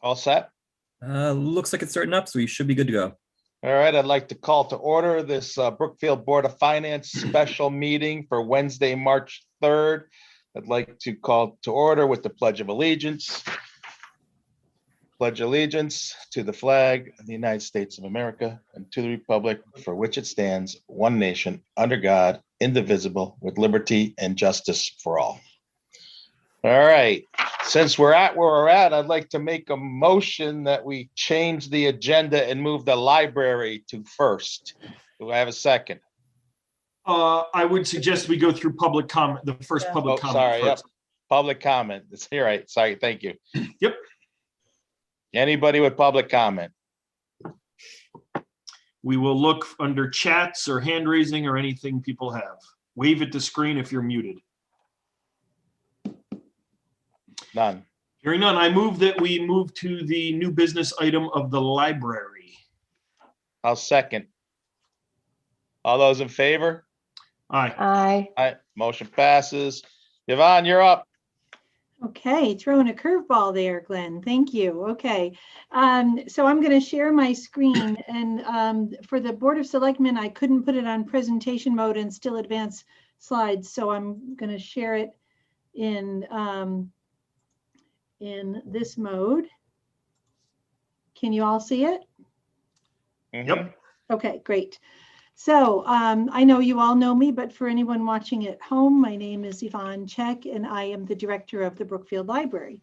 All set? Looks like it's starting up, so we should be good to go. All right, I'd like to call to order this Brookfield Board of Finance special meeting for Wednesday, March 3rd. I'd like to call to order with the Pledge of Allegiance. Pledge allegiance to the flag of the United States of America and to the republic for which it stands, one nation, under God, indivisible, with liberty and justice for all. All right, since we're at where we're at, I'd like to make a motion that we change the agenda and move the library to first. Do I have a second? I would suggest we go through public comment, the first public comment. Sorry, first. yep. Public comment. That's all right. Sorry, thank you. Yep. Anybody with public comment? We will look under chats or hand raising or anything people have. Wave at the screen if you're muted. None. Hearing none, I move that we move to the new business item of the library. I'll second. All those in favor? Aye. Aye. Aye. Motion passes. Yvonne, you're up. Okay, throwing a curveball there, Glenn. Thank you. Okay, so I'm going to share my screen, and for the Board of Selectmen, I couldn't put it on presentation mode and still advance slides, so I'm going to share it in this mode. Can you all see it? Yep. Okay, great. So I know you all know me, but for anyone watching at home, my name is Yvonne Check, and I am the director of the Brookfield Library.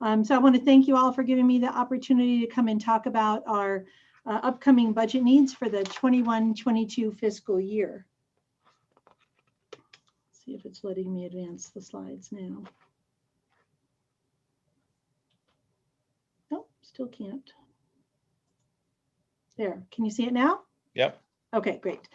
So I want to thank you all for giving me the opportunity to come and talk about our upcoming budget needs for the 21-22 fiscal year. Let's see if it's letting me advance the slides now. Nope, still can't. There, can you see it now? Yep. Okay, great.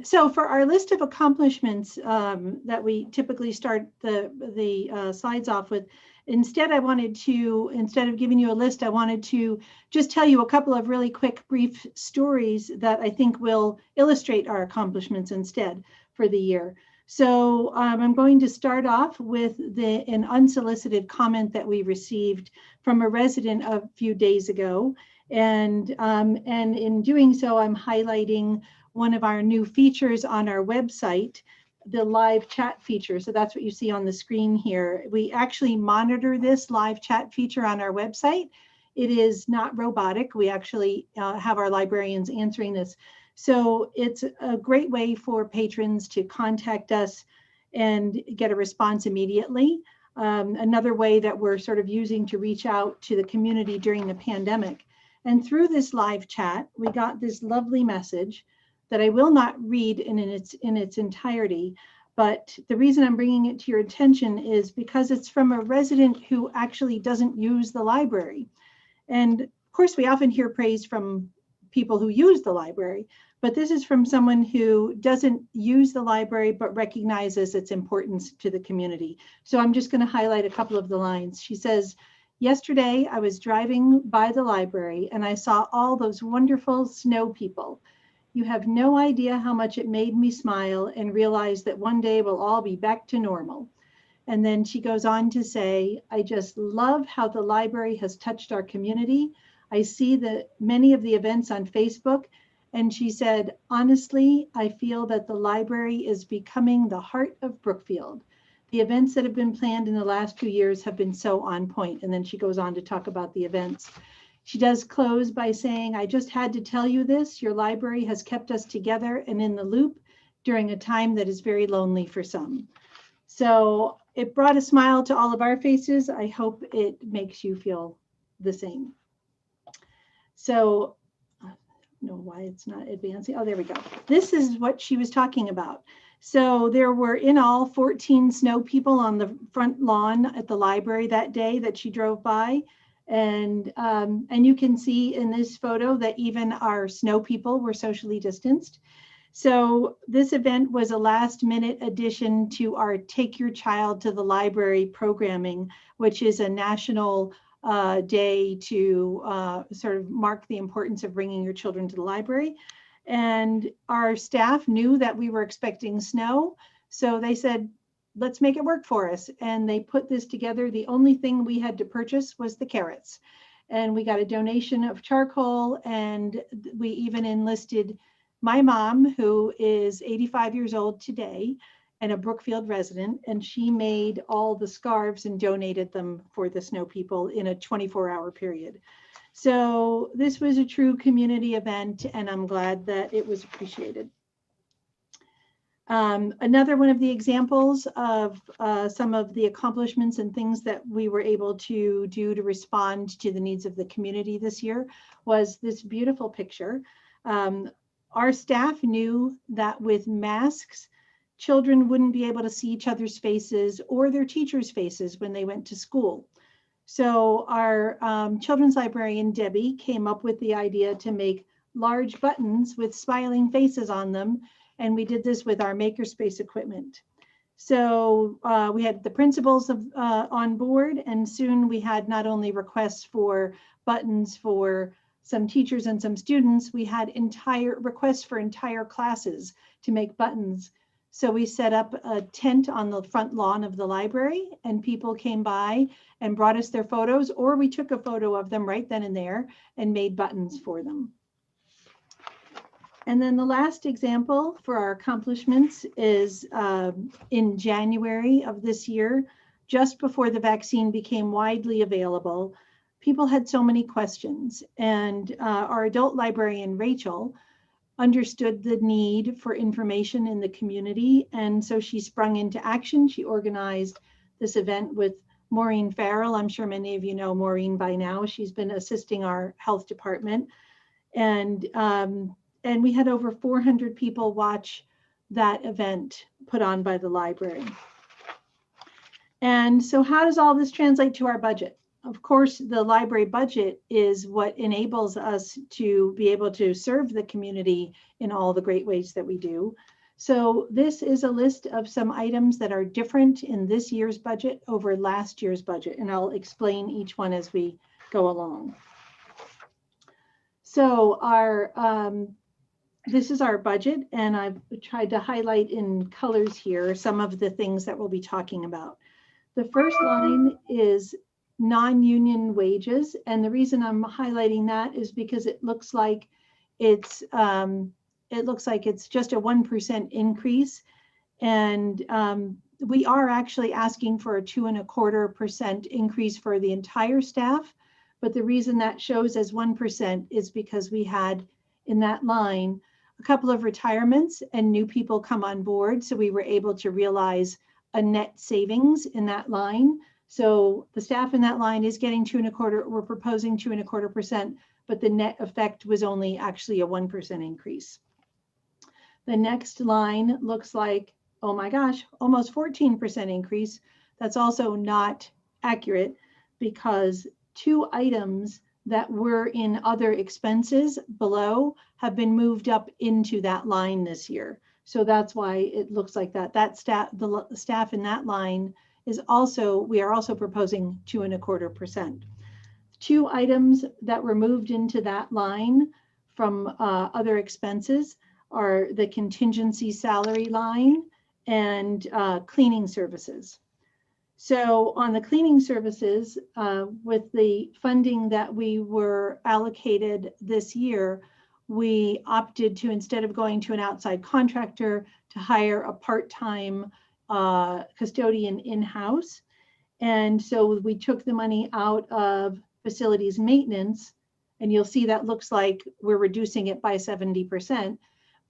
So for our list of accomplishments that we typically start the slides off with, instead of giving you a list, I wanted to just tell you a couple of really quick, brief stories that I think will illustrate our accomplishments instead for the year. So I'm going to start off with an unsolicited comment that we received from a resident a few days ago. And in doing so, I'm highlighting one of our new features on our website, the live chat feature. So that's what you see on the screen here. We actually monitor this live chat feature on our website. It is not robotic. We actually have our librarians answering this. So it's a great way for patrons to contact us and get a response immediately. Another way that we're sort of using to reach out to the community during the pandemic. And through this live chat, we got this lovely message that I will not read in its entirety, but the reason I'm bringing it to your attention is because it's from a resident who actually doesn't use the library. And of course, we often hear praise from people who use the library, but this is from someone who doesn't use the library, but recognizes its importance to the community. So I'm just going to highlight a couple of the lines. She says, "Yesterday, I was driving by the library and I saw all those wonderful snow people. You have no idea how much it made me smile and realize that one day we'll all be back to normal." And then she goes on to say, "I just love how the library has touched our community. I see many of the events on Facebook." And she said, "Honestly, I feel that the library is becoming the heart of Brookfield. The events that have been planned in the last few years have been so on point." And then she goes on to talk about the events. She does close by saying, "I just had to tell you this. Your library has kept us together and in the loop during a time that is very lonely for some." So it brought a smile to all of our faces. I hope it makes you feel the same. So I don't know why it's not advancing. Oh, there we go. This is what she was talking about. So there were in all 14 snow people on the front lawn at the library that day that she drove by. And you can see in this photo that even our snow people were socially distanced. So this event was a last minute addition to our Take Your Child to the Library programming, which is a national day to sort of mark the importance of bringing your children to the library. And our staff knew that we were expecting snow. So they said, let's make it work for us. And they put this together. The only thing we had to purchase was the carrots. And we got a donation of charcoal, and we even enlisted my mom, who is 85 years old today and a Brookfield resident, and she made all the scarves and donated them for the snow people in a 24-hour period. So this was a true community event, and I'm glad that it was appreciated. Another one of the examples of some of the accomplishments and things that we were able to do to respond to the needs of the community this year was this beautiful picture. Our staff knew that with masks, children wouldn't be able to see each other's faces or their teachers' faces when they went to school. So our children's librarian, Debbie, came up with the idea to make large buttons with smiling faces on them. And we did this with our makerspace equipment. So we had the principals on board, and soon we had not only requests for buttons for some teachers and some students, we had entire requests for entire classes to make buttons. So we set up a tent on the front lawn of the library, and people came by and brought us their photos, or we took a photo of them right then and there and made buttons for them. And then the last example for our accomplishments is in January of this year, just before the vaccine became widely available, people had so many questions, and our adult librarian, Rachel, understood the need for information in the community, and so she sprung into action. She organized this event with Maureen Farrell. I'm sure many of you know Maureen by now. She's been assisting our health department, and we had over 400 people watch that event put on by the library. And so how does all this translate to our budget? Of course, the library budget is what enables us to be able to serve the community in all the great ways that we do. So this is a list of some items that are different in this year's budget over last year's budget, and I'll explain each one as we go along. So this is our budget, and I've tried to highlight in colors here some of the things that we'll be talking about. The first line is non-union wages, and the reason I'm highlighting that is because it looks like it's just a 1% increase, and we are actually asking for a 2.25% increase for the entire staff. But the reason that shows as 1% is because we had in that line a couple of retirements and new people come on board, so we were able to realize a net savings in that line. So the staff in that line is getting 2.25%, we're proposing 2.25%, but the net effect was only actually a 1% increase. The next line looks like, oh my gosh, almost 14% increase. That's also not accurate because two items that were in other expenses below have been moved up into that line this year. So that's why it looks like that. That staff, the staff in that line is also, we are also proposing 2.25%. Two items that were moved into that line from other expenses are the contingency salary line and cleaning services. So on the cleaning services, with the funding that we were allocated this year, we opted to, instead of going to an outside contractor, to hire a part-time custodian in-house. And so we took the money out of facilities maintenance, and you'll see that looks like we're reducing it by 70%,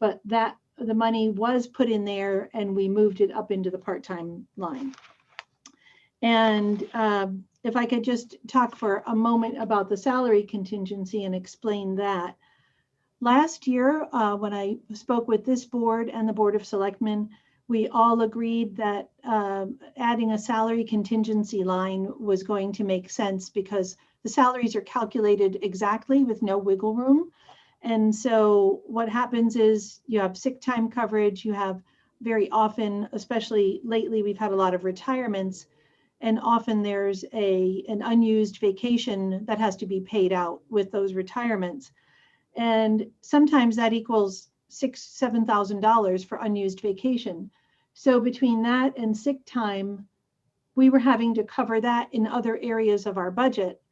but that the money was put in there and we moved it up into the part-time line. And if I could just talk for a moment about the salary contingency and explain that. Last year, when I spoke with this board and the Board of Selectmen, we all agreed that adding a salary contingency line was going to make sense because the salaries are calculated exactly with no wiggle room. And so what happens is you have sick time coverage, you have very often, especially lately, we've had a lot of retirements, and often there's an unused vacation that has to be paid out with those retirements. And sometimes that equals $6,000, $7,000 for unused vacation. So between that and sick time, we were having to cover that in other areas of our budget.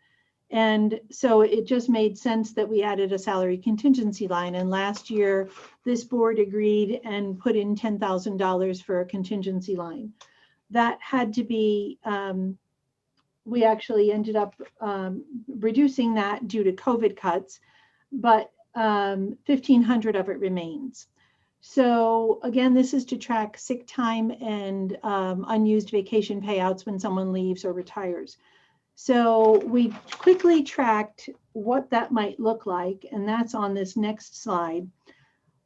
And so it just made sense that we added a salary contingency line. And last year, this board agreed and put in $10,000 for a contingency line. That had to be, we actually ended up reducing that due to COVID cuts, but 1,500 of it remains. So again, this is to track sick time and unused vacation payouts when someone leaves or retires. So we quickly tracked what that might look like, and that's on this next slide.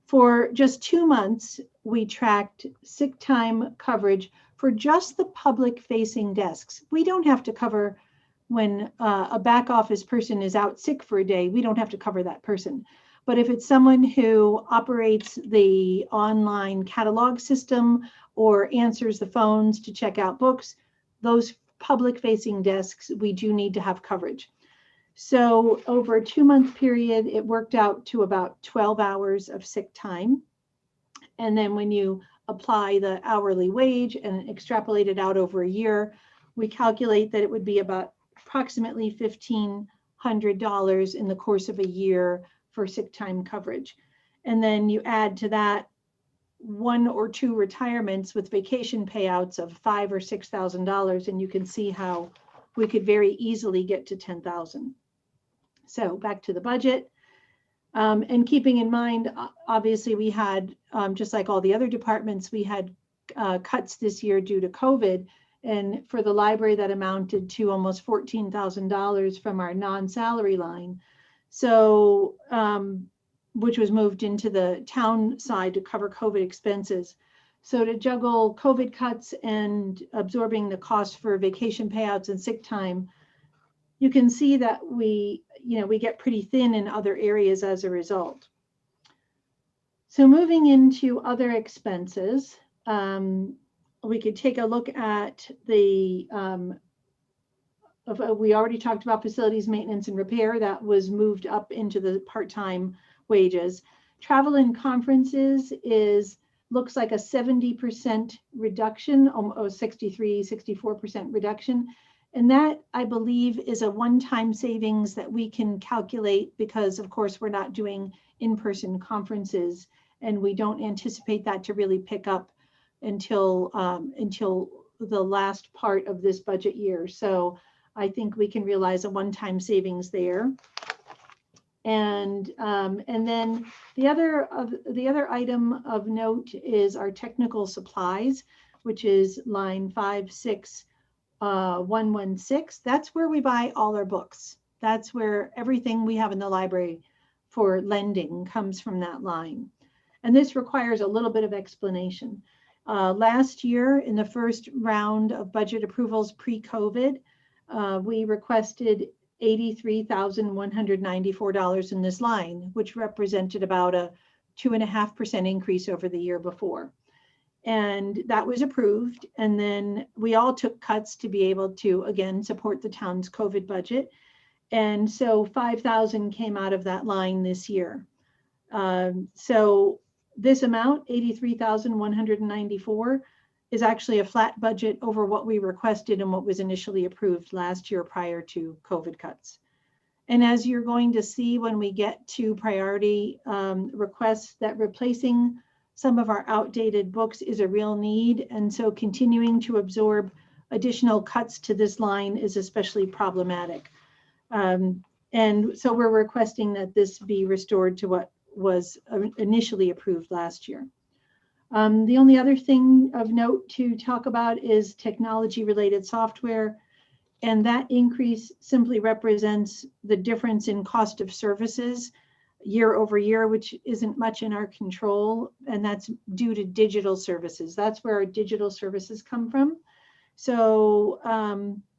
For just 2 months, we tracked sick time coverage for just the public-facing desks. We don't have to cover when a back office person is out sick for a day, we don't have to cover that person. But if it's someone who operates the online catalog system or answers the phones to check out books, those public-facing desks, we do need to have coverage. So over a 2-month period, it worked out to about 12 hours of sick time. And then when you apply the hourly wage and extrapolate it out over a year, we calculate that it would be about approximately $1,500 in the course of a year for sick time coverage. And then you add to that 1 or 2 retirements with vacation payouts of $5,000 or $6,000, and you can see how we could very easily get to 10,000. So back to the budget. And keeping in mind, obviously we had, just like all the other departments, we had cuts this year due to COVID. And for the library, that amounted to almost $14,000 from our non-salary line. So, which was moved into the town side to cover COVID expenses. So to juggle COVID cuts and absorbing the cost for vacation payouts and sick time, you can see that we get pretty thin in other areas as a result. So moving into other expenses, we could take a look at the, we already talked about facilities maintenance and repair. That was moved up into the part-time wages. Travel and conferences looks like a 70% reduction, or 64% reduction. And that, I believe, is a one-time savings that we can calculate because, of course, we're not doing in-person conferences, and we don't anticipate that to really pick up until the last part of this budget year. So I think we can realize a one-time savings there. And then the other item of note is our technical supplies, which is line 56116. That's where we buy all our books. That's where everything we have in the library for lending comes from that line. And this requires a little bit of explanation. Last year, in the first round of budget approvals pre-COVID, we requested $83,194 in this line, which represented about a 2.5% increase over the year before. And that was approved. And then we all took cuts to be able to, again, support the town's COVID budget. And so 5,000 came out of that line this year. So this amount, 83,194, is actually a flat budget over what we requested and what was initially approved last year prior to COVID cuts. And as you're going to see when we get to priority requests, that replacing some of our outdated books is a real need. And so continuing to absorb additional cuts to this line is especially problematic. And so we're requesting that this be restored to what was initially approved last year. The only other thing of note to talk about is technology-related software, and that increase simply represents the difference in cost of services year over year, which isn't much in our control, and that's due to digital services. That's where our digital services come from. So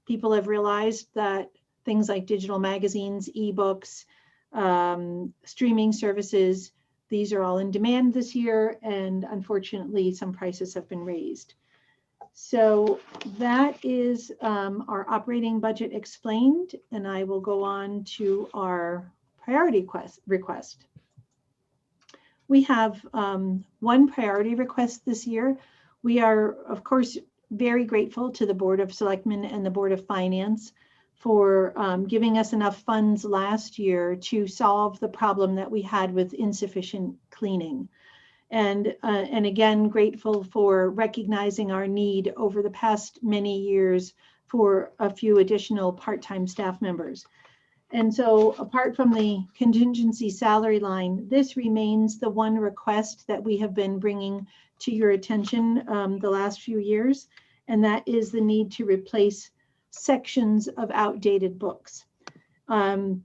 people have realized that things like digital magazines, ebooks, streaming services, these are all in demand this year, and unfortunately, some prices have been raised. So that is our operating budget explained, and I will go on to our priority request. We have one priority request this year. We are, of course, very grateful to the Board of Selectmen and the Board of Finance for giving us enough funds last year to solve the problem that we had with insufficient cleaning. And again, grateful for recognizing our need over the past many years for a few additional part-time staff members. And so apart from the contingency salary line, this remains the one request that we have been bringing to your attention the last few years, and that is the need to replace sections of outdated books. And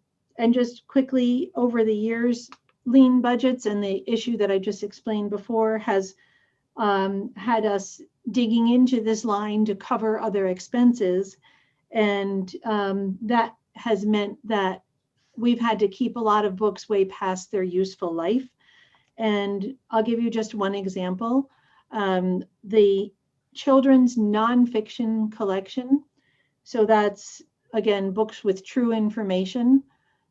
just quickly, over the years, lean budgets and the issue that I just explained before has had us digging into this line to cover other expenses. And that has meant that we've had to keep a lot of books way past their useful life. And I'll give you just one example. The children's nonfiction collection, so that's, again, books with true information,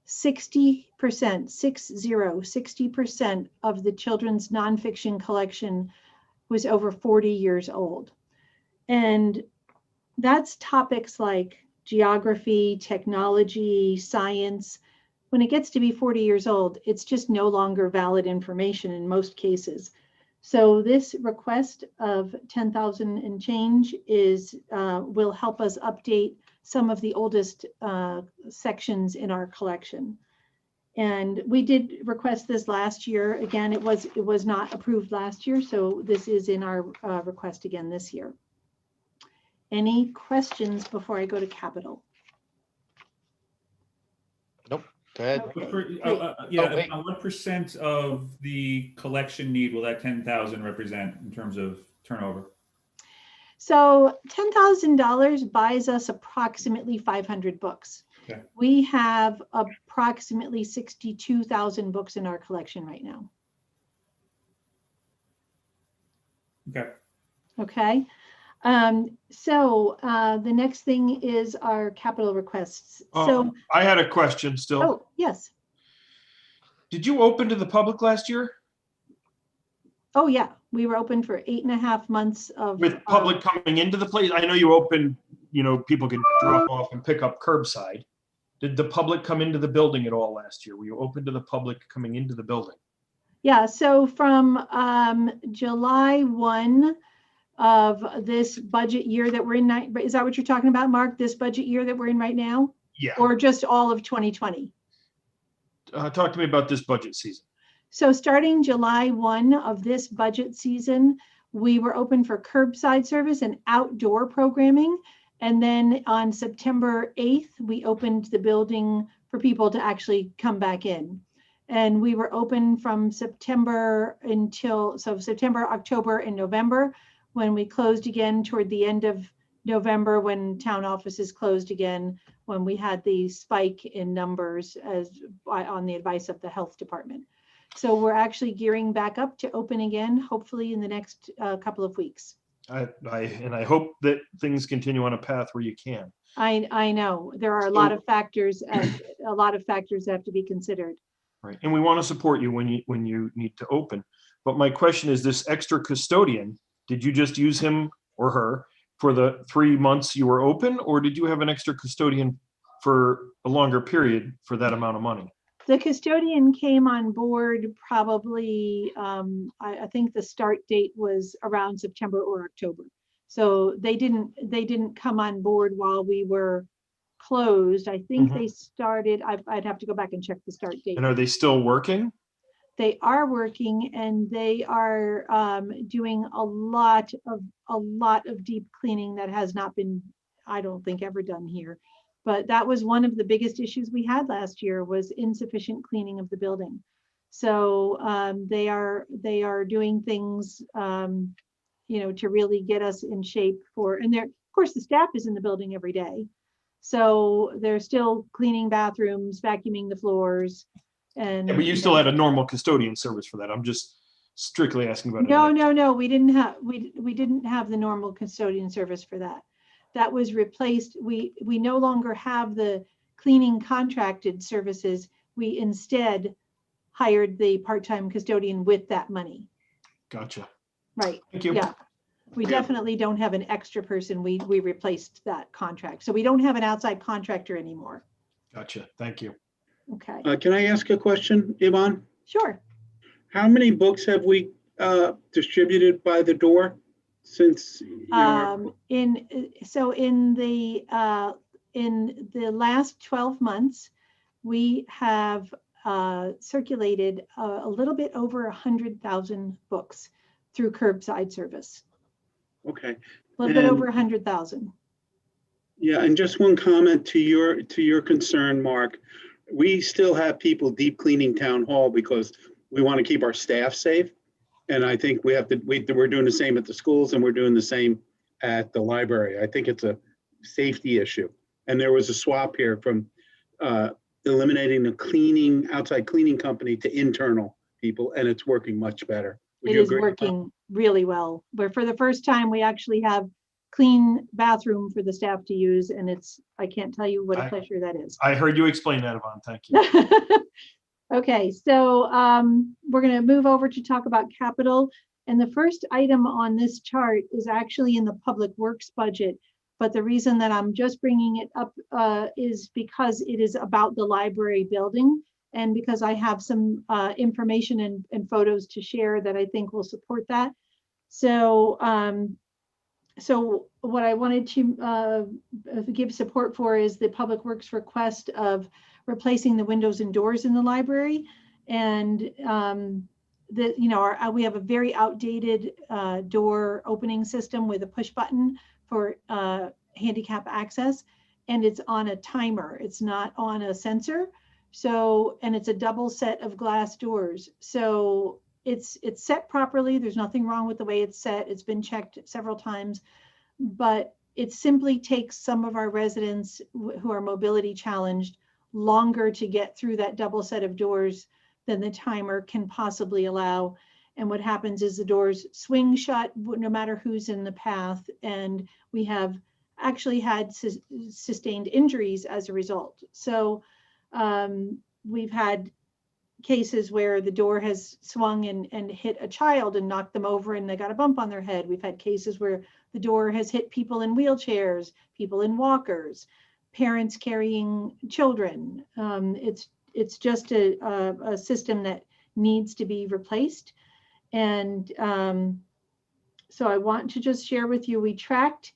60% of the children's nonfiction collection was over 40 years old. And that's topics like geography, technology, science. When it gets to be 40 years old, it's just no longer valid information in most cases. So this request of 10,000 and change is will help us update some of the oldest sections in our collection. And we did request this last year. Again, it was not approved last year, so this is in our request again this year. Any questions before I go to capital? Nope, go ahead. Okay. What percent of the collection need will that 10,000 represent in terms of turnover? So $10,000 buys us approximately 500 books. Okay. We have approximately 62,000 books in our collection right now. Okay. Okay. So the next thing is our capital requests. So, I had a question still. oh, yes. Did you open to the public last year? Oh, yeah. We were open for 8.5 months of. With public coming into the place? I know you opened, people can drop off and pick up curbside. Did the public come into the building at all last year? Were you open to the public coming into the building? Yeah. So from July 1 of this budget year that we're in, is that what you're talking about, Mark? This budget year that we're in right now? Yeah. Or just all of 2020? Talk to me about this budget season. So starting July 1 of this budget season, we were open for curbside service and outdoor programming. And then on September 8th, we opened the building for people to actually come back in. And we were open from September until, so September, October, and November, when we closed again toward the end of November, when town offices closed again, when we had the spike in numbers on the advice of the health department. So we're actually gearing back up to open again, hopefully in the next couple of weeks. I hope that things continue on a path where you can. I know there are a lot of factors, that have to be considered. Right, and we want to support you when you need to open. But my question is, this extra custodian, did you just use him or her for the 3 months you were open, or did you have an extra custodian for a longer period for that amount of money? The custodian came on board probably, I think the start date was around September or October. So they didn't come on board while we were closed. I think they started, I'd have to go back and check the start date. And are they still working? They are working, and they are doing a lot of deep cleaning that has not been, I don't think, ever done here. But that was one of the biggest issues we had last year, was insufficient cleaning of the building. So they are doing things, to really get us in shape for, and of course the staff is in the building every day. So they're still cleaning bathrooms, vacuuming the floors. And Yeah, but you still had a normal custodian service for that. I'm just strictly asking about. No, we didn't have the normal custodian service for that. That was replaced. We no longer have the cleaning contracted services. We instead hired the part-time custodian with that money. Gotcha. Right. Thank you. Yeah. We Yeah. definitely don't have an extra person. We replaced that contract. So we don't have an outside contractor anymore. Gotcha. Thank you. Okay, Can I ask a question, Yvonne? sure. How many books have we distributed by the door since? In the last 12 months, we have circulated a little bit over 100,000 books through curbside service. Okay, A little bit And- over 100,000. yeah, and just one comment to your concern, Mark. We still have people deep cleaning town hall because we want to keep our staff safe. And I think we're doing the same at the schools and we're doing the same at the library. I think it's a safety issue. And there was a swap here from eliminating the outside cleaning company to internal people, and it's working much better. Would It you is agree? working really well. Where for the first time, we actually have clean bathroom for the staff to use, and I can't tell you what a pleasure that is. I heard you explain that, Yvonne. Thank you. Okay, so we're going to move over to talk about capital. And the first item on this chart is actually in the Public Works budget. But the reason that I'm just bringing it up is because it is about the library building, and because I have some information and photos to share that I think will support that. So, so what I wanted to give support for is the Public Works request of replacing the windows and doors in the library. And we have a very outdated door opening system with a push button for handicap access, and it's on a timer. It's not on a sensor. So, and it's a double set of glass doors. So it's set properly. There's nothing wrong with the way it's set. It's been checked several times, but it simply takes some of our residents who are mobility challenged longer to get through that double set of doors than the timer can possibly allow. And what happens is the doors swing shut no matter who's in the path. And we have actually had sustained injuries as a result. So we've had cases where the door has swung and hit a child and knocked them over and they got a bump on their head. We've had cases where the door has hit people in wheelchairs, people in walkers, parents carrying children. It's just a system that needs to be replaced. And so I want to just share with you, we tracked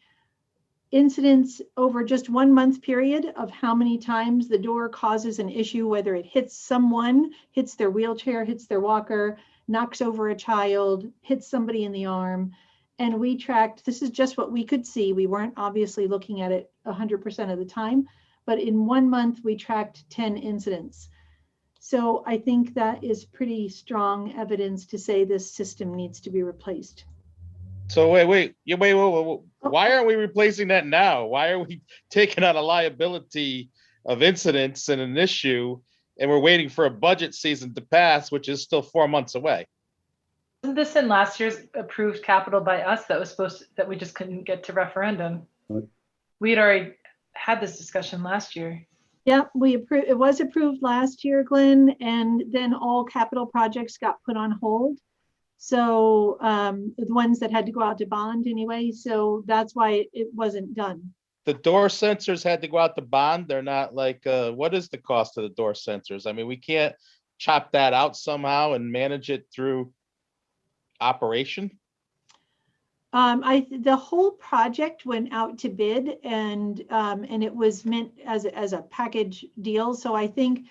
incidents over just 1 month period of how many times the door causes an issue, whether it hits someone, hits their wheelchair, hits their walker, knocks over a child, hits somebody in the arm. And we tracked, this is just what we could see. We weren't obviously looking at it 100% of the time, but in 1 month, we tracked 10 incidents. So I think that is pretty strong evidence to say this system needs to be replaced. So wait. Why aren't we replacing that now? Why are we taking on a liability of incidents and an issue, and we're waiting for a budget season to pass, which is still 4 months away? Wasn't this in last year's approved capital by us that we just couldn't get to referendum? We had already had this discussion last year. Yeah, it was approved last year, Glenn, and then all capital projects got put on hold. So the ones that had to go out to bond anyway, so that's why it wasn't done. The door sensors had to go out to bond. They're not like, what is the cost of the door sensors? I mean, we can't chop that out somehow and manage it through operation. The whole project went out to bid, and it was meant as a package deal. So I think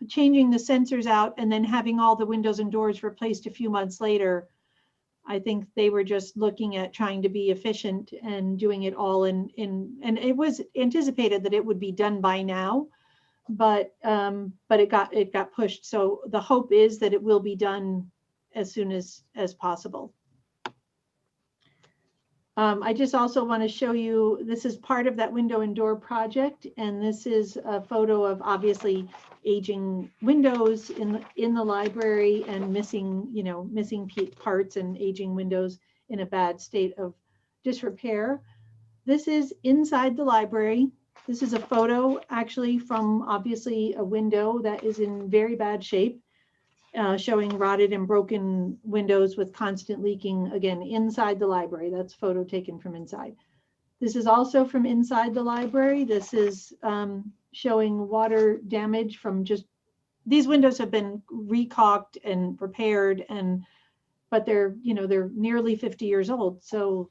changing the sensors out and then having all the windows and doors replaced a few months later, I think they were just looking at trying to be efficient and doing it all and it was anticipated that it would be done by now, but it got pushed. So the hope is that it will be done as soon as possible. I just also want to show you, this is part of that window and door project, and this is a photo of obviously aging windows in the library and missing parts and aging windows in a bad state of disrepair. This is inside the library. This is a photo actually from obviously a window that is in very bad shape. showing rotted and broken windows with constant leaking, again, inside the library. That's photo taken from inside. This is also from inside the library. This is showing water damage from just, these windows have been recaulked and repaired, but they're, you know, they're nearly 50 years old. So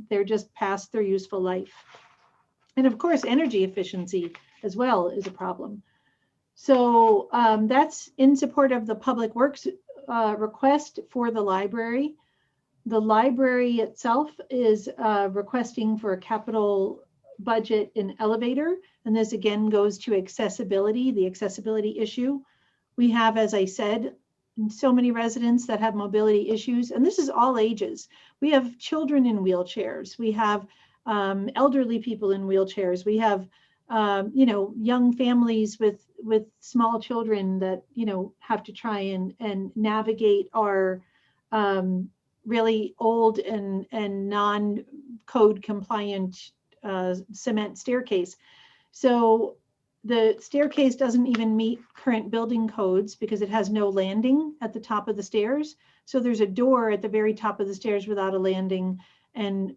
they're just past their useful life. And of course, energy efficiency as well is a problem. So that's in support of the Public Works request for the library. The library itself is requesting for a capital budget and elevator. And this again goes to accessibility, the accessibility issue. We have, as I said, so many residents that have mobility issues, and this is all ages. We have children in wheelchairs. We have elderly people in wheelchairs. We have, you know, young families with small children that, you know, have to try and navigate our really old and non-code compliant cement staircase. So the staircase doesn't even meet current building codes because it has no landing at the top of the stairs. So there's a door at the very top of the stairs without a landing, and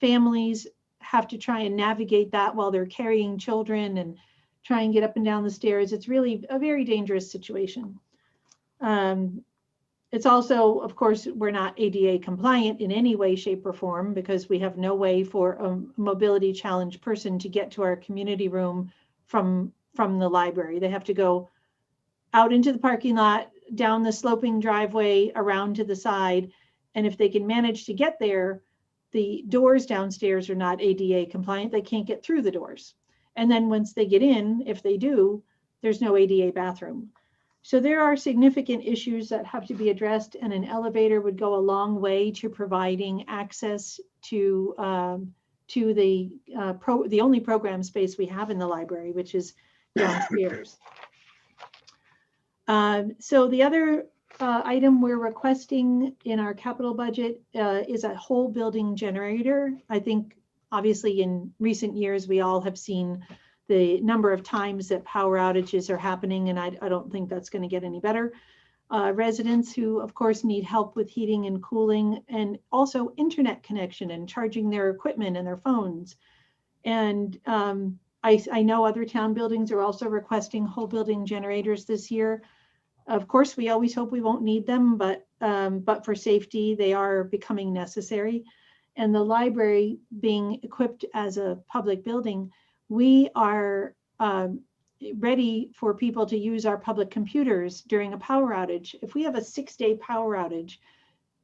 families have to try and navigate that while they're carrying children and try and get up and down the stairs. It's really a very dangerous situation. It's also, of course, we're not ADA compliant in any way, shape, or form because we have no way for a mobility challenged person to get to our community room from the library. They have to go out into the parking lot, down the sloping driveway, around to the side. And if they can manage to get there, the doors downstairs are not ADA compliant. They can't get through the doors. And then once they get in, if they do, there's no ADA bathroom. So there are significant issues that have to be addressed, and an elevator would go a long way to providing access to the only program space we have in the library, which is downstairs. So the other item we're requesting in our capital budget is a whole building generator. I think obviously in recent years, we all have seen the number of times that power outages are happening, and I don't think that's going to get any better. Residents who, of course, need help with heating and cooling, and also internet connection and charging their equipment and their phones. And I know other town buildings are also requesting whole building generators this year. Of course, we always hope we won't need them, but for safety, they are becoming necessary. And the library being equipped as a public building, we are ready for people to use our public computers during a power outage. If we have a 6-day power outage,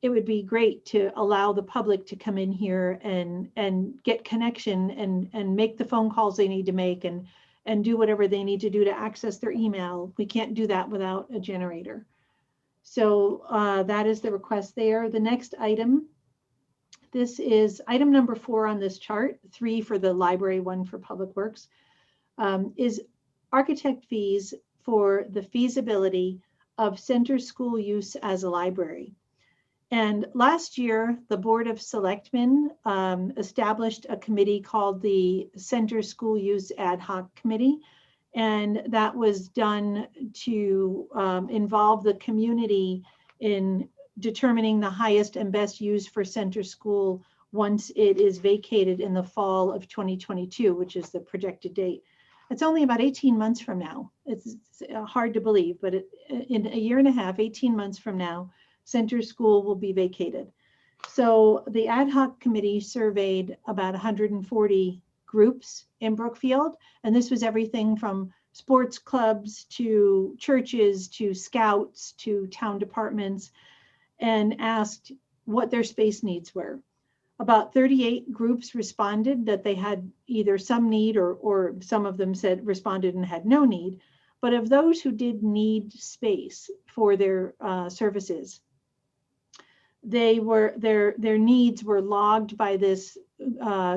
it would be great to allow the public to come in here and get connection and make the phone calls they need to make and do whatever they need to do to access their email. We can't do that without a generator. So that is the request there. The next item, this is item number 4 on this chart, 3 for the library, 1 for Public Works, is architect fees for the feasibility of center school use as a library. And last year, the Board of Selectmen established a committee called the Center School Use Ad Hoc Committee. And that was done to involve the community in determining the highest and best use for center school once it is vacated in the fall of 2022, which is the projected date. It's only about 18 months from now. It's hard to believe, but in a year and a half, 18 months from now, center school will be vacated. So the ad hoc committee surveyed about 140 groups in Brookfield, and this was everything from sports clubs to churches to scouts to town departments, and asked what their space needs were. About 38 groups responded that they had either some need or some of them responded and had no need. But of those who did need space for their services, their needs were logged by this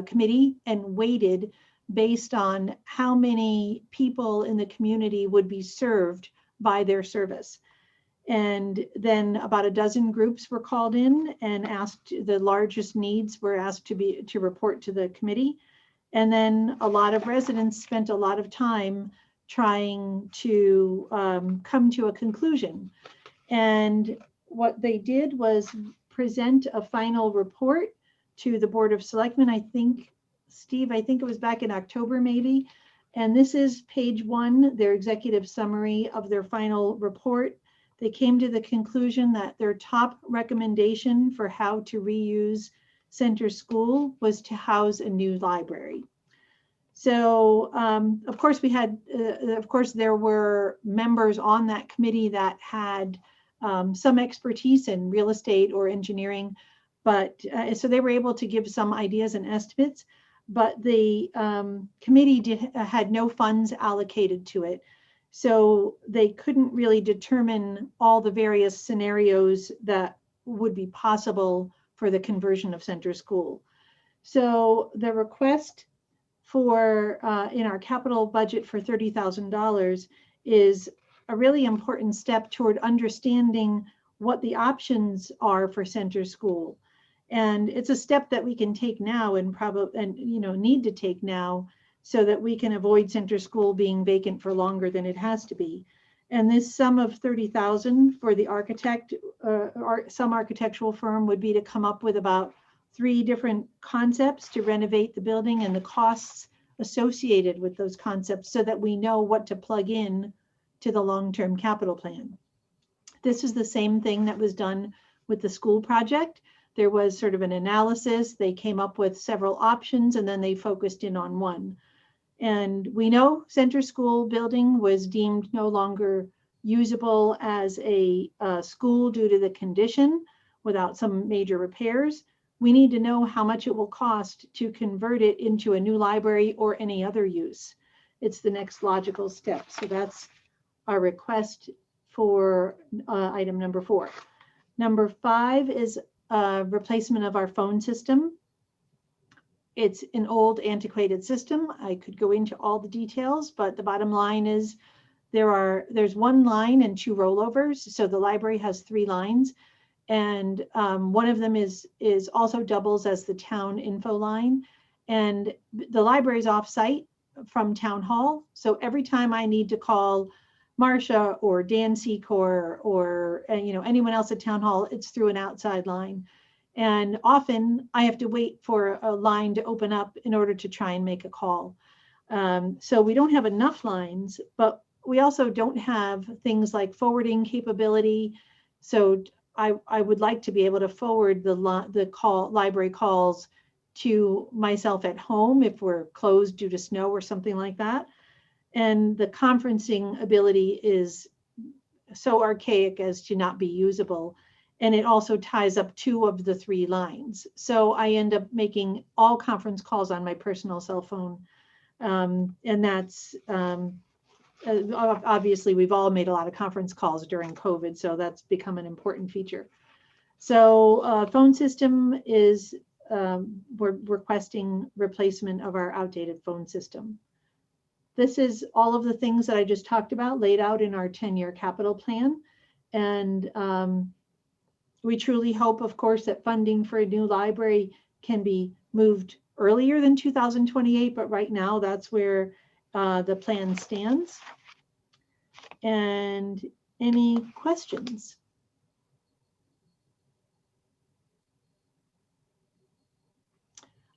committee and weighted based on how many people in the community would be served by their service. And then about a dozen groups were called in and asked, the largest needs were asked to report to the committee. And then a lot of residents spent a lot of time trying to come to a conclusion. And what they did was present a final report to the Board of Selectmen. I think, Steve, I think it was back in October maybe. And this is page 1, their executive summary of their final report. They came to the conclusion that their top recommendation for how to reuse Center School was to house a new library. So of course we had, of course there were members on that committee that had some expertise in real estate or engineering, but so they were able to give some ideas and estimates, but the committee had no funds allocated to it. So they couldn't really determine all the various scenarios that would be possible for the conversion of Center School. So the request for in our capital budget for $30,000 is a really important step toward understanding what the options are for Center School. And it's a step that we can take now and need to take now so that we can avoid Center School being vacant for longer than it has to be. And this sum of $30,000 for the architect or some architectural firm would be to come up with about 3 different concepts to renovate the building and the costs associated with those concepts so that we know what to plug in to the long-term capital plan. This is the same thing that was done with the school project. There was sort of an analysis. They came up with several options and then they focused in on one. And we know Center School building was deemed no longer usable as a school due to the condition without some major repairs. We need to know how much it will cost to convert it into a new library or any other use. It's the next logical step. So that's our request for item number 4. Number 5 is replacement of our phone system. It's an old antiquated system. I could go into all the details, but the bottom line is there's 1 line and 2 rollovers. So the library has 3 lines. And one of them is also doubles as the town info line. And the library is off-site from town hall. So every time I need to call Marcia or Dan Secor or anyone else at town hall, it's through an outside line. And often I have to wait for a line to open up in order to try and make a call. So we don't have enough lines, but we also don't have things like forwarding capability. So I would like to be able to forward the library calls to myself at home if we're closed due to snow or something like that. And the conferencing ability is so archaic as to not be usable. And it also ties up 2 of the 3 lines. So I end up making all conference calls on my personal cell phone. And that's obviously we've all made a lot of conference calls during COVID, so that's become an important feature. So phone system is, we're requesting replacement of our outdated phone system. This is all of the things that I just talked about laid out in our 10-year capital plan. And we truly hope, of course, that funding for a new library can be moved earlier than 2028, but right now that's where the plan stands. And any questions?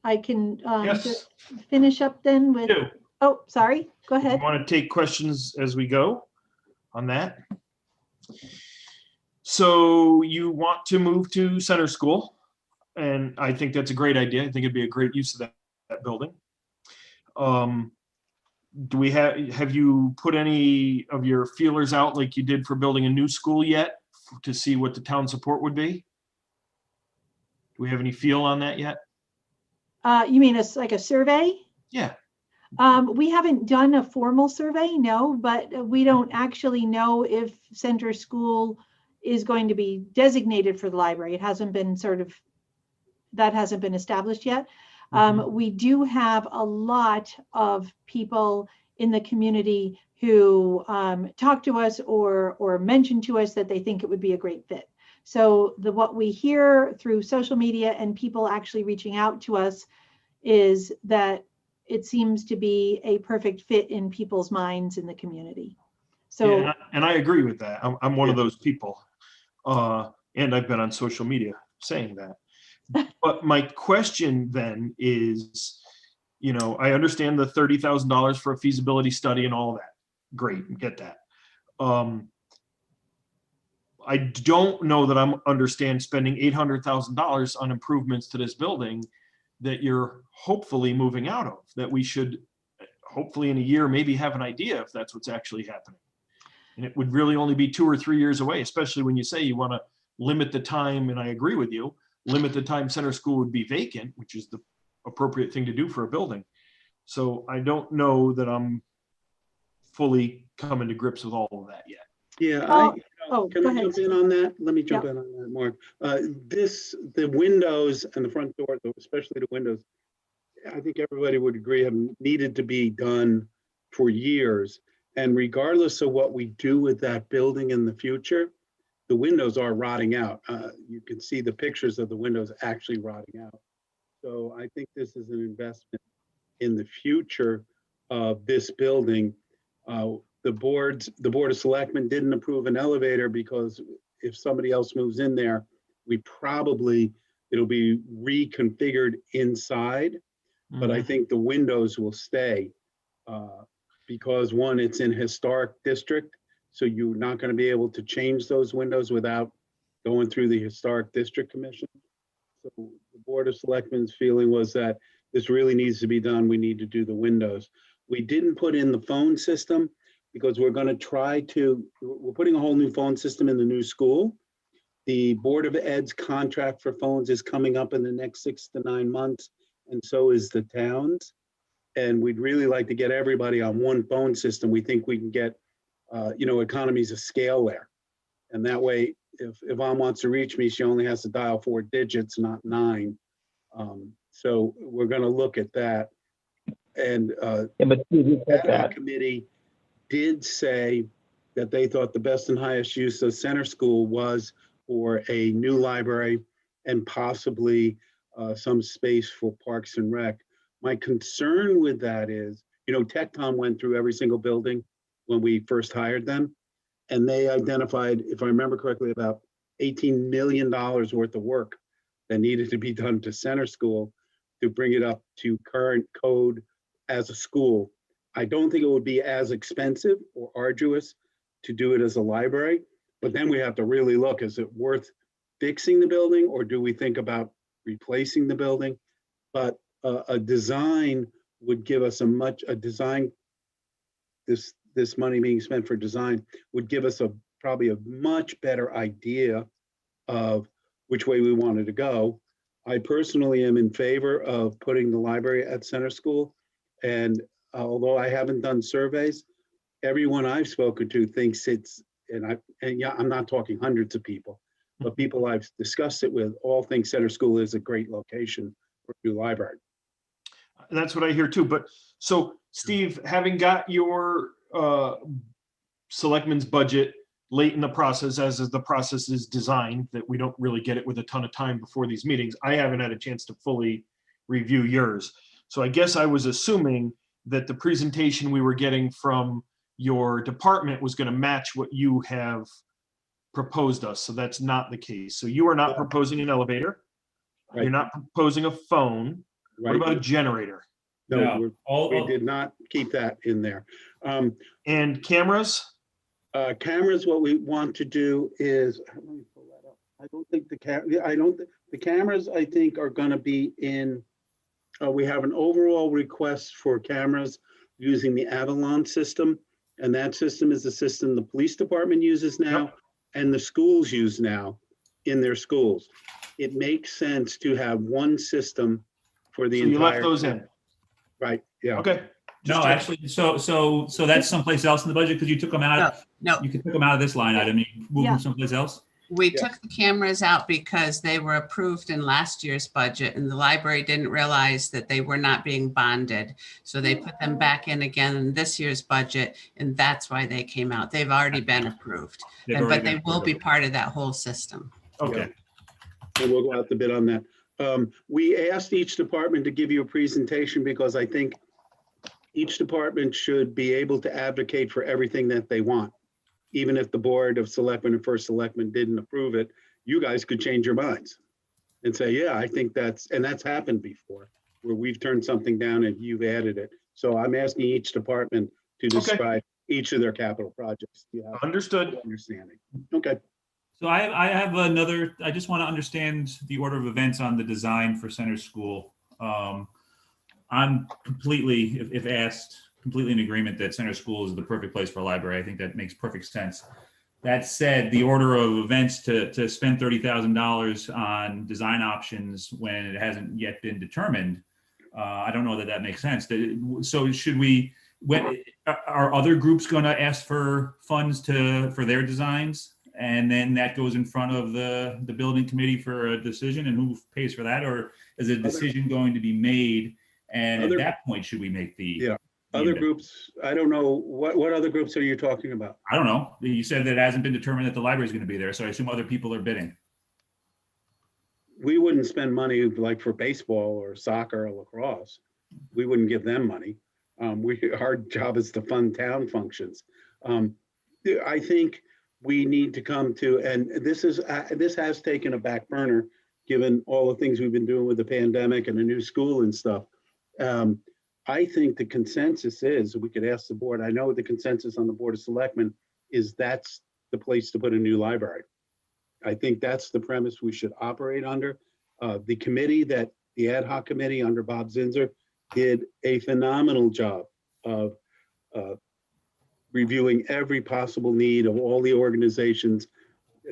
I can Yes. just finish up then with, Do. oh, sorry, go You ahead. want to take questions as we go on that? So you want to move to Center School, and I think that's a great idea. I think it'd be a great use of that building. Do we have you put any of your feelers out like you did for building a new school yet to see what the town support would be? Do we have any feel on that yet? You mean like a survey? Yeah. We haven't done a formal survey, no, but we don't actually know if Center School is going to be designated for the library. It hasn't been that hasn't been established yet. We do have a lot of people in the community who talk to us or mention to us that they think it would be a great fit. So what we hear through social media and people actually reaching out to us is that it seems to be a perfect fit in people's minds in the community. So, yeah, and I agree with that. I'm one of those people. And I've been on social media saying that. But my question then is, you know, I understand the $30,000 for a feasibility study and all that. Great, get that. I don't know that I understand spending $800,000 on improvements to this building that you're hopefully moving out of, that we should hopefully in a year maybe have an idea if that's what's actually happening. And it would really only be 2 or 3 years away, especially when you say you want to limit the time, and I agree with you, limit the time center school would be vacant, which is the appropriate thing to do for a building. So I don't know that I'm fully coming to grips with all of that yet. Yeah, can go I ahead. jump in on that? Let me jump in on that, Mark. The windows and the front door, though, especially the windows, I think everybody would agree have needed to be done for years. And regardless of what we do with that building in the future, the windows are rotting out. You can see the pictures of the windows actually rotting out. So I think this is an investment in the future of this building. The Board of Selectmen didn't approve an elevator because if somebody else moves in there, it'll be reconfigured inside. But I think the windows will stay because one, it's in historic district. So you're not going to be able to change those windows without going through the Historic District Commission. So the Board of Selectmen's feeling was that this really needs to be done. We need to do the windows. We didn't put in the phone system because we're going to we're putting a whole new phone system in the new school. The Board of Ed's contract for phones is coming up in the next 6 to 9 months, and so is the town's. And we'd really like to get everybody on one phone system. We think we can get, economies of scale there. And that way, if Yvonne wants to reach me, she only has to dial 4 digits, not 9. So we're going to look at that. And that committee did say that they thought the best and highest use of center school was for a new library and possibly some space for Parks and Rec. My concern with that is, Tecton went through every single building when we first hired them, and they identified, if I remember correctly, about $18 million worth of work that needed to be done to center school to bring it up to current code as a school. I don't think it would be as expensive or arduous to do it as a library, but then we have to really look, is it worth fixing the building or do we think about replacing the building? But a design would give us this money being spent for design would give us probably a much better idea of which way we wanted to go. I personally am in favor of putting the library at center school. And although I haven't done surveys, everyone I've spoken to thinks I'm not talking hundreds of people, but people I've discussed it with all think center school is a great location for a new library. That's what I hear too. But so Steve, having got your selectmen's budget late in the process, as the process is designed, that we don't really get it with a ton of time before these meetings, I haven't had a chance to fully review yours. So I guess I was assuming that the presentation we were getting from your department was going to match what you have proposed us. So that's not the case. So you are not proposing an elevator. Right. You're not proposing a phone. Right. What about a generator? No, we did not keep that in there. And cameras? Cameras, what we want to do is, let me pull that up. I don't think the cameras, I think, are going to be in, we have an overall request for cameras using the Avalon system. And that system is the system the police department uses now and the schools use now in their schools. It makes sense to have one system for the entire. You left those in? Right, yeah. Okay. No, actually, so that's someplace else in the budget because you took them out. No, You can took them out of this line item. You moved Yeah. them someplace else. we Yeah. took the cameras out because they were approved in last year's budget and the library didn't realize that they were not being bonded. So they put them back in again in this year's budget, and that's why they came out. They've already been approved, They've already but they been will be approved. part of that whole system. Okay. And we'll go out the bid on that. We asked each department to give you a presentation because I think each department should be able to advocate for everything that they want. even if the Board of Selectmen and First Selectman didn't approve it, you guys could change your minds and say, yeah, I think that's happened before, where we've turned something down and you've added it. So I'm asking each department to describe each of their capital projects. You have Understood. understanding. Okay. So I have another, I just want to understand the order of events on the design for center school. I'm completely, if asked, completely in agreement that center school is the perfect place for a library. I think that makes perfect sense. That said, the order of events to spend $30,000 on design options when it hasn't yet been determined, I don't know that that makes sense. So should we, are other groups going to ask for funds for their designs? And then that goes in front of the building committee for a decision, and who pays for that? Or is a decision going to be made? And at that point, should we make the other groups? I don't know. What other groups are you talking about? I don't know. You said that it hasn't been determined that the library is going to be there, so I assume other people are bidding. We wouldn't spend money like for baseball or soccer or lacrosse. We wouldn't give them money. Our job is to fund town functions. I think we need to come to, and this has taken a back burner given all the things we've been doing with the pandemic and the new school and stuff. I think the consensus is, we could ask the board, I know the consensus on the Board of Selectmen is that's the place to put a new library. I think that's the premise we should operate under. The committee, the ad hoc committee under Bob Zinser, did a phenomenal job of reviewing every possible need of all the organizations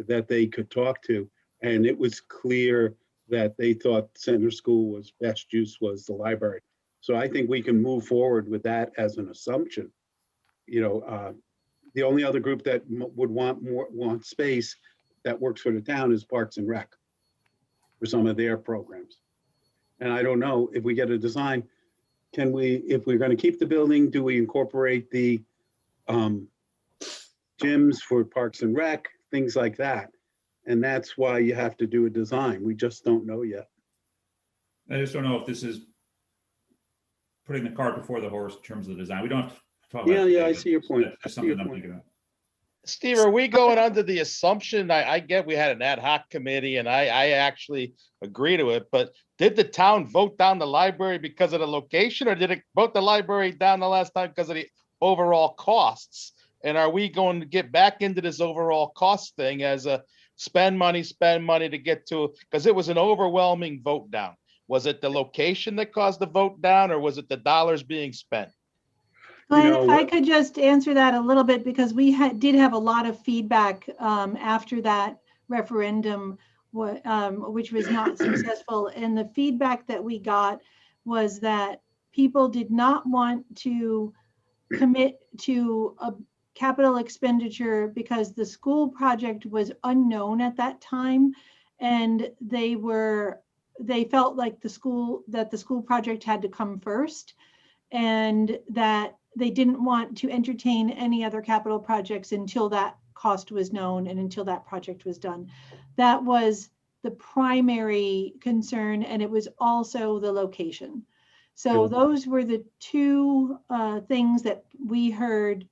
that they could talk to. And it was clear that they thought center school was best use was the library. So I think we can move forward with that as an assumption. You know, the only other group that would want space that works for the town is Parks and Rec for some of their programs. And I don't know if we get a design, can we, if we're going to keep the building, do we incorporate the gyms for Parks and Rec, things like that? And that's why you have to do a design. We just don't know yet. I just don't know if this is putting the cart before the horse in terms of the design. We don't have to talk about it. Yeah, I see your point. That's something I'm thinking about. Steve, are we going under the assumption, I get we had an ad hoc committee and I actually agree to it, but did the town vote down the library because of the location, or did it vote the library down the last time because of the overall costs? And are we going to get back into this overall cost thing as a spend money to get to, because it was an overwhelming vote down. Was it the location that caused the vote down, or was it the dollars being spent? Glenn, if I could just answer that a little bit, because we did have a lot of feedback after that referendum, which was not successful. And the feedback that we got was that people did not want to commit to a capital expenditure because the school project was unknown at that time, and they felt like the school project had to come first, and that they didn't want to entertain any other capital projects until that cost was known and until that project was done. That was the primary concern, and it was also the location. So those were the two things that we heard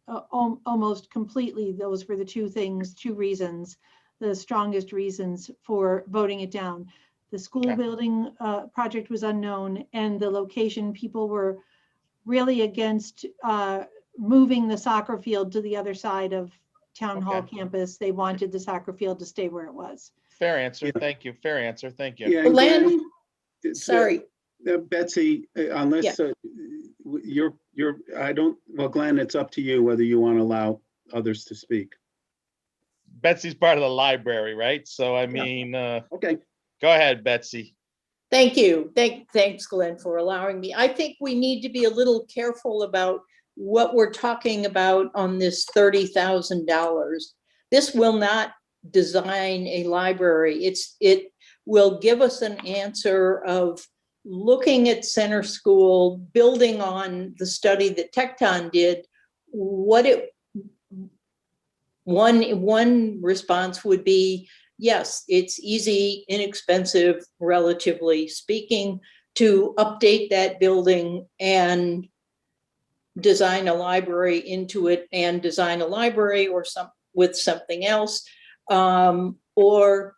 almost completely. Those were the two reasons, the strongest reasons for voting it down. The school building project was unknown, and the location, people were really against moving the soccer field to the other side of Town Hall campus. They wanted the soccer field to stay where it was. Fair answer. Thank you. Fair answer. Thank you. Yeah, Glenn, sorry. Betsy, unless well, Glenn, it's up to you whether you want to allow others to speak. Betsy's part of the library, right? So, I mean, okay. Go ahead, Betsy. Thank you. Thanks, Glenn, for allowing me. I think we need to be a little careful about what we're talking about on this $30,000. This will not design a library. It will give us an answer of looking at center school, building on the study that Tecton did. One response would be, yes, it's easy, inexpensive, relatively speaking, to update that building and design a library into it and design a library or with something else? Or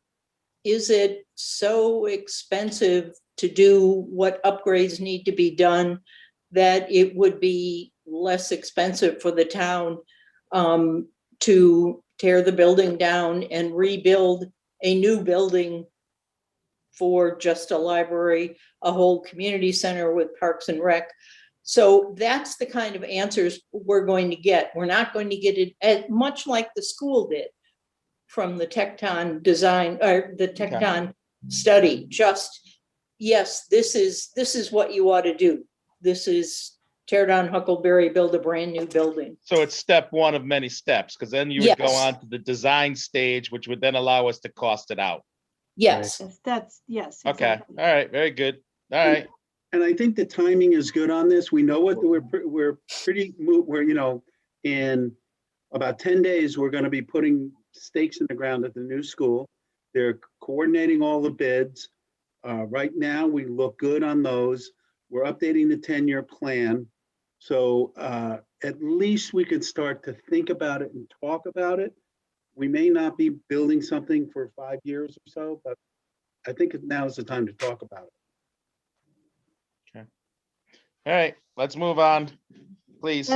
is it so expensive to do what upgrades need to be done that it would be less expensive for the town to tear the building down and rebuild a new building for just a library, a whole community center with Parks and Rec? So that's the kind of answers we're going to get. We're not going to get it as much like the school did from the Tecton design or the Tecton study. Just, yes, this is what you ought to do. This is tear down Huckleberry, build a brand new building. So it's step one of many steps, because then you would go Yes. on to the design stage, which would then allow us to cost it out. Yes. Yes. Okay, exactly. all right, very good. All right, And I think the timing is good on this. We know what we're pretty, in about 10 days, we're going to be putting stakes in the ground at the new school. They're coordinating all the bids. Right now, we look good on those. We're updating the 10-year plan. So at least we could start to think about it and talk about it. We may not be building something for 5 years or so, but I think now is the time to talk about it. all right, let's move on, please.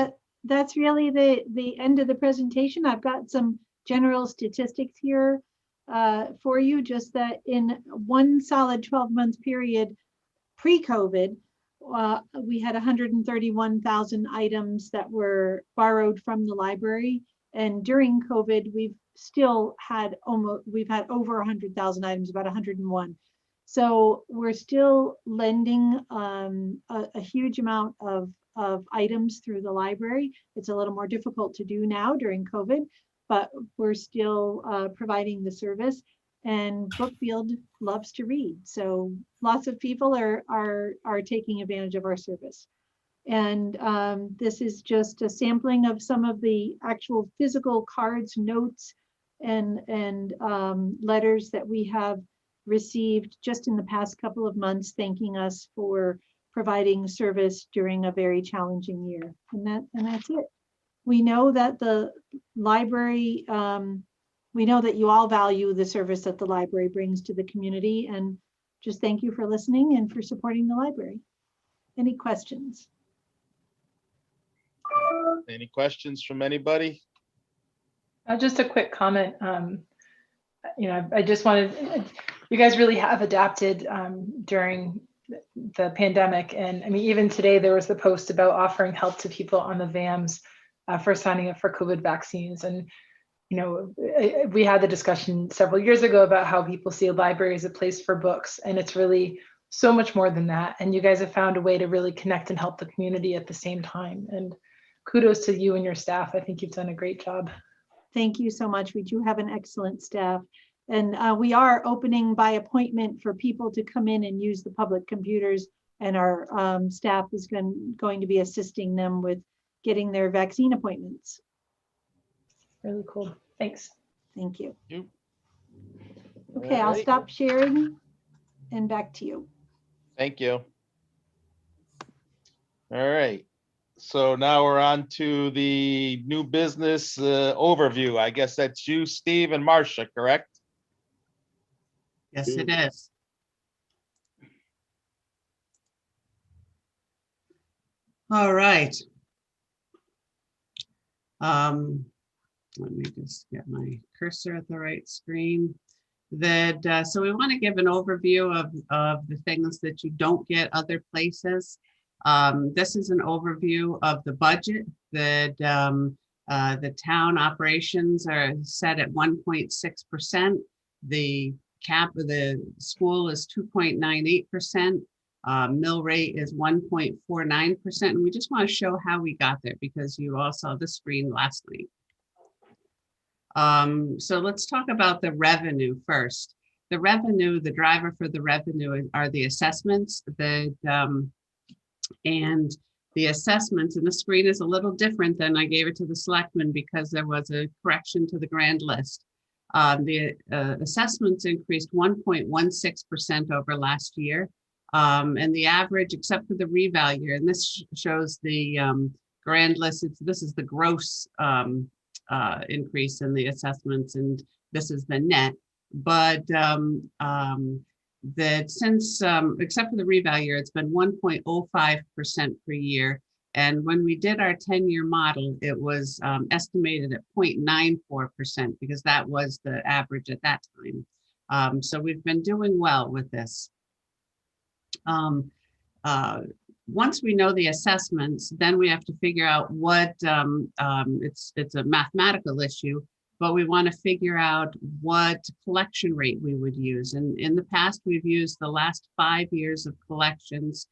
That's really the end of the presentation. I've got some general statistics here for you, just that in one solid 12-month period pre-COVID, we had 131,000 items that were borrowed from the library. And during COVID, we've had over 100,000 items, about 101. So we're still lending a huge amount of items through the library. It's a little more difficult to do now during COVID, but we're still providing the service. And Brookfield loves to read, so lots of people are taking advantage of our service. And this is just a sampling of some of the actual physical cards, notes, and letters that we have received just in the past couple of months, thanking us for providing service during a very challenging year. And that's it. We know that the library, we know that you all value the service that the library brings to the community, and just thank you for listening and for supporting the library. Any questions? Any questions from anybody? Just a quick comment. I just wanted, you guys really have adapted during the pandemic. And I mean, even today, there was the post about offering help to people on the VAMs for signing up for COVID vaccines. And we had the discussion several years ago about how people see a library as a place for books, and it's really so much more than that. And you guys have found a way to really connect and help the community at the same time. And kudos to you and your staff. I think you've done a great job. Thank you so much. We do have an excellent staff. And we are opening by appointment for people to come in and use the public computers. And our staff is going to be assisting them with getting their vaccine appointments. Really cool. Thanks. Thank you. You. Okay, I'll stop sharing and back to you. Thank you. All right. So now we're on to the new business overview. I guess that's you, Steve, and Marcia, correct? Yes, it is. All right. Let me just get my cursor at the right screen. So we want to give an overview of the things that you don't get other places. This is an overview of the budget. The town operations are set at 1.6%. The cap of the school is 2.98%. Mill rate is 1.49%. And we just want to show how we got there because you all saw the screen last week. So let's talk about the revenue first. The revenue, the driver for the revenue are the assessments and the assessments, and the screen is a little different than I gave it to the selectmen because there was a correction to the grand list. The assessments increased 1.16% over last year. And the average, except for the reval year, and this shows the grand list. This is the gross increase in the assessments, and this is the net. But that since, except for the reval year, it's been 1.05% per year. And when we did our 10-year model, it was estimated at 0.94% because that was the average at that time. So we've been doing well with this. Once we know the assessments, then we have to figure out what, it's a mathematical issue, but we want to figure out what collection rate we would use. And in the past, we've used the last 5 years of collections,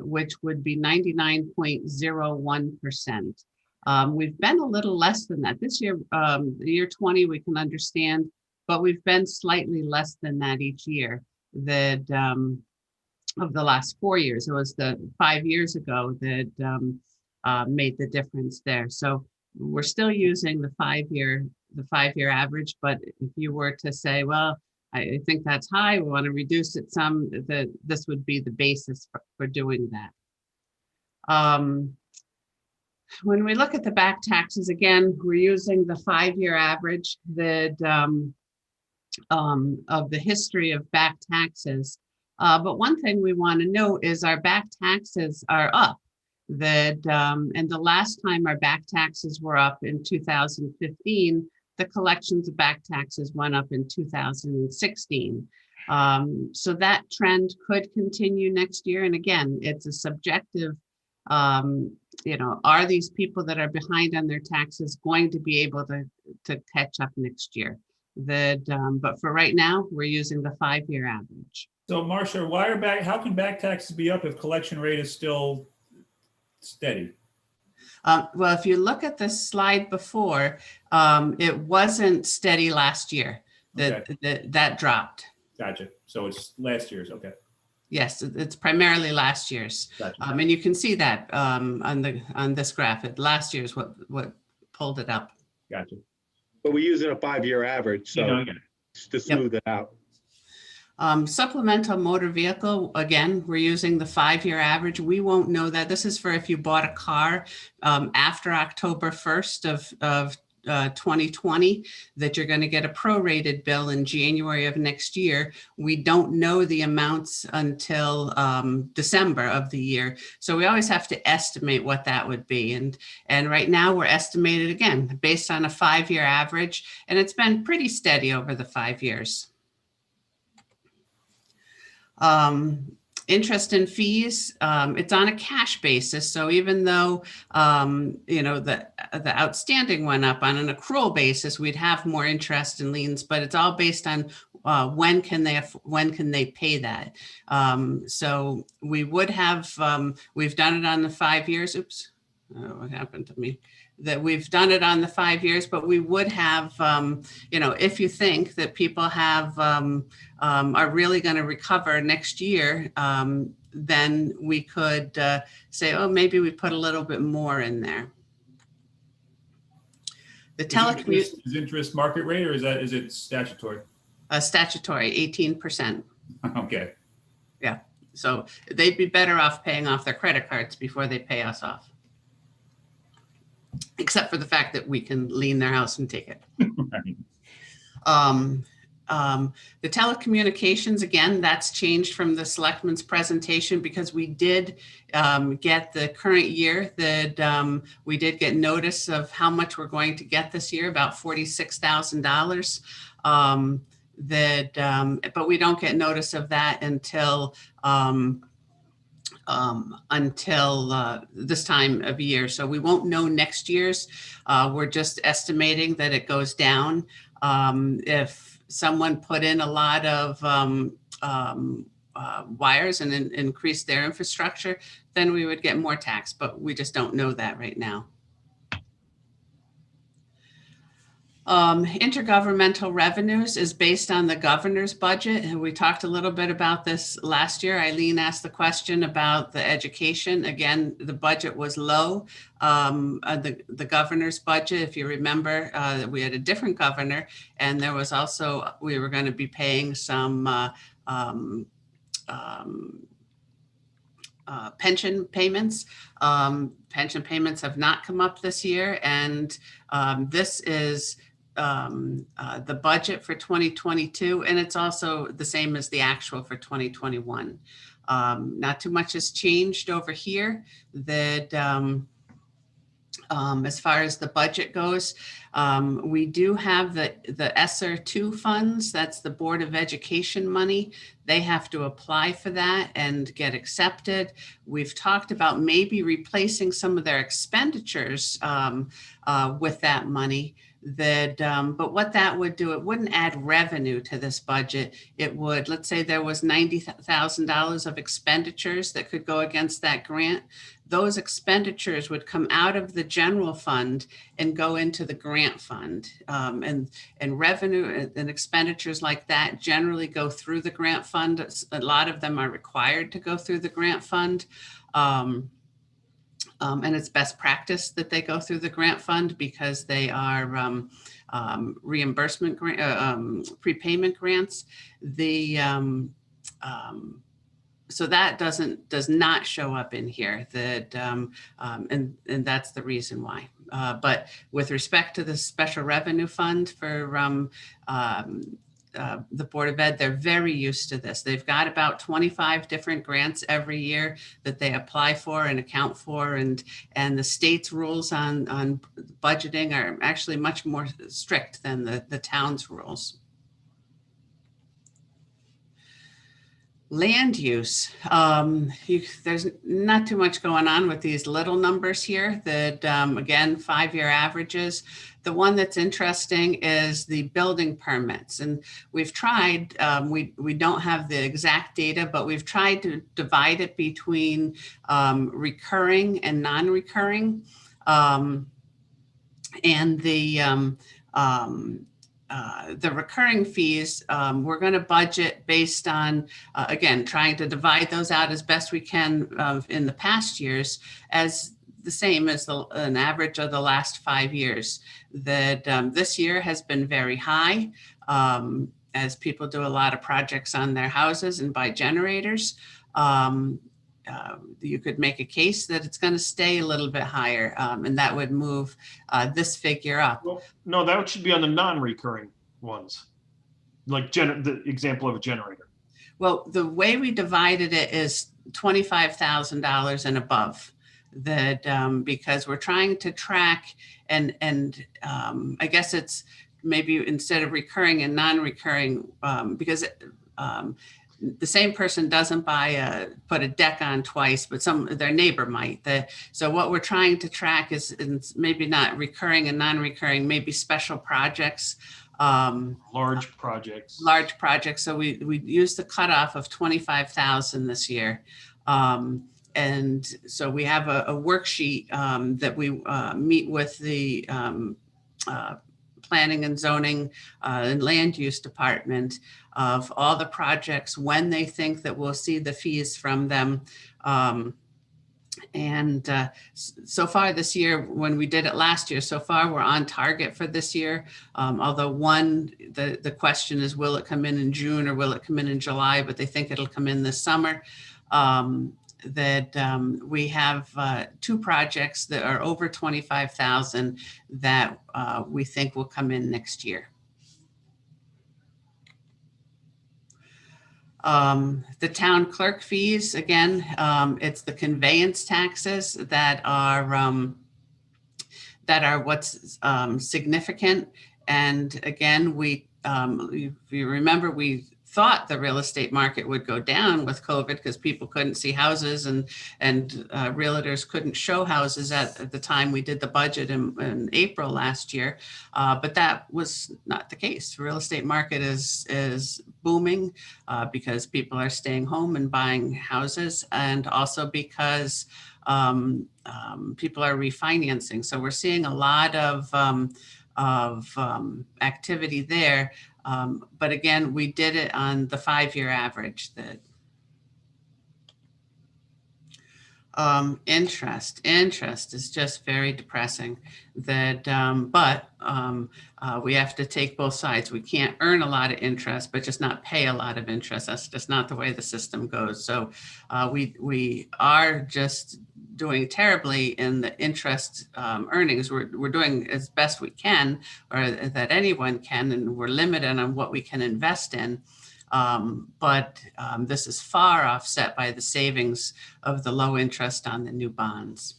which would be 99.01%. We've been a little less than that. This year, the year 20, we can understand, but we've been slightly less than that each year. That of the last 4 years, it was the 5 years ago that made the difference there. So we're still using the 5-year average, but if you were to say, well, I think that's high, we want to reduce it some, this would be the basis for doing that. When we look at the back taxes, again, we're using the 5-year average that of the history of back taxes. But one thing we want to note is our back taxes are up. And the last time our back taxes were up in 2015, the collections of back taxes went up in 2016. So that trend could continue next year. And again, it's a subjective, are these people that are behind on their taxes going to be able to catch up next year? But for right now, we're using the 5-year average. So Marcia, how can back taxes be up if collection rate is still steady? Well, if you look at the slide before, it wasn't steady last year. That dropped. Gotcha. So it's last year's. Okay. Yes, it's primarily last year's. Gotcha. And you can see that on this graph. Last year's what pulled it up. Gotcha. But we use a 5-year average, so to smooth it out. Supplemental motor vehicle, again, we're using the 5-year average. We won't know that. This is for if you bought a car after October 1st of 2020, that you're going to get a prorated bill in January of next year. We don't know the amounts until December of the year. So we always have to estimate what that would be. And right now we're estimated, again, based on a 5-year average, and it's been pretty steady over the 5 years. Interest and fees, it's on a cash basis. So even though, the outstanding went up on an accrual basis, we'd have more interest and liens, but it's all based on when can they pay that. So we would have, we've done it on the 5 years. Oops, what happened to me? That we've done it on the 5 years, but we would have, if you think that people have are really going to recover next year, then we could say, oh, maybe we put a little bit more in there. The is interest market rate, or is it statutory? Statutory, 18%. Okay. Yeah. So they'd be better off paying off their credit cards before they pay us off. Except for the fact that we can lien their house and take it. The telecommunications, again, that's changed from the selectmen's presentation because we did get the current year that we did get notice of how much we're going to get this year, about $46,000. But we don't get notice of that until this time of year. So we won't know next year's. We're just estimating that it goes down. If someone put in a lot of wires and increased their infrastructure, then we would get more tax, but we just don't know that right now. Intergovernmental revenues is based on the governor's budget. And we talked a little bit about this last year. Eileen asked the question about the education. Again, the budget was low. The governor's budget, if you remember, we had a different governor, and there was also, we were going to be paying some pension payments. Pension payments have not come up this year, and this is the budget for 2022, and it's also the same as the actual for 2021. Not too much has changed over here. That as far as the budget goes, we do have the ESSER 2 funds. That's the Board of Education money. They have to apply for that and get accepted. We've talked about maybe replacing some of their expenditures with that money. But what that would do, it wouldn't add revenue to this budget. It would, let's say there was $90,000 of expenditures that could go against that grant. Those expenditures would come out of the general fund and go into the grant fund. And revenue and expenditures like that generally go through the grant fund. A lot of them are required to go through the grant fund. And it's best practice that they go through the grant fund because they are reimbursement prepayment grants. So that does not show up in here. And that's the reason why. But with respect to the special revenue fund for the Board of Ed, they're very used to this. They've got about 25 different grants every year that they apply for and account for, and the state's rules on budgeting are actually much more strict than the town's rules. Land use, there's not too much going on with these little numbers here that, again, 5-year averages. The one that's interesting is the building permits. And we've tried, we don't have the exact data, but we've tried to divide it between recurring and non-recurring. And the recurring fees, we're going to budget based on, again, trying to divide those out as best we can in the past years as the same as an average of the last 5 years. That this year has been very high as people do a lot of projects on their houses and buy generators. You could make a case that it's going to stay a little bit higher, and that would move this figure up. Well, no, that should be on the non-recurring ones, like the example of a generator. Well, the way we divided it is $25,000 and above. That because we're trying to track and I guess it's maybe instead of recurring and non-recurring because the same person doesn't put a deck on twice, but their neighbor might. So what we're trying to track is maybe not recurring and non-recurring, maybe special projects. Large projects. Large projects. So we used the cutoff of 25,000 this year. And so we have a worksheet that we meet with the Planning and Zoning and Land Use Department of all the projects, when they think that we'll see the fees from them. So far this year, when we did it last year, so far we're on target for this year. Although the question is, will it come in June or will it come in July? But they think it'll come in this summer. We have 2 projects that are over 25,000 that we think will come in next year. The town clerk fees, again, it's the conveyance taxes that are what's significant. And again, if you remember, we thought the real estate market would go down with COVID because people couldn't see houses and realtors couldn't show houses at the time we did the budget in April last year. But that was not the case. The real estate market is booming because people are staying home and buying houses, and also because people are refinancing. So we're seeing a lot of activity there. But again, we did it on the 5-year average. Interest is just very depressing. That, we have to take both sides. We can't earn a lot of interest, but just not pay a lot of interest. That's just not the way the system goes. So we are just doing terribly in the interest earnings. We're doing as best we can, or that anyone can, and we're limited on what we can invest in. But this is far offset by the savings of the low interest on the new bonds.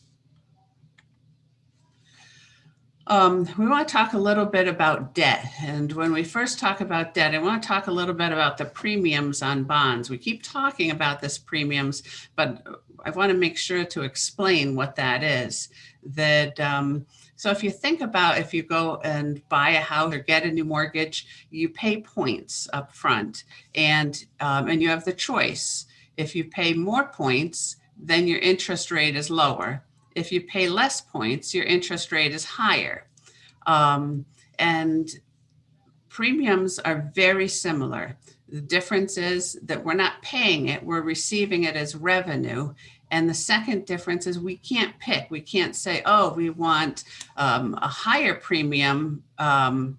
We want to talk a little bit about debt. And when we first talk about debt, I want to talk a little bit about the premiums on bonds. We keep talking about this premiums, but I want to make sure to explain what that is. That so if you think about, if you go and buy a house or get a new mortgage, you pay points up front, and you have the choice. If you pay more points, then your interest rate is lower. If you pay less points, your interest rate is higher. And premiums are very similar. The difference is that we're not paying it, we're receiving it as revenue. And the second difference is we can't pick. We can't say, oh, we want a higher premium and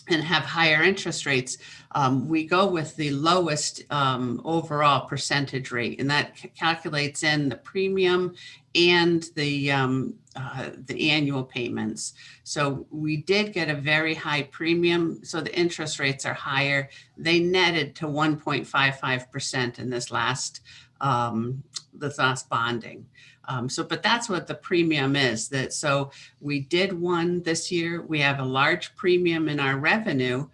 have higher interest rates. We go with the lowest overall percentage rate, and that calculates in the premium and the annual payments. So we did get a very high premium, so the interest rates are higher. They netted to 1.55% in this last bonding. But that's what the premium is. That so we did one this year. We have a large premium in our revenue.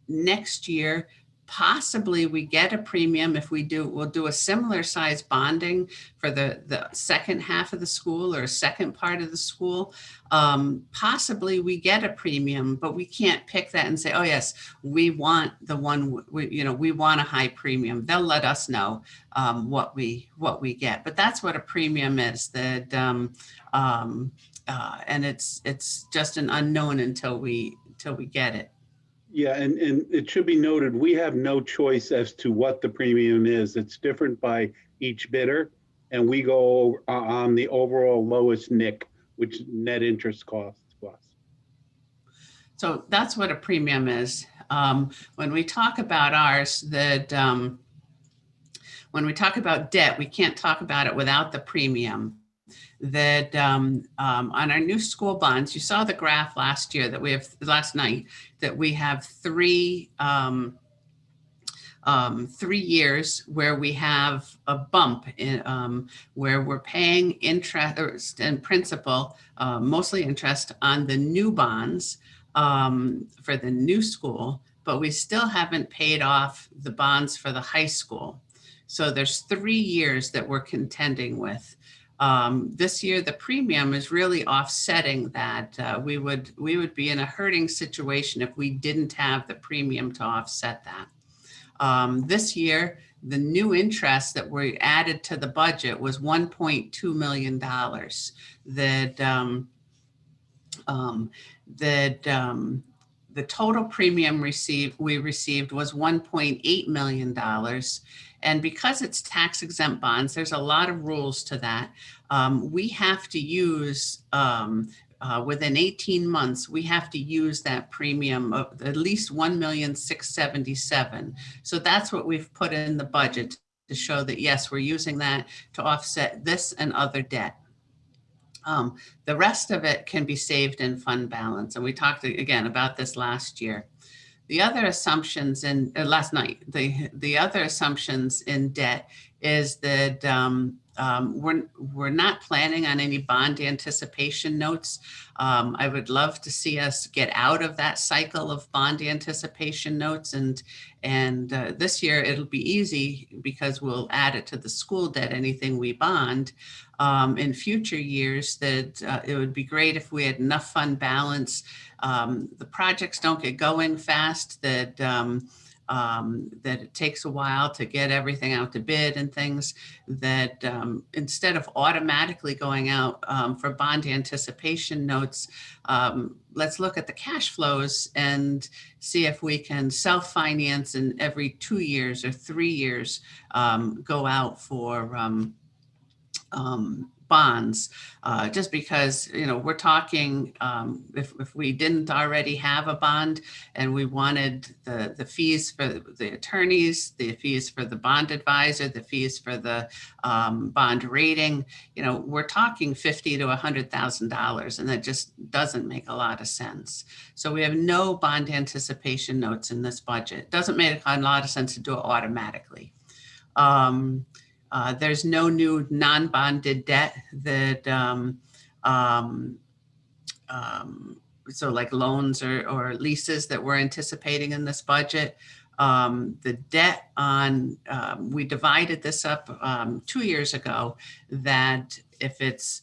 Next year, possibly we get a premium if we'll do a similar size bonding for the second half of the school or second part of the school. Possibly we get a premium, but we can't pick that and say, oh yes, we want the one, we want a high premium. They'll let us know what we get, but that's what a premium is. That and it's just an unknown until we get it. Yeah, and it should be noted, we have no choice as to what the premium is. It's different by each bidder, and we go on the overall lowest NIC, which net interest costs plus. So that's what a premium is. When we talk about ours, that when we talk about debt, we can't talk about it without the premium. That on our new school bonds, you saw the graph last night, that we have three years where we have a bump in, where we're paying interest and principal, mostly interest on the new bonds for the new school, but we still haven't paid off the bonds for the high school. So there's 3 years that we're contending with. This year, the premium is really offsetting that. We would be in a hurting situation if we didn't have the premium to offset that. This year, the new interest that we added to the budget was $1.2 million. The total premium we received was $1.8 million. And because it's tax exempt bonds, there's a lot of rules to that. We have to use, within 18 months, we have to use that premium of at least $1,677,000. So that's what we've put in the budget to show that, yes, we're using that to offset this and other debt. The rest of it can be saved in fund balance. And we talked again about this last year. The other assumptions in last night, the other assumptions in debt is that we're not planning on any bond anticipation notes. I would love to see us get out of that cycle of bond anticipation notes, and this year it'll be easy because we'll add it to the school debt, anything we bond. In future years, that it would be great if we had enough fund balance. The projects don't get going fast, that that it takes a while to get everything out to bid and things, that instead of automatically going out for bond anticipation notes, let's look at the cash flows and see if we can self-finance and every 2 years or 3 years go out for bonds, just because, you know, we're talking, if we didn't already have a bond and we wanted the fees for the attorneys, the fees for the bond advisor, the fees for the bond rating, you know, we're talking $50,000 to $100,000, and that just doesn't make a lot of sense. So we have no bond anticipation notes in this budget. Doesn't make a lot of sense to do it automatically. There's no new non-bonded debt that, so like loans or leases that we're anticipating in this budget. The debt on, we divided this up 2 years ago, that if it's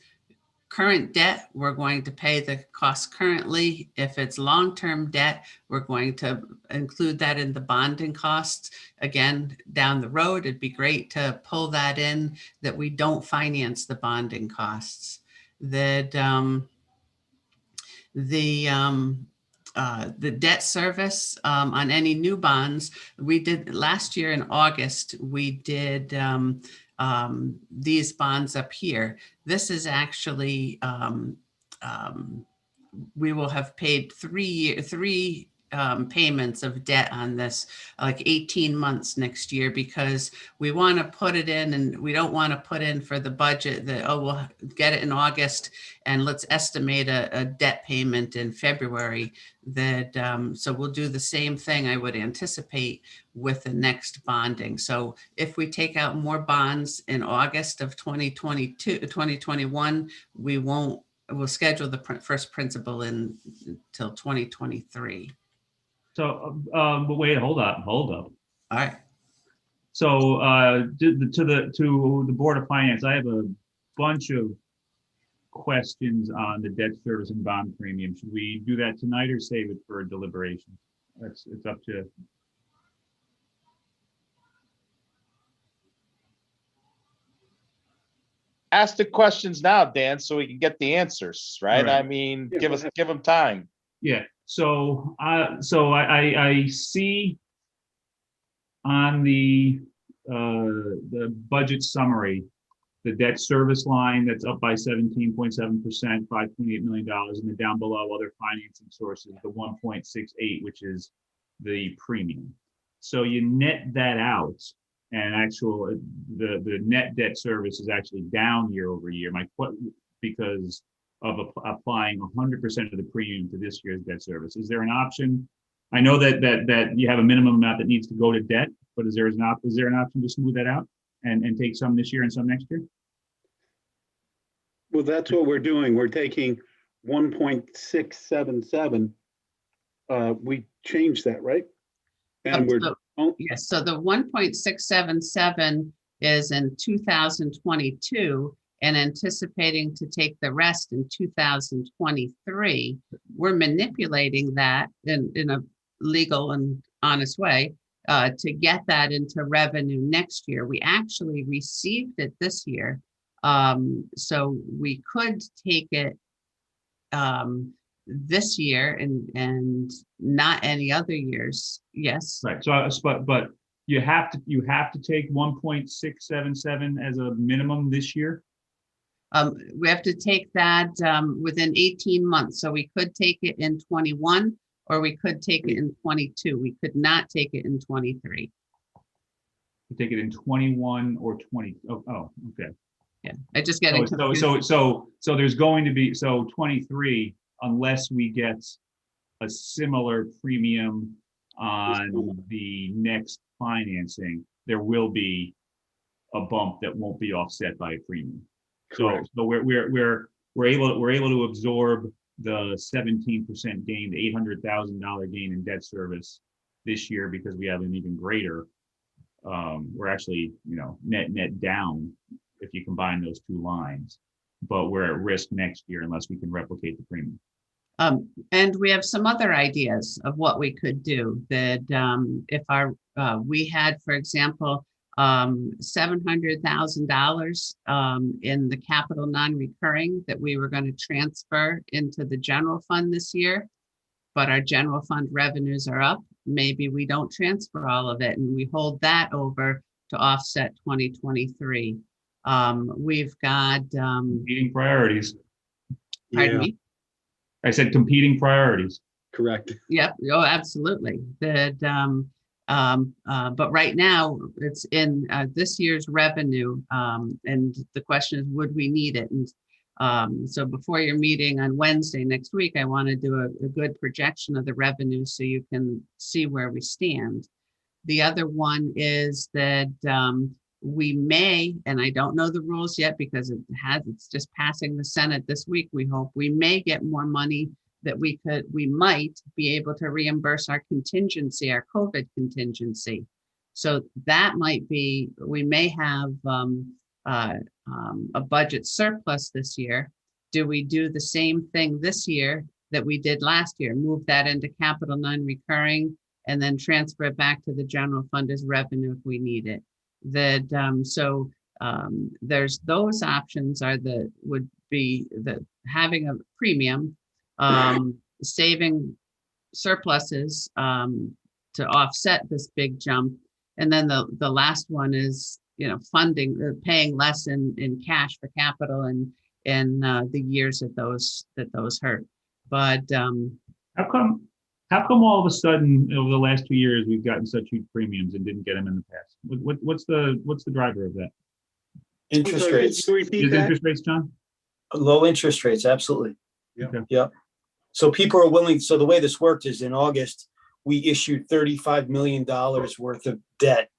current debt, we're going to pay the cost currently. If it's long-term debt, we're going to include that in the bonding costs. Again, down the road, it'd be great to pull that in, that we don't finance the bonding costs. That the debt service on any new bonds, we did last year in August, we did these bonds up here. This is actually, we will have paid three payments of debt on this, like 18 months next year, because we want to put it in, and we don't want to put in for the budget that, oh, we'll get it in August and let's estimate a debt payment in February. That so we'll do the same thing, I would anticipate, with the next bonding. So if we take out more bonds in August of 2021, we'll schedule the first principal in until 2023. So, but wait, hold up. All right. So, to the Board of Finance, I have a bunch of questions on the debt service and bond premium. Should we do that tonight or save it for deliberation? It's up to. Ask the questions now, Dan, so we can get the answers, right? Right. I mean, Yeah, give them time. Yeah. So, I see on the budget summary, the debt service line that's up by 17.7%, $5.8 million, and then down below other financing sources, the 1.68, which is the premium. So you net that out, and the net debt service is actually down year over year. Because of applying 100% of the premium to this year's debt service. Is there an option? I know that you have a minimum amount that needs to go to debt, but is there an option to smooth that out and take some this year and some next year? Well, that's what we're doing. We're taking 1.677. We changed that, right? And Yes, so the 1.677 is in 2022, and anticipating to take the rest in 2023. We're manipulating that in a legal and honest way to get that into revenue next year. We actually received it this year, so we could take it this year and not any other years. Yes. Right. So, but you have to take 1.677 as a minimum this year. We have to take that within 18 months. So we could take it in 21, or we could take it in 22. We could not take it in 23. You take it in 21 or 20. Oh, okay. Yeah, I just get it. So there's going to be 23, unless we get a similar premium on the next financing, there will be a bump that won't be offset by a premium. So we're able to absorb the 17% gain, the $800,000 gain in debt service this year, because we have an even greater. We're actually, net down if you combine those two lines, but we're at risk next year unless we can replicate the premium. And we have some other ideas of what we could do that if we had, for example, $700,000 in the capital non-recurring that we were going to transfer into the general fund this year, but our general fund revenues are up. Maybe we don't transfer all of it and we hold that over to offset 2023. We've got Competing priorities. pardon Yeah, me. I said competing priorities. correct. Yep. Oh, absolutely. But right now it's in this year's revenue. And the question is, would we need it? And so before your meeting on Wednesday next week, I want to do a good projection of the revenue so you can see where we stand. The other one is that we may, and I don't know the rules yet because it's just passing the Senate this week. We hope we may get more money that we might be able to reimburse our contingency, our COVID contingency. So that might be, we may have a budget surplus this year. Do we do the same thing this year that we did last year? Move that into capital non-recurring and then transfer it back to the general fund as revenue if we need it. There's those options would be having a premium, saving surpluses to offset this big jump. And then the last one is, funding, paying less in cash for capital and in the years that those hurt. But How come all of a sudden over the last 2 years we've gotten such huge premiums and didn't get them in the past? What's the driver of that? Interest rates. Can you repeat Is that? interest rates, John? Low interest rates, absolutely. Yeah. Okay. Yep. So people are willing, so the way this worked is in August, we issued $35 million worth of debt.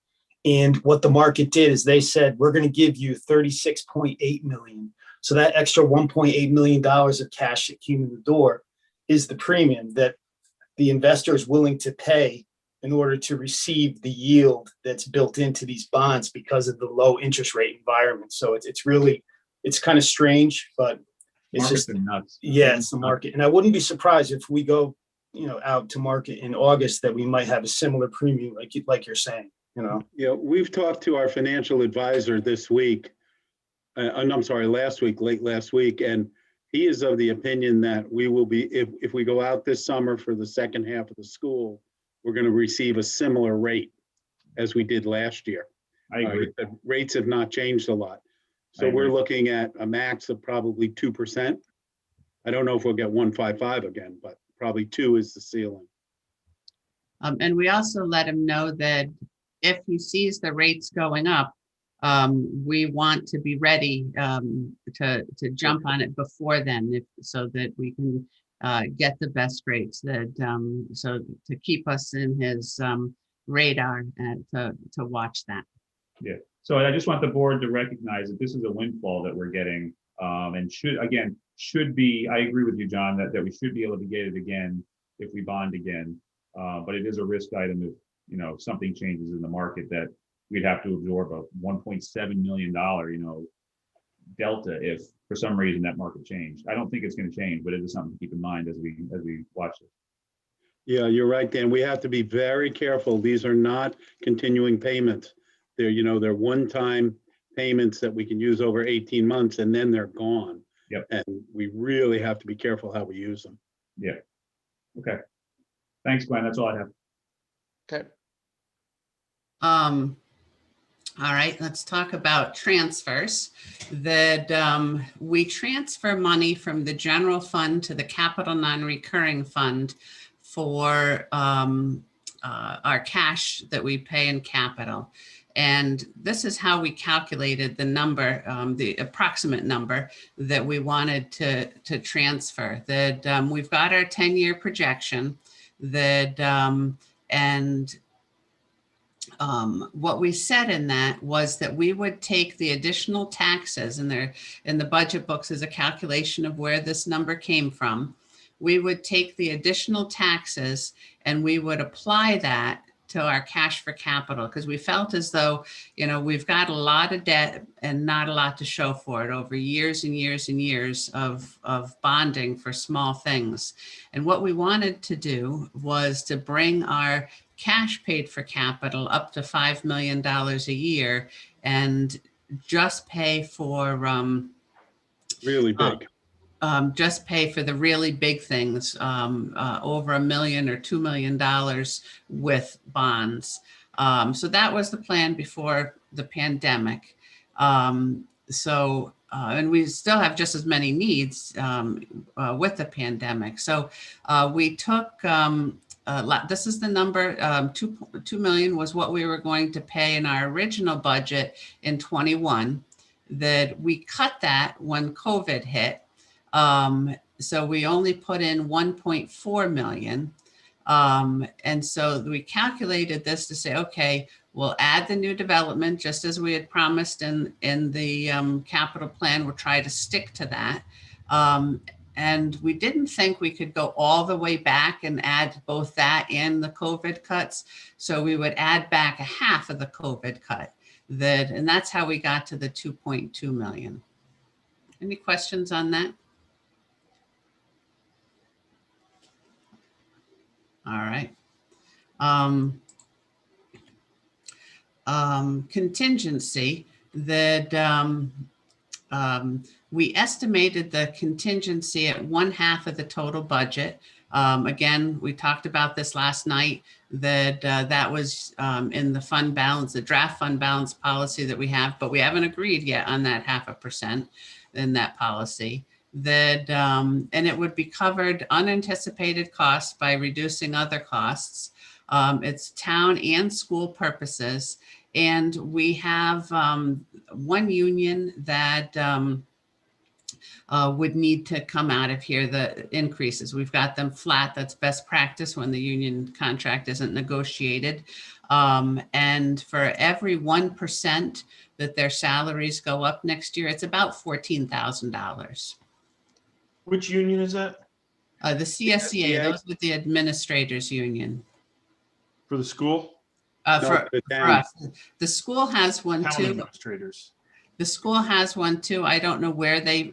And what the market did is they said, we're going to give you $36.8 million. So that extra $1.8 million of cash that came in the door is the premium that the investor is willing to pay in order to receive the yield that's built into these bonds because of the low interest rate environment. So it's kind of strange, but it's Markets just, are nuts. yeah, it's the market. And I wouldn't be surprised if we go, out to market in August that we might have a similar premium, like you're saying, Yeah, we've talked to our financial advisor this week. Last week, late last week, and he is of the opinion that we will be, if we go out this summer for the second half of the school, we're going to receive a similar rate as we did last year. I agree. The rates have not changed a lot. So I agree. we're looking at a max of probably 2%. I don't know if we'll get 1.55 again, but probably 2 is the ceiling. and we also let him know that if he sees the rates going up, we want to be ready to jump on it before then, so that we can get the best rates. So to keep us in his radar and to watch that. Yeah. So I just want the board to recognize that this is a windfall that we're getting, and should be. I agree with you, John, that we should be able to get it again if we bond again. But it is a risk item if something changes in the market that we'd have to absorb a $1.7 million, delta if for some reason that market changed. I don't think it's going to change, but it is something to keep in mind as we watch it. Yeah, you're right, Dan. We have to be very careful. These are not continuing payments. They're one-time payments that we can use over 18 months and then they're gone. Yep. And we really have to be careful how we use them. Yeah. Okay. Thanks, Glenn. That's all I have. Okay. All right, let's talk about transfers. That we transfer money from the general fund to the capital non-recurring fund for our cash that we pay in capital. And this is how we calculated the number, the approximate number that we wanted to transfer. That we've got our 10-year projection that, what we said in that was that we would take the additional taxes, and there in the budget books is a calculation of where this number came from. We would take the additional taxes and we would apply that to our cash for capital because we felt as though, you know, we've got a lot of debt and not a lot to show for it over years and years and years of bonding for small things. And what we wanted to do was to bring our cash paid for capital up to $5 million a year and just pay for Really big. just pay for the really big things, over $1 million or $2 million with bonds. So that was the plan before the pandemic. And we still have just as many needs with the pandemic. So we took, this is the number, 2 million was what we were going to pay in our original budget in 21. That we cut that when COVID hit. So we only put in 1.4 million. And so we calculated this to say, okay, we'll add the new development just as we had promised in the capital plan. We'll try to stick to that. And we didn't think we could go all the way back and add both that and the COVID cuts. So we would add back a half of the COVID cut. And that's how we got to the 2.2 million. Any questions on that? All right. Contingency that we estimated the contingency at 1/2 of the total budget. Again, we talked about this last night, that that was in the fund balance, the draft fund balance policy that we have, but we haven't agreed yet on that 0.5% in that policy. That and it would be covered unanticipated costs by reducing other costs. It's town and school purposes. And we have one union that would need to come out of here, the increases. We've got them flat. That's best practice when the union contract isn't negotiated. And for every 1% that their salaries go up next year, it's about $14,000. Which union is that? The CSEA, those with the administrators union. For the school? For us. The school has one Town too. administrators. The school has one too. I don't know where they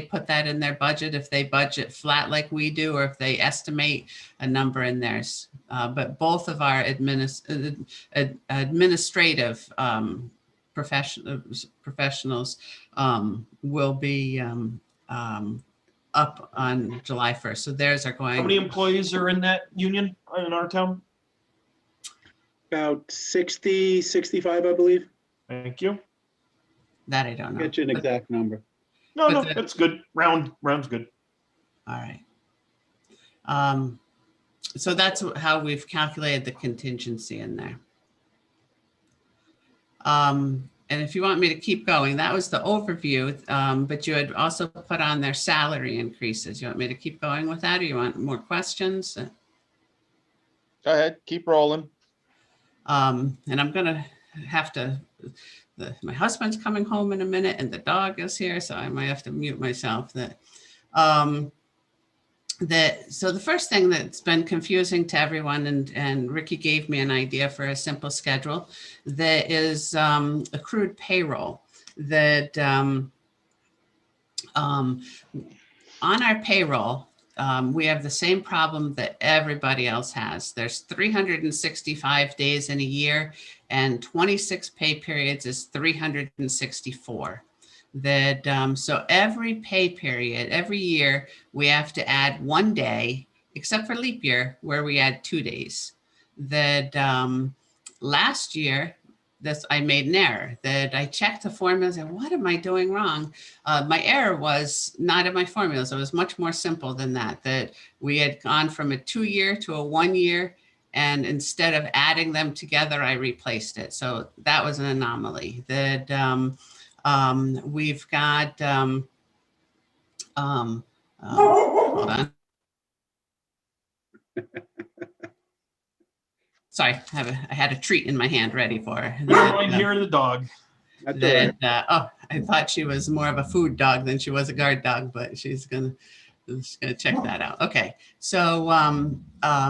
put that in their budget, if they budget flat like we do, or if they estimate a number in theirs. But both of our administrative professionals will be up on July 1st. So theirs are going. How many employees are in that union in our town? About 60, 65, I believe. Thank you. That I don't know. Get you an exact number. No, that's good. Round's good. All right. So that's how we've calculated the contingency in there. And if you want me to keep going, that was the overview, but you had also put on their salary increases. You want me to keep going with that, or you want more questions? Go ahead, keep rolling. And I'm gonna have to, my husband's coming home in a minute and the dog is here, so I might have to mute myself. So the first thing that's been confusing to everyone, and Ricky gave me an idea for a simple schedule, that is accrued payroll. That on our payroll, we have the same problem that everybody else has. There's 365 days in a year, and 26 pay periods is 364. That so every pay period, every year, we have to add 1 day, except for leap year, where we add 2 days. That last year, I made an error. That I checked the formulas and what am I doing wrong? My error was not in my formulas. It was much more simple than that. That we had gone from a 2-year to a 1 year, and instead of adding them together, I replaced it. So that was an anomaly. That we've got, hold on. Sorry, I had a treat in my hand ready for her. Never mind hearing the dog. I thought she was more of a food dog than she was a guard dog, but she's gonna, Just gonna check that out. Okay, so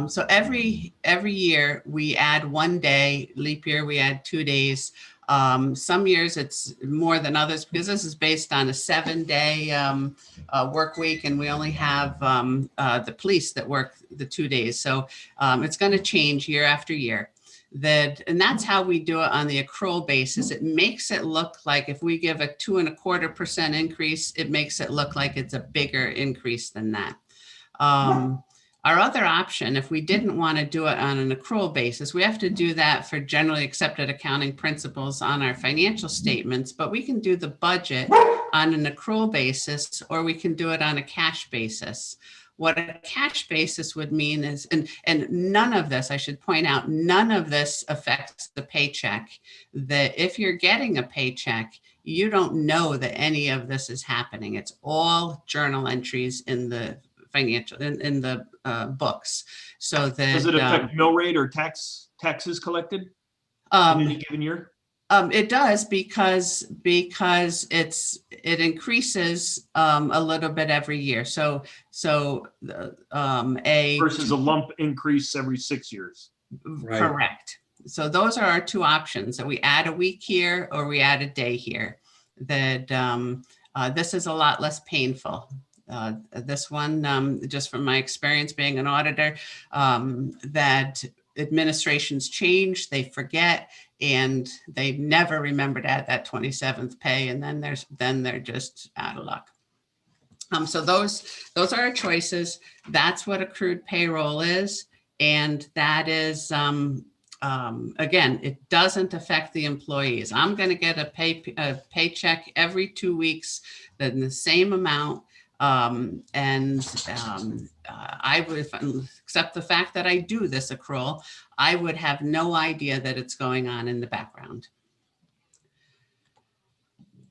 so every year we add 1 day. Leap year we add 2 days. Some years it's more than others because this is based on a 7-day work week, and we only have the police that work the 2 days. So it's going to change year after year. And that's how we do it on the accrual basis. It makes it look like if we give a 2.25% increase, it makes it look like it's a bigger increase than that. Our other option, if we didn't want to do it on an accrual basis, we have to do that for generally accepted accounting principles on our financial statements, but we can do the budget on an accrual basis, or we can do it on a cash basis. What a cash basis would mean is, and none of this, I should point out, none of this affects the paycheck. That if you're getting a paycheck, you don't know that any of this is happening. It's all journal entries in the financial, in the books. So that Does it affect mill rate or taxes collected in any given year? It does because it increases a little bit every year. So Versus a lump increase every 6 years. Right. Correct. So those are our two options. So we add a week here or we add a day here. That this is a lot less painful. This one, just from my experience being an auditor, that administrations change, they forget, and they never remember to add that 27th pay, and then they're just out of luck. So those are our choices. That's what accrued payroll is, and that is again, it doesn't affect the employees. I'm going to get a paycheck every 2 weeks, then the same amount. I would, except the fact that I do this accrual, I would have no idea that it's going on in the background.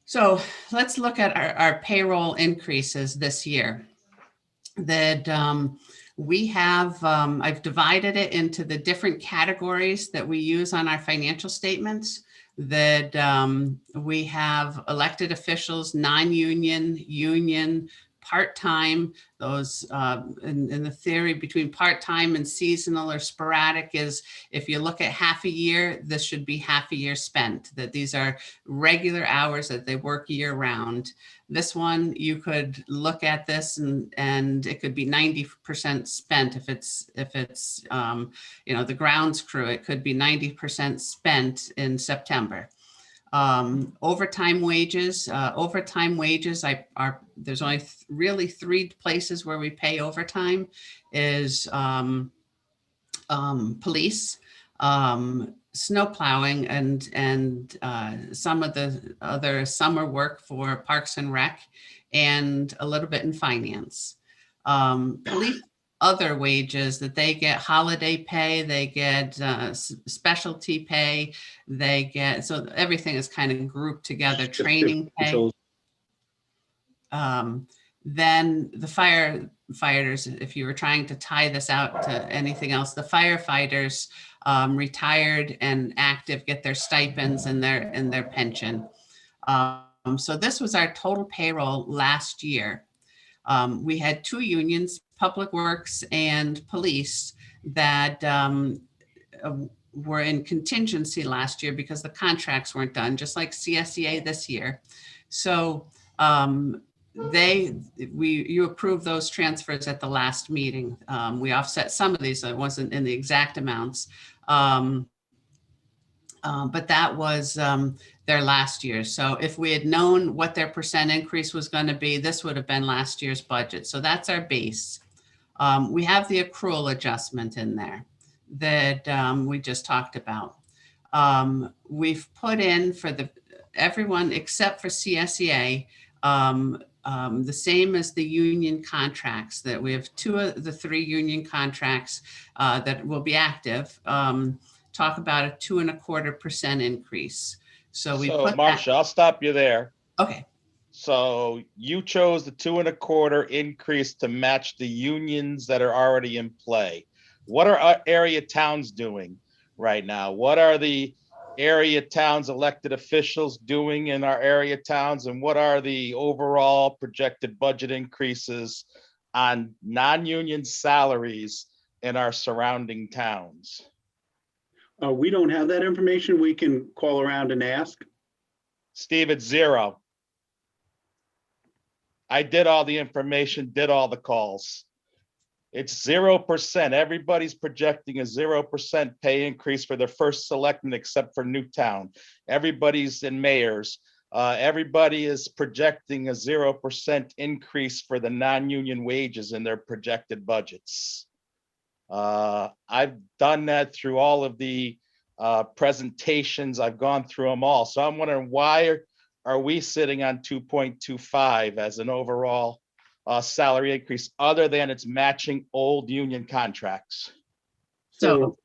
So let's look at our payroll increases this year. That we have, I've divided it into the different categories that we use on our financial statements. That we have elected officials, non-union, union, part-time. Those in the theory between part-time and seasonal or sporadic is, if you look at half a year, this should be half a year spent. That these are regular hours that they work year round. This one, you could look at this and it could be 90% spent. If it's you know, the grounds crew, it could be 90% spent in September. Overtime wages, there's only really 3 places where we pay overtime is police, snow plowing, and some of the other summer work for Parks and Rec, and a little bit in finance. Police other wages that they get holiday pay, they get specialty pay, they get, so everything is kind of grouped together, training pay. Then the firefighters, if you were trying to tie this out to anything else, the firefighters retired and active get their stipends and their pension. So this was our total payroll last year. We had 2 unions, Public Works and Police, that were in contingency last year because the contracts weren't done, just like CSEA this year. So you approved those transfers at the last meeting. We offset some of these, so it wasn't in the exact amounts. But that was their last year. So if we had known what their percent increase was going to be, this would have been last year's budget. So that's our base. We have the accrual adjustment in there that we just talked about. We've put in for everyone except for CSEA, the same as the union contracts, that we have 2 of the 3 union contracts that will be active. Talk about a 2.25% increase. So Marcia, I'll stop you there. Okay. So you chose the 2.25% increase to match the unions that are already in play. What are our area towns doing right now? What are the area towns elected officials doing in our area towns? And what are the overall projected budget increases on non-union salaries in our surrounding towns? We don't have that information. We can call around and ask. Steve, it's zero. I did all the information, did all the calls. It's 0%. Everybody's projecting a 0% pay increase for their first selectman except for Newtown. Everybody's in mayors. Everybody is projecting a 0% increase for the non-union wages in their projected budgets. I've done that through all of the presentations. I've gone through them all. So I'm wondering, why are we sitting on 2.25 as an overall salary increase, other than it's matching old union contracts? So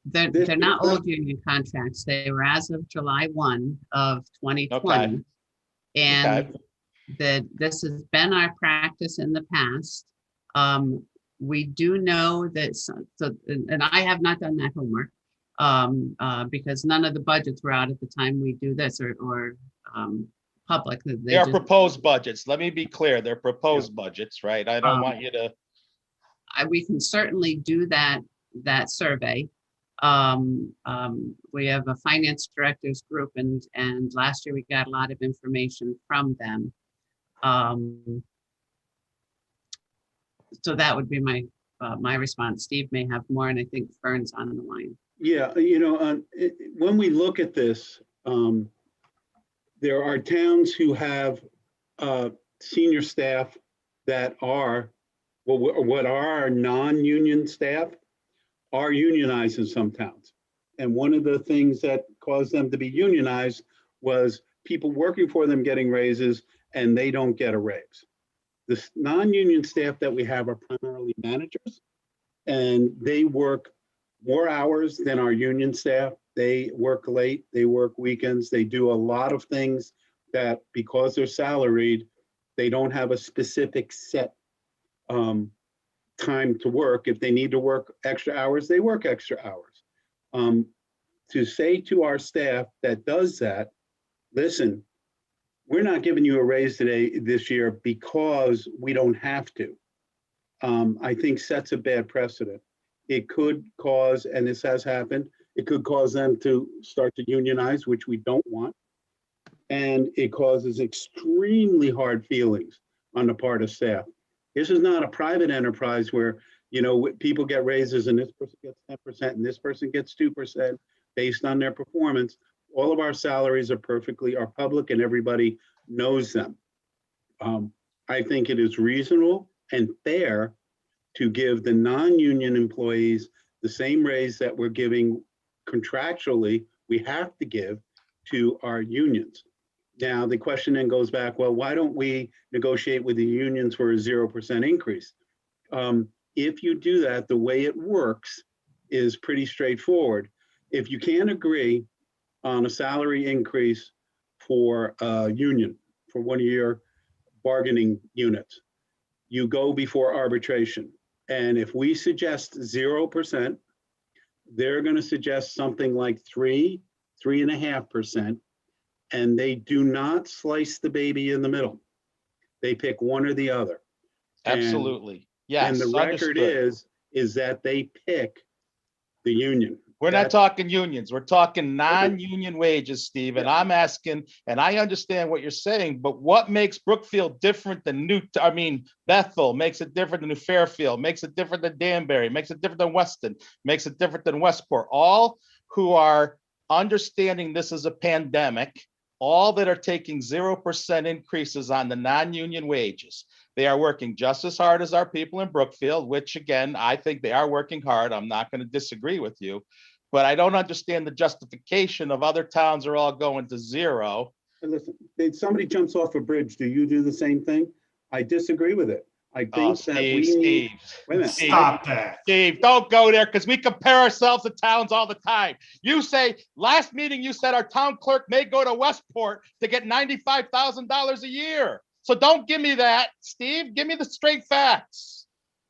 they're not old union contracts. They were as of July 1 of 2020. Okay. And this has been our practice in the past. We do know that, and I have not done that homework because none of the budgets were out at the time we do this, or public. They are proposed budgets. Let me be clear. They're proposed budgets, right? I don't want you to. We can certainly do that survey. We have a finance directors group, and last year we got a lot of information from them. So that would be my response. Steve may have more, and I think Fern's on the line. Yeah, when we look at this, there are towns who have senior staff that are, what are our non-union staff are unionized in some towns. And one of the things that caused them to be unionized was people working for them getting raises and they don't get a raise. The non-union staff that we have are primarily managers, and they work more hours than our union staff. They work late, they work weekends, they do a lot of things that, because they're salaried, they don't have a specific set time to work. If they need to work extra hours, they work extra hours. To say to our staff that does that, listen, we're not giving you a raise this year because we don't have to, I think sets a bad precedent. It could cause, and this has happened, it could cause them to start to unionize, which we don't want. And it causes extremely hard feelings on the part of staff. This is not a private enterprise where, people get raises and this person gets 10% and this person gets 2% based on their performance. All of our salaries are public and everybody knows them. I think it is reasonable and fair to give the non-union employees the same raise that we're giving contractually, we have to give to our unions. Now, the question then goes back, well, why don't we negotiate with the unions for a 0% increase? If you do that, the way it works is pretty straightforward. If you can't agree on a salary increase for a union, for one of your bargaining units, you go before arbitration. And if we suggest 0%, they're going to suggest something like 3.5%. And they do not slice the baby in the middle. They pick one or the other. Absolutely. Yes. And the record is that they pick the union. We're not talking unions. We're talking non-union wages, Steve. And I'm asking, and I understand what you're saying, but what makes Brookfield different than Bethel, makes it different than New Fairfield, makes it different than Danbury, makes it different than Weston, makes it different than Westport, all who are understanding this is a pandemic, all that are taking 0% increases on the non-union wages. They are working just as hard as our people in Brookfield, which again, I think they are working hard. I'm not going to disagree with you, but I don't understand the justification of other towns are all going to 0. And listen, if somebody jumps off a bridge, do you do the same thing? I disagree with it. I think that we need. Wait a minute. Stop that. Steve, don't go there because we compare ourselves to towns all the time. You say, last meeting, you said our town clerk may go to Westport to get $95,000 a year. So don't give me that, Steve. Give me the straight facts.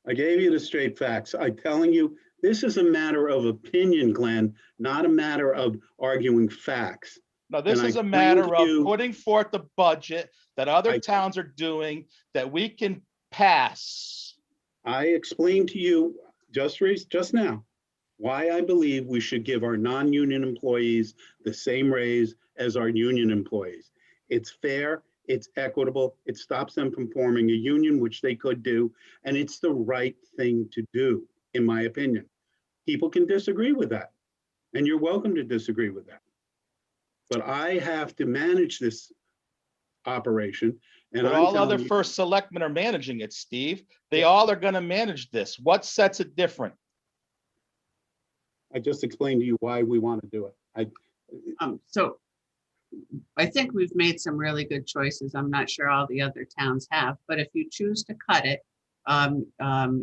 I gave you the straight facts. I'm telling you, this is a matter of opinion, Glenn, not a matter of arguing facts. No, this is a matter of putting forth the budget that other towns are doing that we can pass. I explained to you just now why I believe we should give our non-union employees the same raise as our union employees. It's fair, it's equitable, it stops them from forming a union, which they could do, and it's the right thing to do, in my opinion. People can disagree with that, and you're welcome to disagree with that. But I have to manage this operation. And But I'm all other telling you, first selectmen are managing it, Steve. They all are gonna manage this. What sets it different? I just explained to you why we want to do it. So I think we've made some really good choices. I'm not sure all the other towns have, but if you choose to cut it,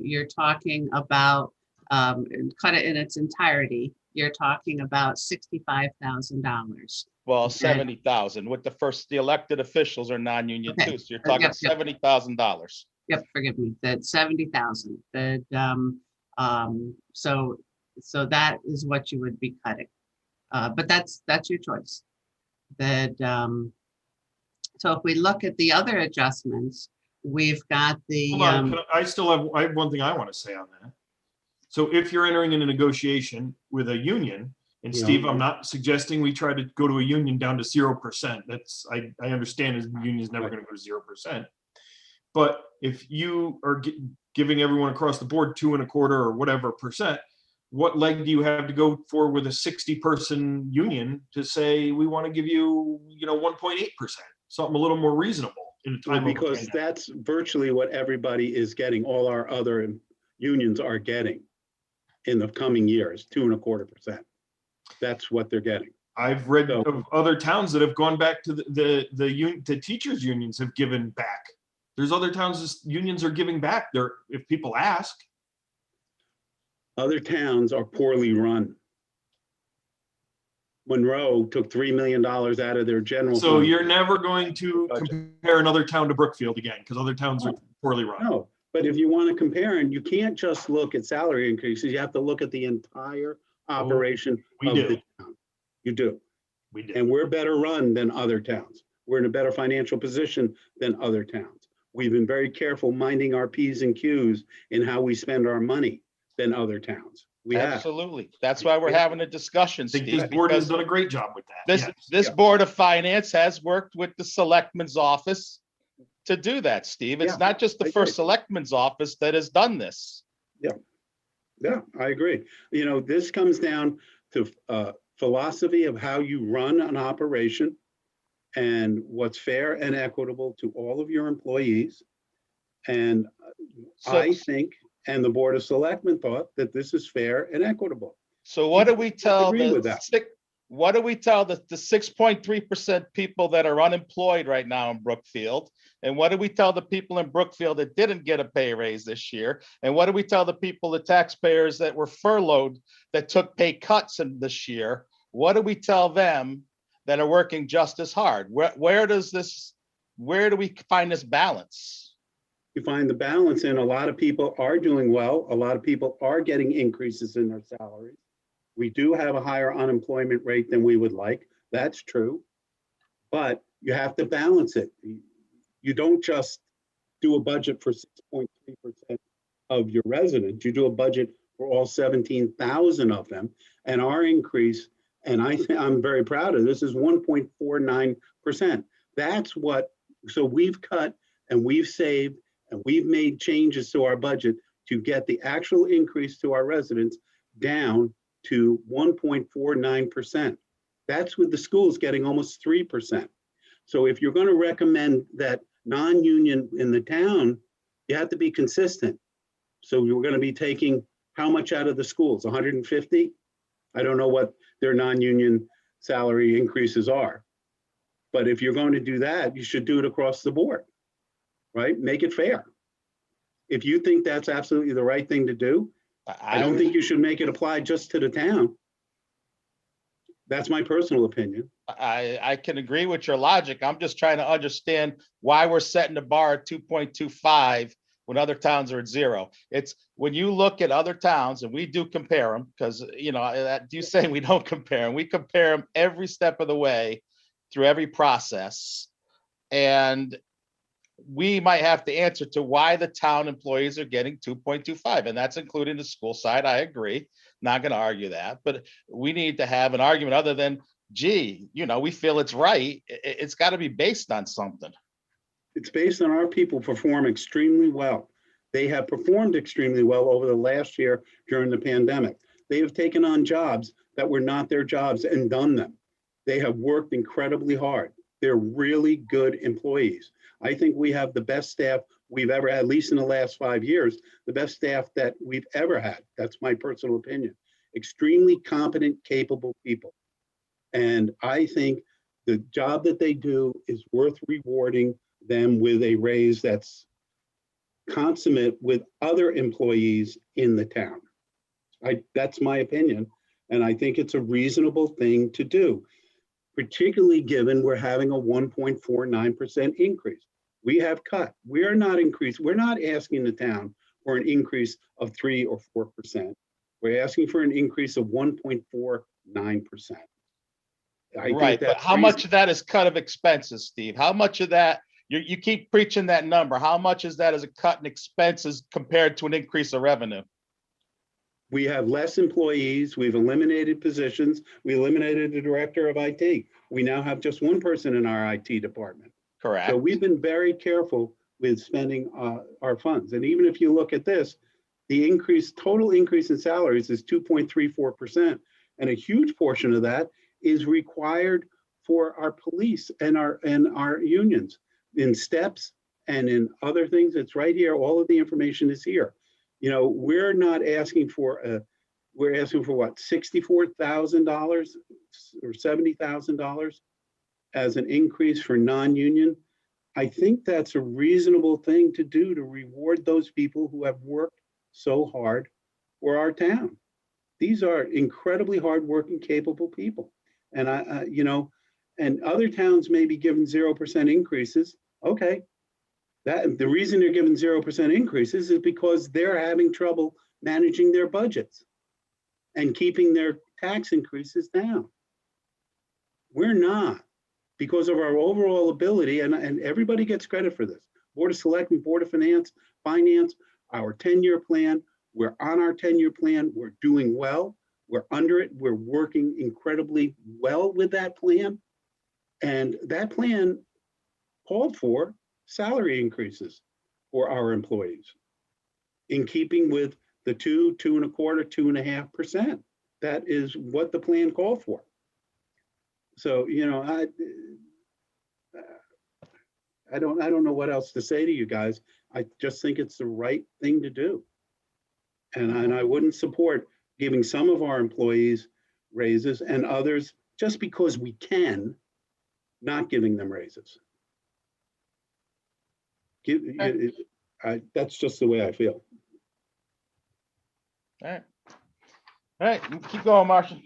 you're talking about, cut it in its entirety, you're talking about $65,000. Well, Okay. 70,000 with the elected officials are non-union Okay. too. So you're talking Yep. $70,000. Yep, forgive me, that 70,000, that, so that is what you would be cutting. But that's your choice. That, so if we look at the other adjustments, we've got the, Hold on, I have one thing I want to say on that. So if you're entering in a negotiation with a union, and Yeah. Steve, I'm not suggesting we try to go to a union down to 0%. That's, I understand a union is never going to go to 0%. But if you are giving everyone across the board 2.25 or whatever percent, what leg do you have to go for with a 60-person union to say, we want to give you, 1.8%, something a little more reasonable in a time of a because pandemic? that's virtually what everybody is getting. All our other unions are getting in the coming years, 2.25%. That's what they're getting. I've read So- of other towns that have gone back to the teachers unions have given back. There's other towns unions are giving back there if people ask. Other towns are poorly run. Monroe took $3 million out of their general So fund. you're never going to Budget. compare another town to Brookfield again because other towns are poorly run. No, but if you want to compare, and you can't just look at salary increases, you have to look at the entire operation we of do. the town. You do. We did. And we're better run than other towns. We're in a better financial position than other towns. We've been very careful minding our P's and Q's in how we spend our money than other towns. We have. Absolutely. That's why we're having a discussion, I think Steve. this board has because done a great job with that. This, Yes. this Yeah. Board of Finance has worked with the Selectmen's Office to do that, Steve. It's Yeah, not just the I first agree. Selectmen's Office that has done this. Yeah, I agree. This comes down to philosophy of how you run an operation and what's fair and equitable to all of your employees. And So, I think, and the Board of Selectmen thought that this is fair and equitable. so what do we People tell disagree with the that. what do we tell the 6.3% people that are unemployed right now in Brookfield? And what do we tell the people in Brookfield that didn't get a pay raise this year? And what do we tell the people, the taxpayers that were furloughed, that took pay cuts in this year? What do we tell them that are working just as hard? Where do we find this balance? You find the balance in a lot of people are doing well. A lot of people are getting increases in their salaries. We do have a higher unemployment rate than we would like. That's true. But you have to balance it. You don't just do a budget for 6.3% of your residents. You do a budget for all 17,000 of them. And our increase, and I'm very proud of this, is 1.49%. That's what, so we've cut and we've saved and we've made changes to our budget to get the actual increase to our residents down to 1.49%. That's with the schools getting almost 3%. So if you're going to recommend that non-union in the town, you have to be consistent. So you're going to be taking how much out of the schools? 150? I don't know what their non-union salary increases are. But if you're going to do that, you should do it across the board, right? Make it fair. If you think that's absolutely the right thing to do, I don't think you should make it apply just to the town. That's my personal opinion. I can agree with your logic. I'm just trying to understand why we're setting the bar at 2.25 when other towns are at 0. It's when you look at other towns, and we do compare them, because you say we don't compare them. We compare them every step of the way through every process. And we might have to answer to why the town employees are getting 2.25, and that's including the school side. I agree. Not going to argue that, but we need to have an argument other than, gee, we feel it's right. It's got to be based on something. It's based on our people perform extremely well. They have performed extremely well over the last year during the pandemic. They have taken on jobs that were not their jobs and done them. They have worked incredibly hard. They're really good employees. I think we have the best staff we've ever had, at least in the last 5 years, the best staff that we've ever had. That's my personal opinion. Extremely competent, capable people. And I think the job that they do is worth rewarding them with a raise that's consummate with other employees in the town. That's my opinion. And I think it's a reasonable thing to do, particularly given we're having a 1.49% increase. We have cut. We are not increased. We're not asking the town for an increase of 3 or 4%. We're asking for an increase of 1.49%. Right, but how much of that is cut of expenses, Steve? How much of that, you keep preaching that number, how much is that as a cut in expenses compared to an increase of revenue? We have less employees. We've eliminated positions. We eliminated the director of IT. We now have just one person in our IT department. Correct. So we've been very careful with spending our funds. And even if you look at this, the total increase in salaries is 2.34%. And a huge portion of that is required for our police and our unions in steps and in other things. It's right here. All of the information is here. We're not asking for we're asking for what, $64,000 or $70,000 as an increase for non-union. I think that's a reasonable thing to do to reward those people who have worked so hard for our town. These are incredibly hardworking, capable people. And and other towns may be given 0% increases. Okay. The reason they're given 0% increases is because they're having trouble managing their budgets and keeping their tax increases down. We're not, because of our overall ability, and everybody gets credit for this. Board of Selectmen, Board of Finance, our 10-year plan. We're on our 10-year plan. We're doing well. We're under it. We're working incredibly well with that plan. And that plan called for salary increases for our employees in keeping with the 2.25%, 2.5%. That is what the plan called for. So, I don't know what else to say to you guys. I just think it's the right thing to do. And I wouldn't support giving some of our employees raises and others, just because we can, not giving them raises. That's just the way I feel. All right, keep going, Marcia.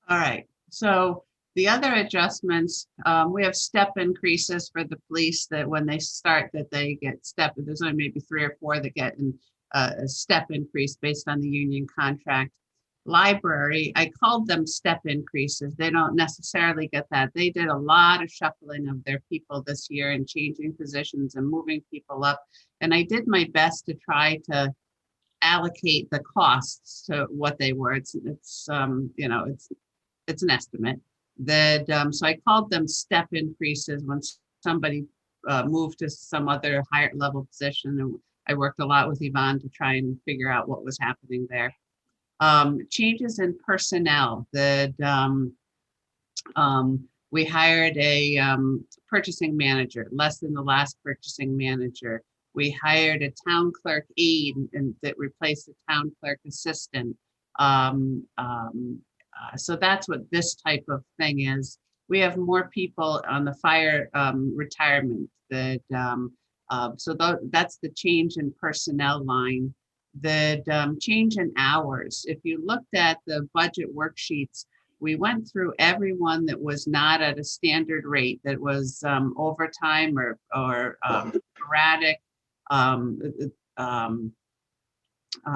All right, so the other adjustments, we have step increases for the police that when they start that they get step, there's only maybe 3 or 4 that get a step increase based on the union contract. Library, I called them step increases. They don't necessarily get that. They did a lot of shuffling of their people this year and changing positions and moving people up. And I did my best to try to allocate the costs to what they were. It's an estimate that, so I called them step increases when somebody moved to some other higher level position. And I worked a lot with Yvonne to try and figure out what was happening there. Changes in personnel that we hired a purchasing manager, less than the last purchasing manager. We hired a town clerk aide and that replaced the town clerk assistant. So that's what this type of thing is. We have more people on the fire retirement that, so that's the change in personnel line. The change in hours. If you looked at the budget worksheets, we went through everyone that was not at a standard rate, that was overtime or erratic.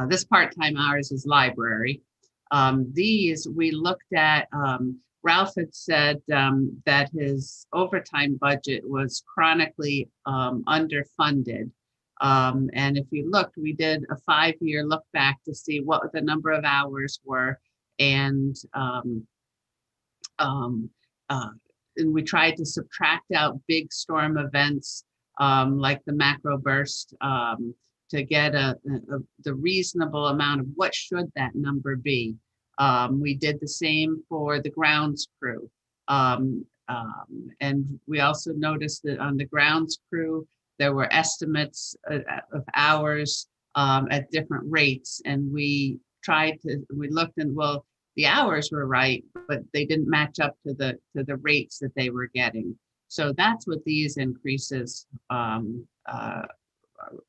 This part-time hours is library. These we looked at Ralph had said that his overtime budget was chronically underfunded. And if you looked, we did a 5-year look back to see what the number of hours were, and we tried to subtract out big storm events like the macro burst to get the reasonable amount of what should that number be. We did the same for the grounds crew. And we also noticed that on the grounds crew, there were estimates of hours at different rates. And we looked and, well, the hours were right, but they didn't match up to the rates that they were getting. So that's what these increases, the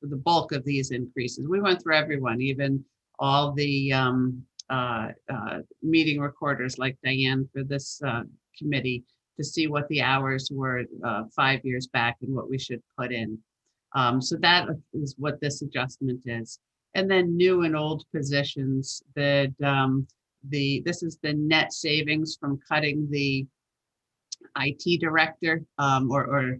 bulk of these increases. We went through everyone, even all the meeting recorders like Diane for this committee, to see what the hours were 5 years back and what we should put in. So that is what this adjustment is. And then new and old positions that this is the net savings from cutting the IT director, or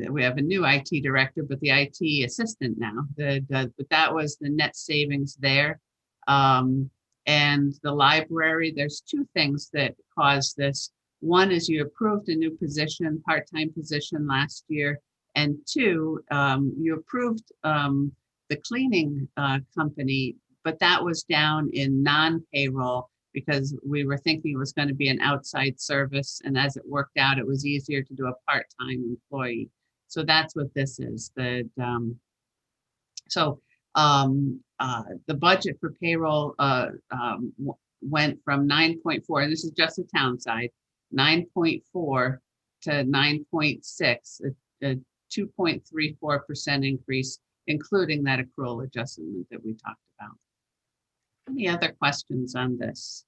we have a new IT director, but the IT assistant now. But that was the net savings there. And the library, there's two things that caused this. One is you approved a new position, part-time position last year. And two, you approved the cleaning company, but that was down in non-payroll because we were thinking it was going to be an outside service. And as it worked out, it was easier to do a part-time employee. So that's what this is. The budget for payroll went from 9.4, and this is just the town side, 9.4 to 9.6, a 2.34% increase, including that accrual adjustment that we talked about. Any other questions on this?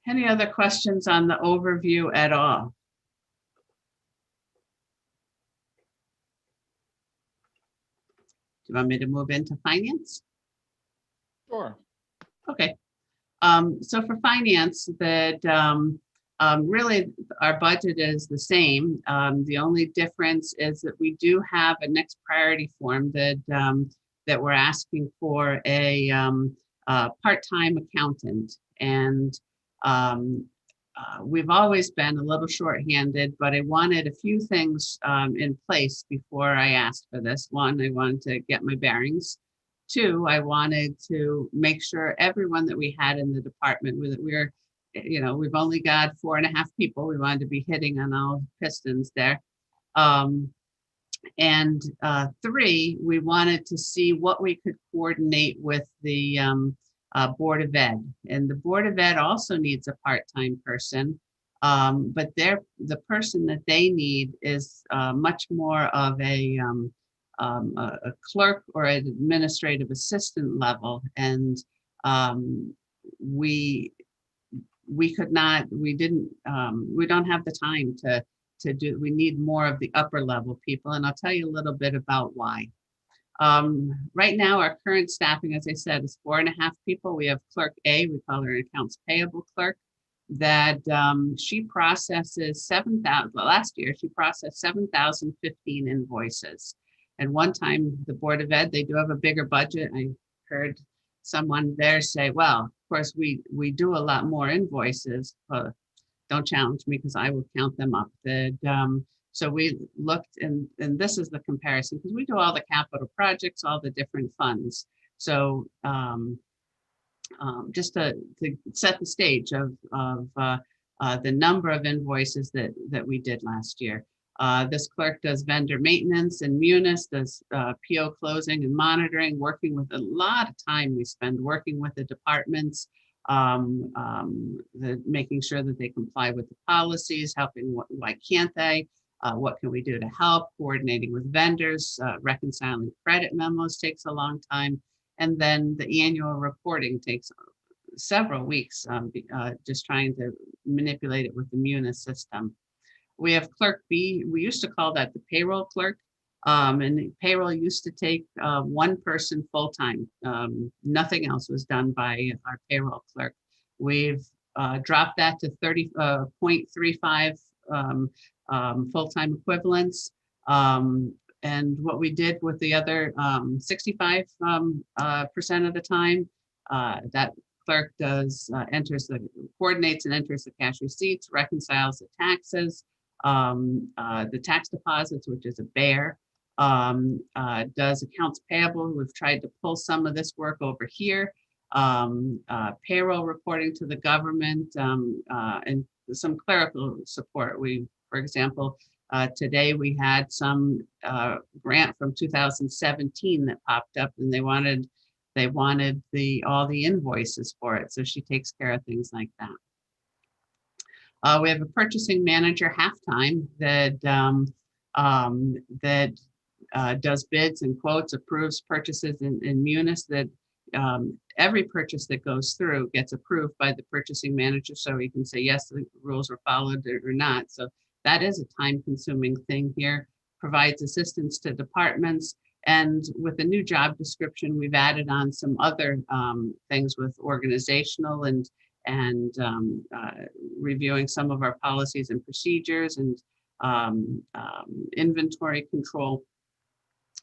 Any other questions on the overview at all? Do you want me to move into finance? Sure. Okay. So for finance, really our budget is the same. The only difference is that we do have a next priority form that we're asking for a part-time accountant. And we've always been a little short-handed, but I wanted a few things in place before I asked for this. One, I wanted to get my bearings. Two, I wanted to make sure everyone that we had in the department, we've only got 4.5 people. We wanted to be hitting on all pistons there. And three, we wanted to see what we could coordinate with the Board of Ed. And the Board of Ed also needs a part-time person, but the person that they need is much more of a clerk or an administrative assistant level. And we don't have the time to do, we need more of the upper level people. And I'll tell you a little bit about why. Right now, our current staffing, as I said, is 4.5 people. We have clerk A, we call her an accounts payable clerk, that she processes 7,000, last year she processed 7,015 invoices. And one time the Board of Ed, they do have a bigger budget. I heard someone there say, well, of course we do a lot more invoices. Don't challenge me because I will count them up. So we looked, and this is the comparison, because we do all the capital projects, all the different funds. So just to set the stage of the number of invoices that we did last year. This clerk does vendor maintenance and Munis, does PO closing and monitoring, working with a lot of time we spend working with the departments, making sure that they comply with the policies, helping why can't they, what can we do to help, coordinating with vendors, reconciling credit memos takes a long time. And then the annual reporting takes several weeks, just trying to manipulate it with the Munis system. We have clerk B. We used to call that the payroll clerk. And payroll used to take one person full-time. Nothing else was done by our payroll clerk. We've dropped that to 30.35 full-time equivalents. And what we did with the other 65% of the time, that clerk does coordinates and enters the cash receipts, reconciles the taxes, the tax deposits, which is a bear, does accounts payable. We've tried to pull some of this work over here, payroll reporting to the government, and some clerical support. For example, today we had some grant from 2017 that popped up, and they wanted all the invoices for it. So she takes care of things like that. We have a purchasing manager half-time that does bids and quotes, approves purchases in Munis. That every purchase that goes through gets approved by the purchasing manager, so he can say yes, the rules were followed or not. So that is a time-consuming thing here. Provides assistance to departments. And with the new job description, we've added on some other things with organizational and reviewing some of our policies and procedures and inventory control.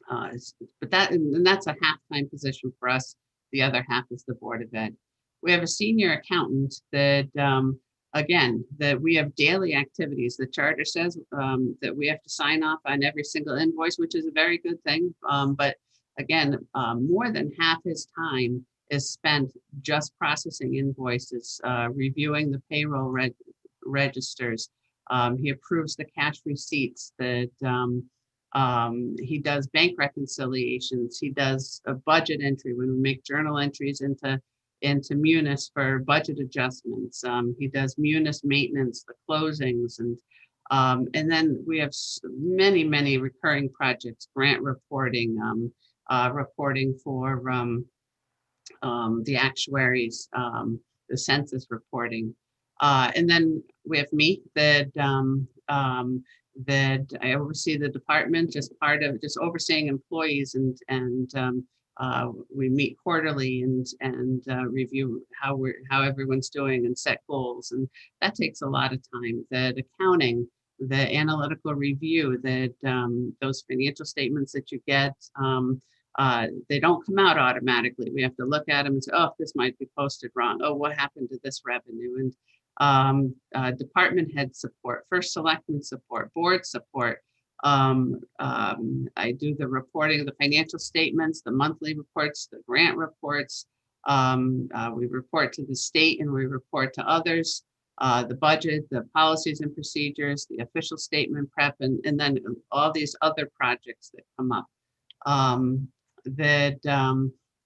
But that's a half-time position for us. The other half is the Board of Ed. We have a senior accountant that, again, that we have daily activities. The charter says that we have to sign off on every single invoice, which is a very good thing. But again, more than half his time is spent just processing invoices, reviewing the payroll registers. He approves the cash receipts. That he does bank reconciliations. He does a budget entry when we make journal entries into Munis for budget adjustments. He does Munis maintenance, the closings, and then we have many recurring projects, grant reporting, reporting for the actuaries, the census reporting. And then we have me that I oversee the department, just part of just overseeing employees, and we meet quarterly and review how everyone's doing and set goals, and that takes a lot of time. That accounting, the analytical review, that those financial statements that you get, they don't come out automatically. We have to look at them and say, oh, this might be posted wrong. Oh, what happened to this revenue? And department head support, first selectman support, board support. I do the reporting of the financial statements, the monthly reports, the grant reports. We report to the state and we report to others, the budget, the policies and procedures, the official statement prep, and then all these other projects that come up.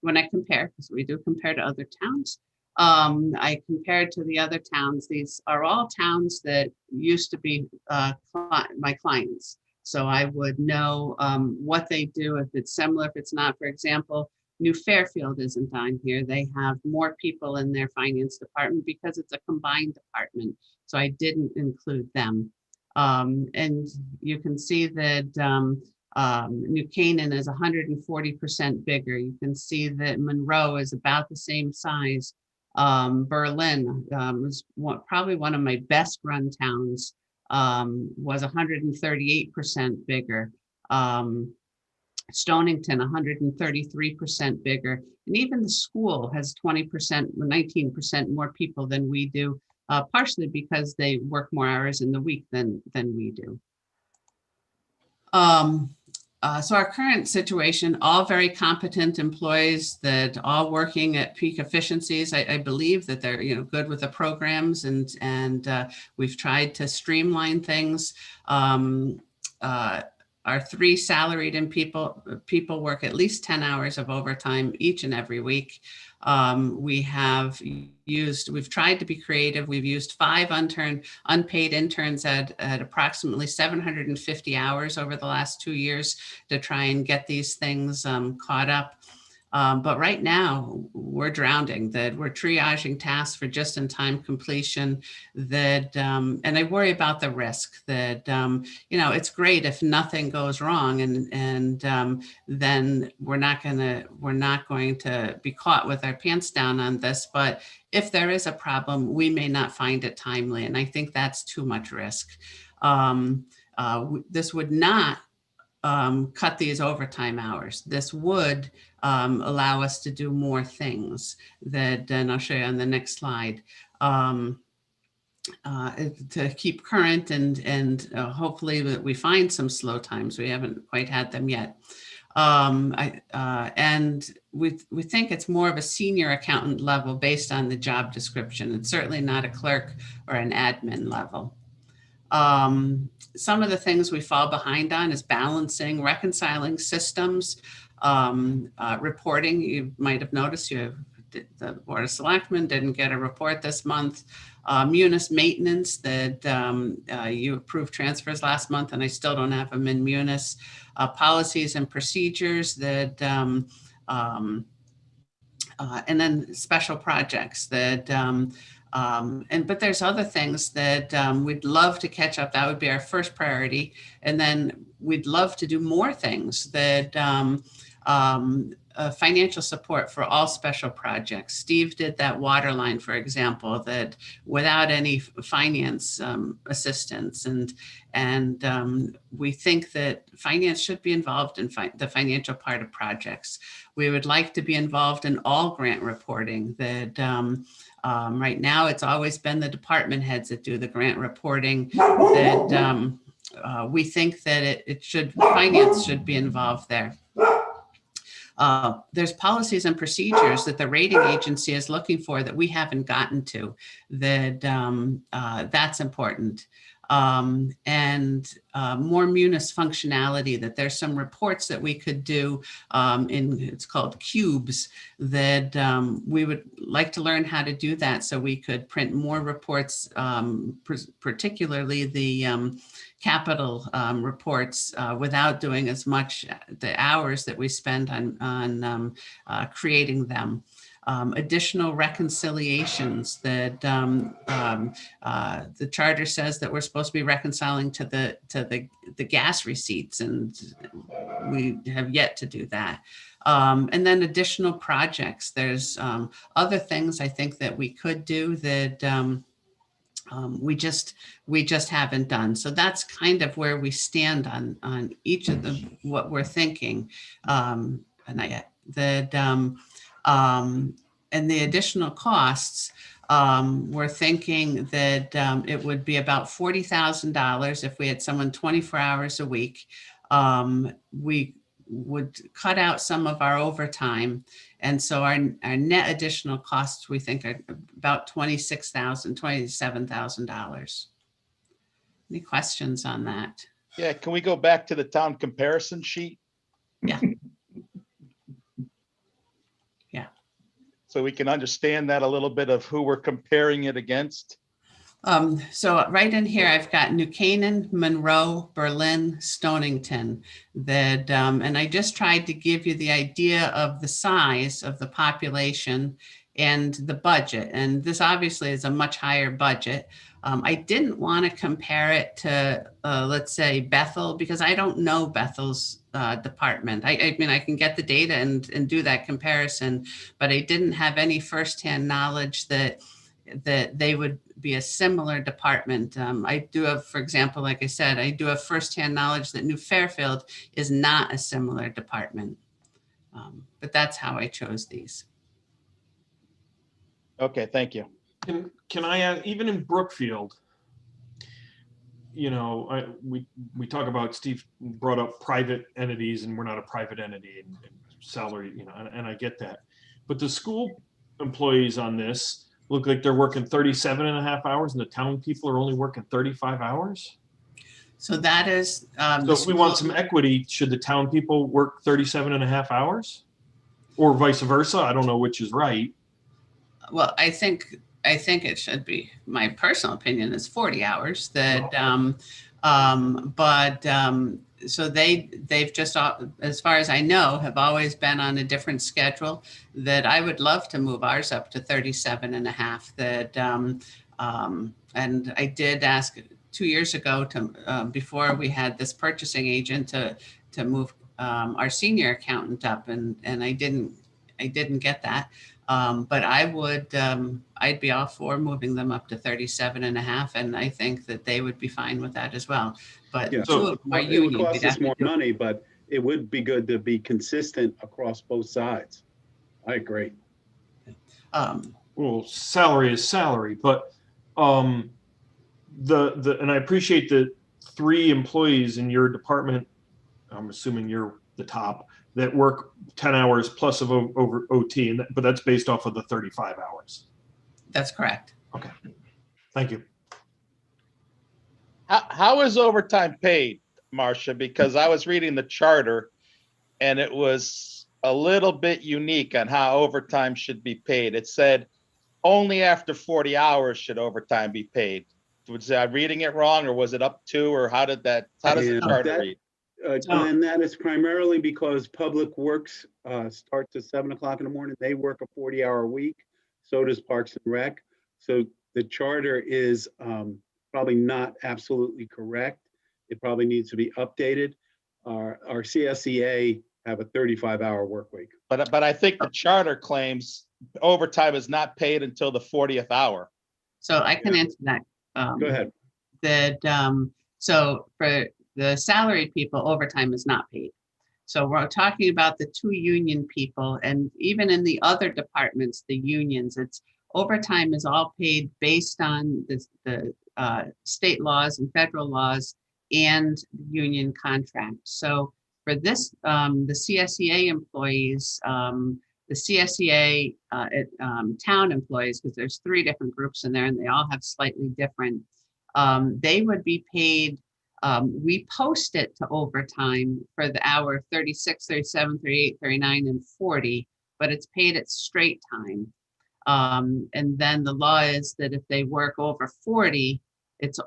When I compare, because we do compare to other towns, I compared to the other towns. These are all towns that used to be my clients. So I would know what they do, if it's similar, if it's not. For example, New Fairfield isn't on here. They have more people in their finance department because it's a combined department. So I didn't include them. And you can see that New Canaan is 140% bigger. You can see that Monroe is about the same size. Berlin was probably one of my best run towns, was 138% bigger. Stonington, 133% bigger. And even the school has 20%, 19% more people than we do, partially because they work more hours in the week than we do. So our current situation, all very competent employees that all working at peak efficiencies. I believe that they're good with the programs, and we've tried to streamline things. Our 3 salaried and people work at least 10 hours of overtime each and every week. We've tried to be creative. We've used 5 unpaid interns at approximately 750 hours over the last 2 years to try and get these things caught up. But right now we're drowning, that we're triaging tasks for just-in-time completion, that, and I worry about the risk that, you know, it's great if nothing goes wrong and then we're not going to be caught with our pants down on this. But if there is a problem, we may not find it timely. And I think that's too much risk. This would not cut these overtime hours. This would allow us to do more things that, and I'll show you on the next slide, to keep current and hopefully we find some slow times. We haven't quite had them yet. And we think it's more of a senior accountant level based on the job description. It's certainly not a clerk or an admin level. Some of the things we fall behind on is balancing, reconciling systems, reporting. You might have noticed the Board of Selectmen didn't get a report this month. Munis maintenance that you approved transfers last month, and I still don't have them in Munis. Policies and procedures that, and then special projects that, but there's other things that we'd love to catch up. That would be our first priority. And then we'd love to do more things that, financial support for all special projects. Steve did that water line, for example, that without any finance assistance, and we think that finance should be involved in the financial part of projects. We would like to be involved in all grant reporting. That right now it's always been the department heads that do the grant reporting. That we think that finance should be involved there. There's policies and procedures that the rating agency is looking for that we haven't gotten to, that that's important. And more Munis functionality, that there's some reports that we could do it's called cubes, that we would like to learn how to do that so we could print more reports, particularly the capital reports, without doing as much the hours that we spend on creating them. Additional reconciliations that the charter says that we're supposed to be reconciling to the gas receipts, and we have yet to do that. And then additional projects. There's other things I think that we could do that we just haven't done. So that's kind of where we stand on each of them, what we're thinking. And the additional costs, we're thinking that it would be about $40,000 if we had someone 24 hours a week. We would cut out some of our overtime. And so our net additional costs, we think, are about $26,000, $27,000. Any questions on that? Yeah, can we go back to the town comparison sheet? Yeah. Yeah. So we can understand that a little bit of who we're comparing it against. So right in here, I've got New Canaan, Monroe, Berlin, Stonington, that, and I just tried to give you the idea of the size of the population and the budget. And this obviously is a much higher budget. I didn't want to compare it to, let's say, Bethel, because I don't know Bethel's department. I mean, I can get the data and do that comparison, but I didn't have any firsthand knowledge that they would be a similar department. I do have, for example, like I said, I do have firsthand knowledge that New Fairfield is not a similar department. But that's how I chose these. Okay, thank you. Can I add, even in Brookfield, you know, we talk about, Steve brought up private entities, and we're not a private entity, and salary, you know, and I get that. But the school employees on this look like they're working 37.5 hours, and the town people are only working 35 hours. So that is. So if we want some equity, should the town people work 37.5 hours? Or vice versa? I don't know which is right. Well, I think it should be, my personal opinion is 40 hours, that So they've just, as far as I know, have always been on a different schedule. That I would love to move ours up to 37 and a half. And I did ask 2 years ago to before we had this purchasing agent to move our senior accountant up, and I didn't get that. But I'd be all for moving them up to 37 and a half, and I think that they would be fine with that as well. But Yeah. two of them are It would union. cost We'd us have to more do- money, but it would be good to be consistent across both sides. I agree. Well, salary is salary, but and I appreciate the 3 employees in your department, I'm assuming you're the top, that work 10 hours plus of over OT, but that's based off of the 35 hours. That's correct. Okay, thank you. How is overtime paid, Marcia? Because I was reading the charter and it was a little bit unique on how overtime should be paid. It said only after 40 hours should overtime be paid. Was I reading it wrong, or was it up to, or how does the Yeah, charter read? Glenn, that is primarily because Public Works starts at 7 o'clock in the morning. They work a 40-hour week. So does Parks and Rec. So the charter is probably not absolutely correct. It probably needs to be updated. Our CSEA have a 35-hour work week. But I think the charter claims overtime is not paid until the 40th hour. So I can answer that. Go ahead. So for the salaried people, overtime is not paid. So we're talking about the 2 union people, and even in the other departments, the unions, it's overtime is all paid based on the state laws and federal laws and union contracts. So for this, the CSEA employees, the CSEA town employees, because there's 3 different groups in there and they all have slightly different, they would be paid, we post it to overtime for the hour 36, 37, 38, 39, and 40, but it's paid at straight time. And then the law is that if they work over 40, it's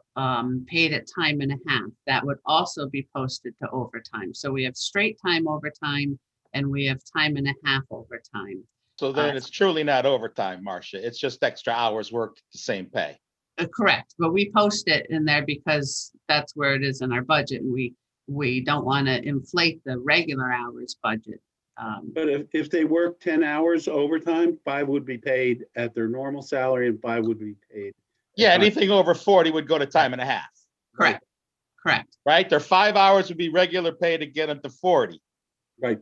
paid at time and a half. That would also be posted to overtime. So we have straight time overtime and we have time and a half overtime. So then it's truly not overtime, Marcia. It's just extra hours worked at the same pay. Correct, but we post it in there because that's where it is in our budget, and we don't want to inflate the regular hours budget. But if they work 10 hours overtime, 5 would be paid at their normal salary and 5 would be paid. Yeah, anything over 40 would go to time and a half. Correct. Correct. Right? Their 5 hours would be regular pay to get them to 40. Right.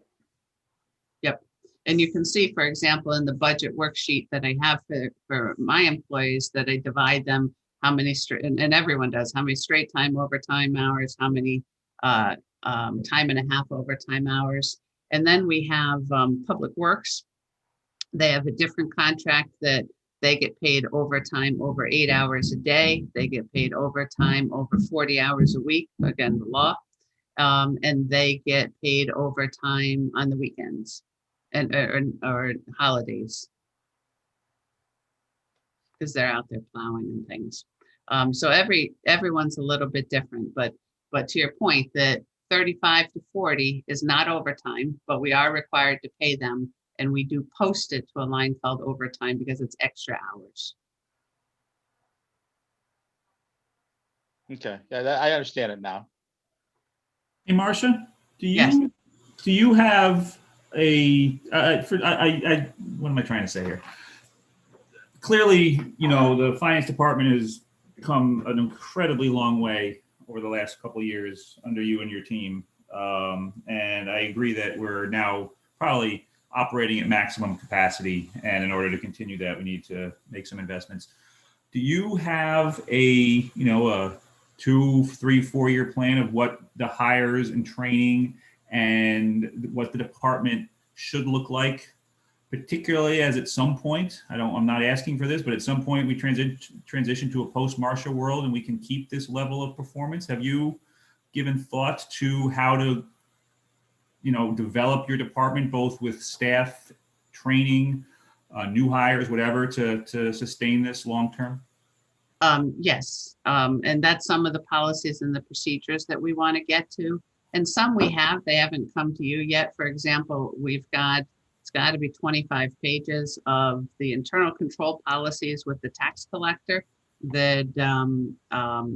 Yep. And you can see, for example, in the budget worksheet that I have for my employees, that I divide them how many straight, and everyone does, how many straight time overtime hours, how many time and a half overtime hours. And then we have Public Works. They have a different contract that they get paid overtime over 8 hours a day. They get paid overtime over 40 hours a week, again, the law. And they get paid overtime on the weekends and or holidays, because they're out there plowing and things. So everyone's a little bit different, but to your point, that 35 to 40 is not overtime, but we are required to pay them, and we do post it to a line called overtime because it's extra hours. Okay, yeah, I understand it now. Hey, Marcia, Yes. do you have what am I trying to say here? Clearly, the finance department has come an incredibly long way over the last couple of years under you and your team. And I agree that we're now probably operating at maximum capacity. And in order to continue that, we need to make some investments. Do you have a 2, 3, 4 year plan of what the hires and training and what the department should look like, particularly as at some point, I'm not asking for this, but at some point we transition to a post-Marcia world and we can keep this level of performance? Have you given thought to how to, develop your department, both with staff, training, new hires, whatever, to sustain this long-term? Yes, and that's some of the policies and the procedures that we want to get to. And some we have, they haven't come to you yet. For example, it's got to be 25 pages of the internal control policies with the tax collector that,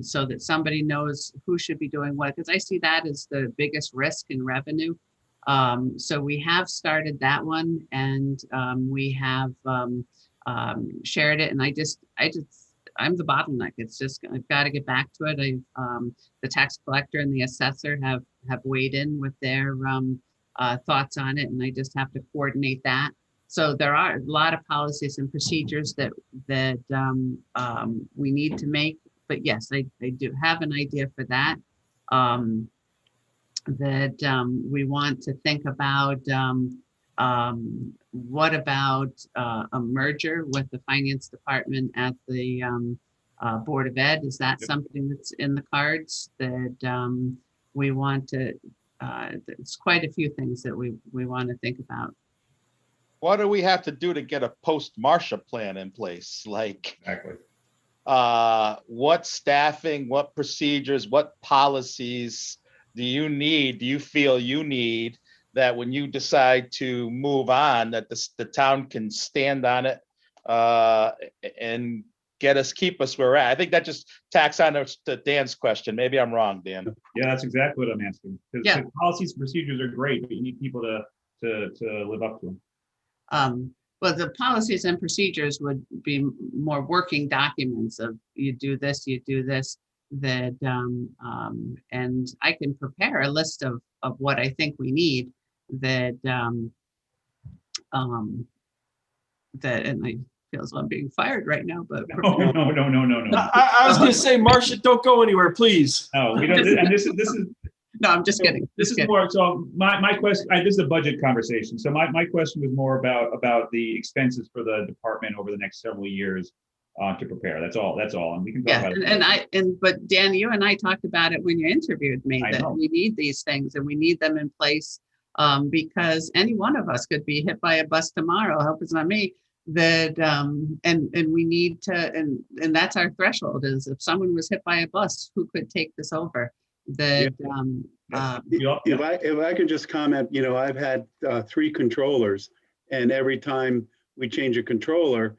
so that somebody knows who should be doing what, because I see that as the biggest risk in revenue. So we have started that one, and we have shared it, and I'm the bottleneck. It's just, I've got to get back to it. The tax collector and the assessor have weighed in with their thoughts on it, and I just have to coordinate that. So there are a lot of policies and procedures that we need to make. But yes, I do have an idea for that. We want to think about what about a merger with the finance department at the Board of Ed? Is that something that's in the cards that we want to, there's quite a few things that we want to think about. What do we have to do to get a post-Marcia plan in place? Like, Exactly. what staffing, what procedures, what policies do you feel you need, that when you decide to move on, that the town can stand on it and keep us where we're at? I think that just tacks on to Dan's question. Maybe I'm wrong, Dan. Yeah, that's exactly what I'm asking. Because Yeah. policies and procedures are great, but you need people to live up to them. Well, the policies and procedures would be more working documents of you do this, that, and I can prepare a list of what I think we need that, and I feel as though I'm being fired right now, but. No. I was going to say, Marcia, don't go anywhere, please. No, we don't. And this is. No, I'm just kidding. This is more, so my question, this is a budget conversation. So my question was more about the expenses for the department over the next several years to prepare. That's all. And we can talk about it. But Dan, you and I talked about it when you interviewed me, I that know. we need these things and we need them in place because any one of us could be hit by a bus tomorrow. I hope it's not me. That and we need to, and that's our threshold, is if someone was hit by a bus, who could take this over? That If I could just comment, I've had 3 controllers, and every time we change a controller,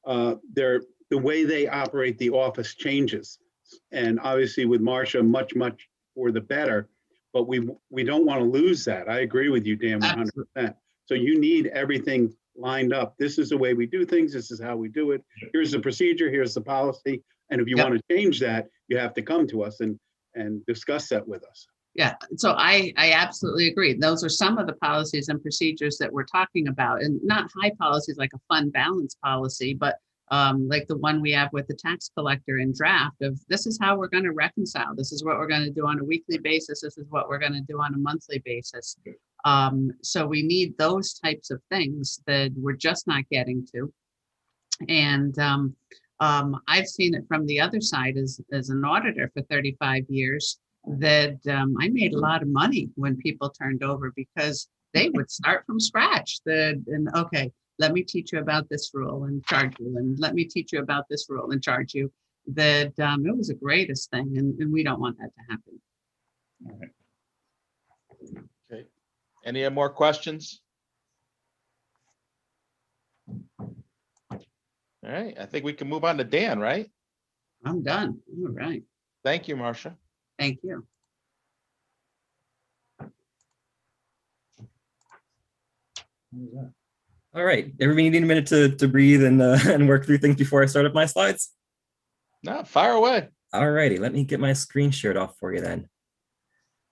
the way they operate the office changes. And obviously with Marcia, much for the better, but we don't want to lose that. I agree with you, Dan, 100%. So you need everything lined up. This is the way we do things. This is how we do it. Here's the procedure, here's the policy. And if you want to change that, you have to come to us and discuss that with us. Yeah, so I absolutely agree. Those are some of the policies and procedures that we're talking about, and not high policies like a fund balance policy, but like the one we have with the tax collector in draft of, this is how we're going to reconcile. This is what we're going to do on a weekly basis. This is what we're going to do on a monthly basis. So we need those types of things that we're just not getting to. And I've seen it from the other side as an auditor for 35 years, that I made a lot of money when people turned over, because they would start from scratch. Okay, let me teach you about this rule and charge you, and let me teach you about this rule and charge you. That it was the greatest thing, and we don't want that to happen. All right. Okay. Any more questions? All right, I think we can move on to Dan, right? I'm done. All right. Thank you, Marcia. Thank you. All right, everybody need a minute to breathe and work through things before I start up my slides? No, fire away. All righty, let me get my screen shared off for you then.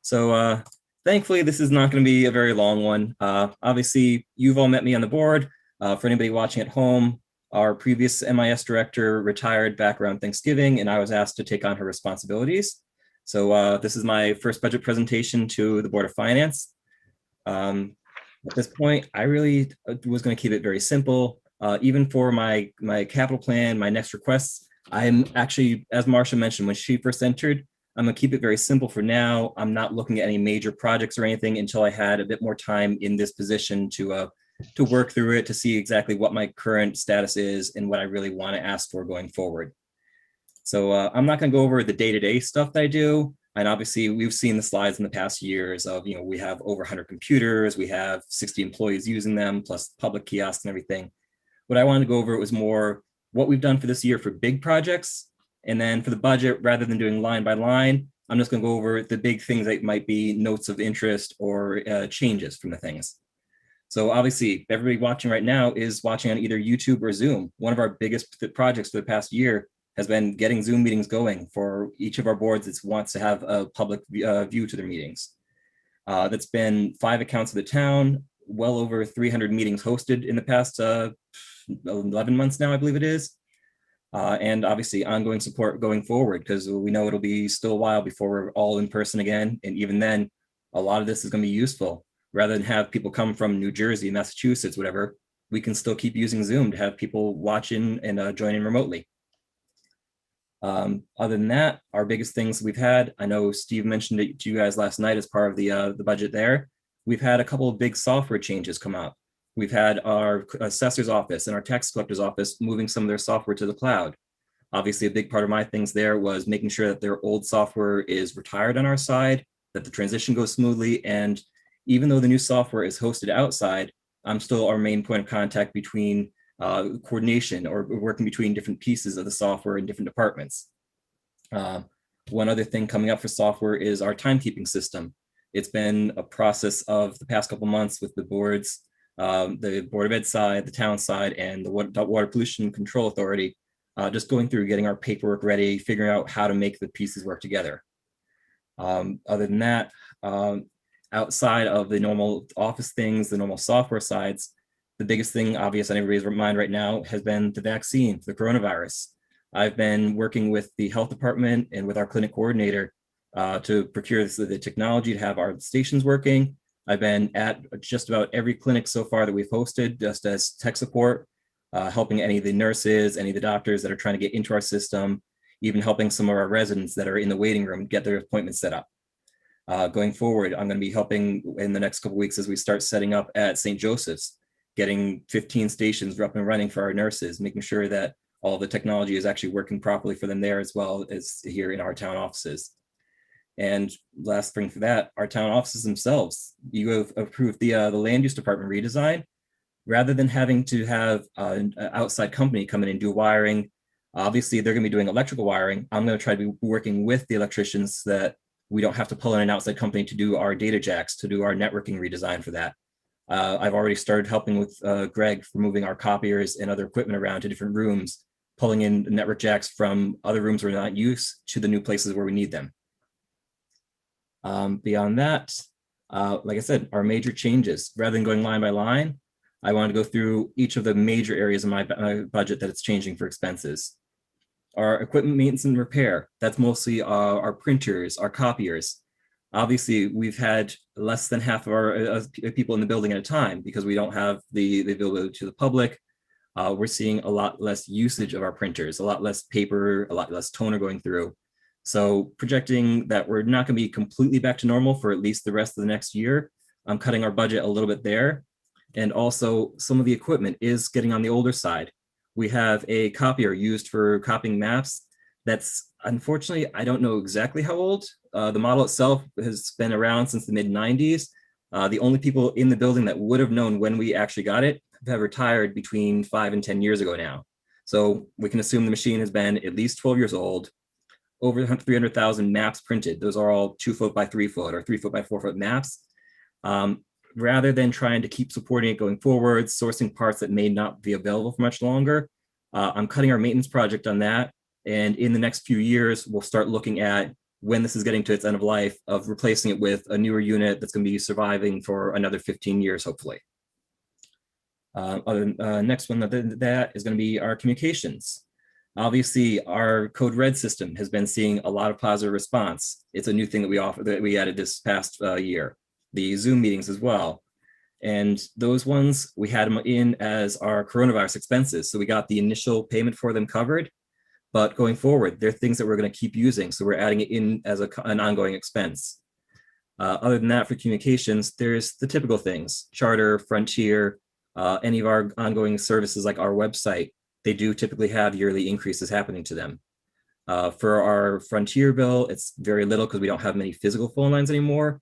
So thankfully, this is not going to be a very long one. Obviously, you've all met me on the board. For anybody watching at home, our previous MIS director retired back around Thanksgiving, and I was asked to take on her responsibilities. So this is my first budget presentation to the Board of Finance. At this point, I really was going to keep it very simple. Even for my capital plan, my next requests, I'm actually, as Marcia mentioned, when she first entered, I'm going to keep it very simple for now. I'm not looking at any major projects or anything until I had a bit more time in this position to work through it, to see exactly what my current status is and what I really want to ask for going forward. So I'm not going to go over the day-to-day stuff that I do. And obviously, we've seen the slides in the past years of, we have over 100 computers, we have 60 employees using them, plus public kiosks and everything. What I wanted to go over was more what we've done for this year for big projects. And then for the budget, rather than doing line by line, I'm just going to go over the big things that might be notes of interest or changes from the things. So obviously, everybody watching right now is watching on either YouTube or Zoom. One of our biggest projects for the past year has been getting Zoom meetings going for each of our boards that wants to have a public view to their meetings. That's been 5 accounts of the town, well over 300 meetings hosted in the past 11 months now, I believe it is. And obviously ongoing support going forward, because we know it'll be still a while before we're all in person again. And even then, a lot of this is going to be useful. Rather than have people come from New Jersey, Massachusetts, whatever, we can still keep using Zoom to have people watch in and join in remotely. Other than that, our biggest things we've had, I know Steve mentioned it to you guys last night as part of the budget there. We've had a couple of big software changes come out. We've had our assessor's office and our tax collector's office moving some of their software to the cloud. Obviously, a big part of my things there was making sure that their old software is retired on our side, that the transition goes smoothly. And even though the new software is hosted outside, I'm still our main point of contact between coordination or working between different pieces of the software in different departments. One other thing coming up for software is our timekeeping system. It's been a process of the past couple months with the boards, the Board of Ed side, the town side, and the Water Pollution Control Authority, just going through getting our paperwork ready, figuring out how to make the pieces work together. Other than that, outside of the normal office things, the normal software sides, the biggest thing obvious on everybody's mind right now has been the vaccine for the coronavirus. I've been working with the health department and with our clinic coordinator to procure the technology to have our stations working. I've been at just about every clinic so far that we've hosted just as tech support, helping any of the nurses, any of the doctors that are trying to get into our system, even helping some of our residents that are in the waiting room get their appointments set up. Going forward, I'm going to be helping in the next couple of weeks as we start setting up at St. Joseph's, getting 15 stations up and running for our nurses, making sure that all the technology is actually working properly for them there as well as here in our town offices. And last thing for that, our town offices themselves, you have approved the land use department redesign. Rather than having to have an outside company come in and do wiring, obviously they're going to be doing electrical wiring. I'm going to try to be working with the electricians so that we don't have to pull in an outside company to do our data jacks, to do our networking redesign for that. I've already started helping with Greg for moving our copiers and other equipment around to different rooms, pulling in network jacks from other rooms we're not used to the new places where we need them. Beyond that, like I said, our major changes, rather than going line by line, I want to go through each of the major areas of my budget that it's changing for expenses. Our equipment maintenance and repair, that's mostly our printers, our copiers. Obviously, we've had less than half of our people in the building at a time because we don't have the availability to the public. We're seeing a lot less usage of our printers, a lot less paper, a lot less toner going through. So projecting that we're not going to be completely back to normal for at least the rest of the next year, I'm cutting our budget a little bit there. And also some of the equipment is getting on the older side. We have a copier used for copying maps. That's unfortunately, I don't know exactly how old. The model itself has been around since the mid-90s. The only people in the building that would have known when we actually got it have retired between 5 and 10 years ago now. So we can assume the machine has been at least 12 years old, over 300,000 maps printed. Those are all 2 foot by 3 foot or 3 foot by 4 foot maps. Rather than trying to keep supporting it going forward, sourcing parts that may not be available for much longer, I'm cutting our maintenance project on that. And in the next few years, we'll start looking at when this is getting to its end of life of replacing it with a newer unit that's going to be surviving for another 15 years, hopefully. Next one that is going to be our communications. Obviously, our Code Red system has been seeing a lot of positive response. It's a new thing that we offer that we added this past year. The Zoom meetings as well. And those ones, we had them in as our coronavirus expenses. So we got the initial payment for them covered, but going forward, they're things that we're going to keep using. So we're adding it in as an ongoing expense. Other than that, for communications, there's the typical things, Charter, Frontier, any of our ongoing services like our website, they do typically have yearly increases happening to them. For our Frontier bill, it's very little because we don't have many physical phone lines anymore.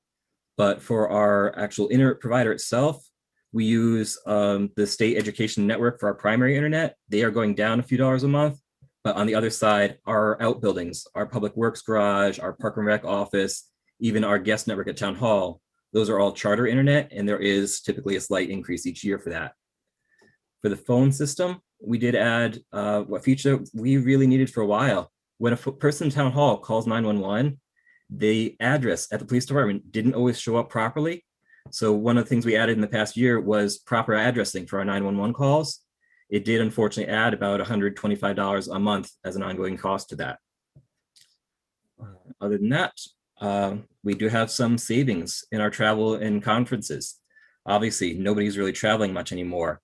But for our actual internet provider itself, we use the state education network for our primary internet. They are going down a few dollars a month. But on the other side, our outbuildings, our public works garage, our park and rec office, even our guest network at town hall, those are all charter internet, and there is typically a slight increase each year for that. For the phone system, we did add a feature we really needed for a while. When a person in town hall calls 911, the address at the police department didn't always show up properly. So one of the things we added in the past year was proper addressing for our 911 calls. It did unfortunately add about $125 a month as an ongoing cost to that. Other than that, we do have some savings in our travel and conferences. Obviously, nobody's really traveling much anymore.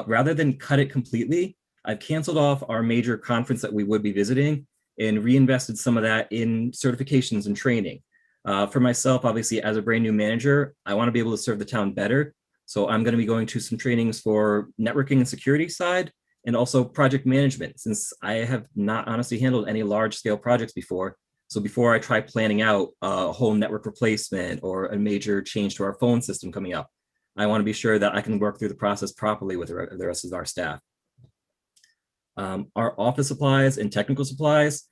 Rather than cut it completely, I've canceled off our major conference that we would be visiting and reinvested some of that in certifications and training. For myself, obviously, as a brand new manager, I want to be able to serve the town better. So I'm going to be going to some trainings for networking and security side, and also project management, since I have not honestly handled any large scale projects before. So before I try planning out a whole network replacement or a major change to our phone system coming up, I want to be sure that I can work through the process properly with the rest of our staff. Our office supplies and technical supplies,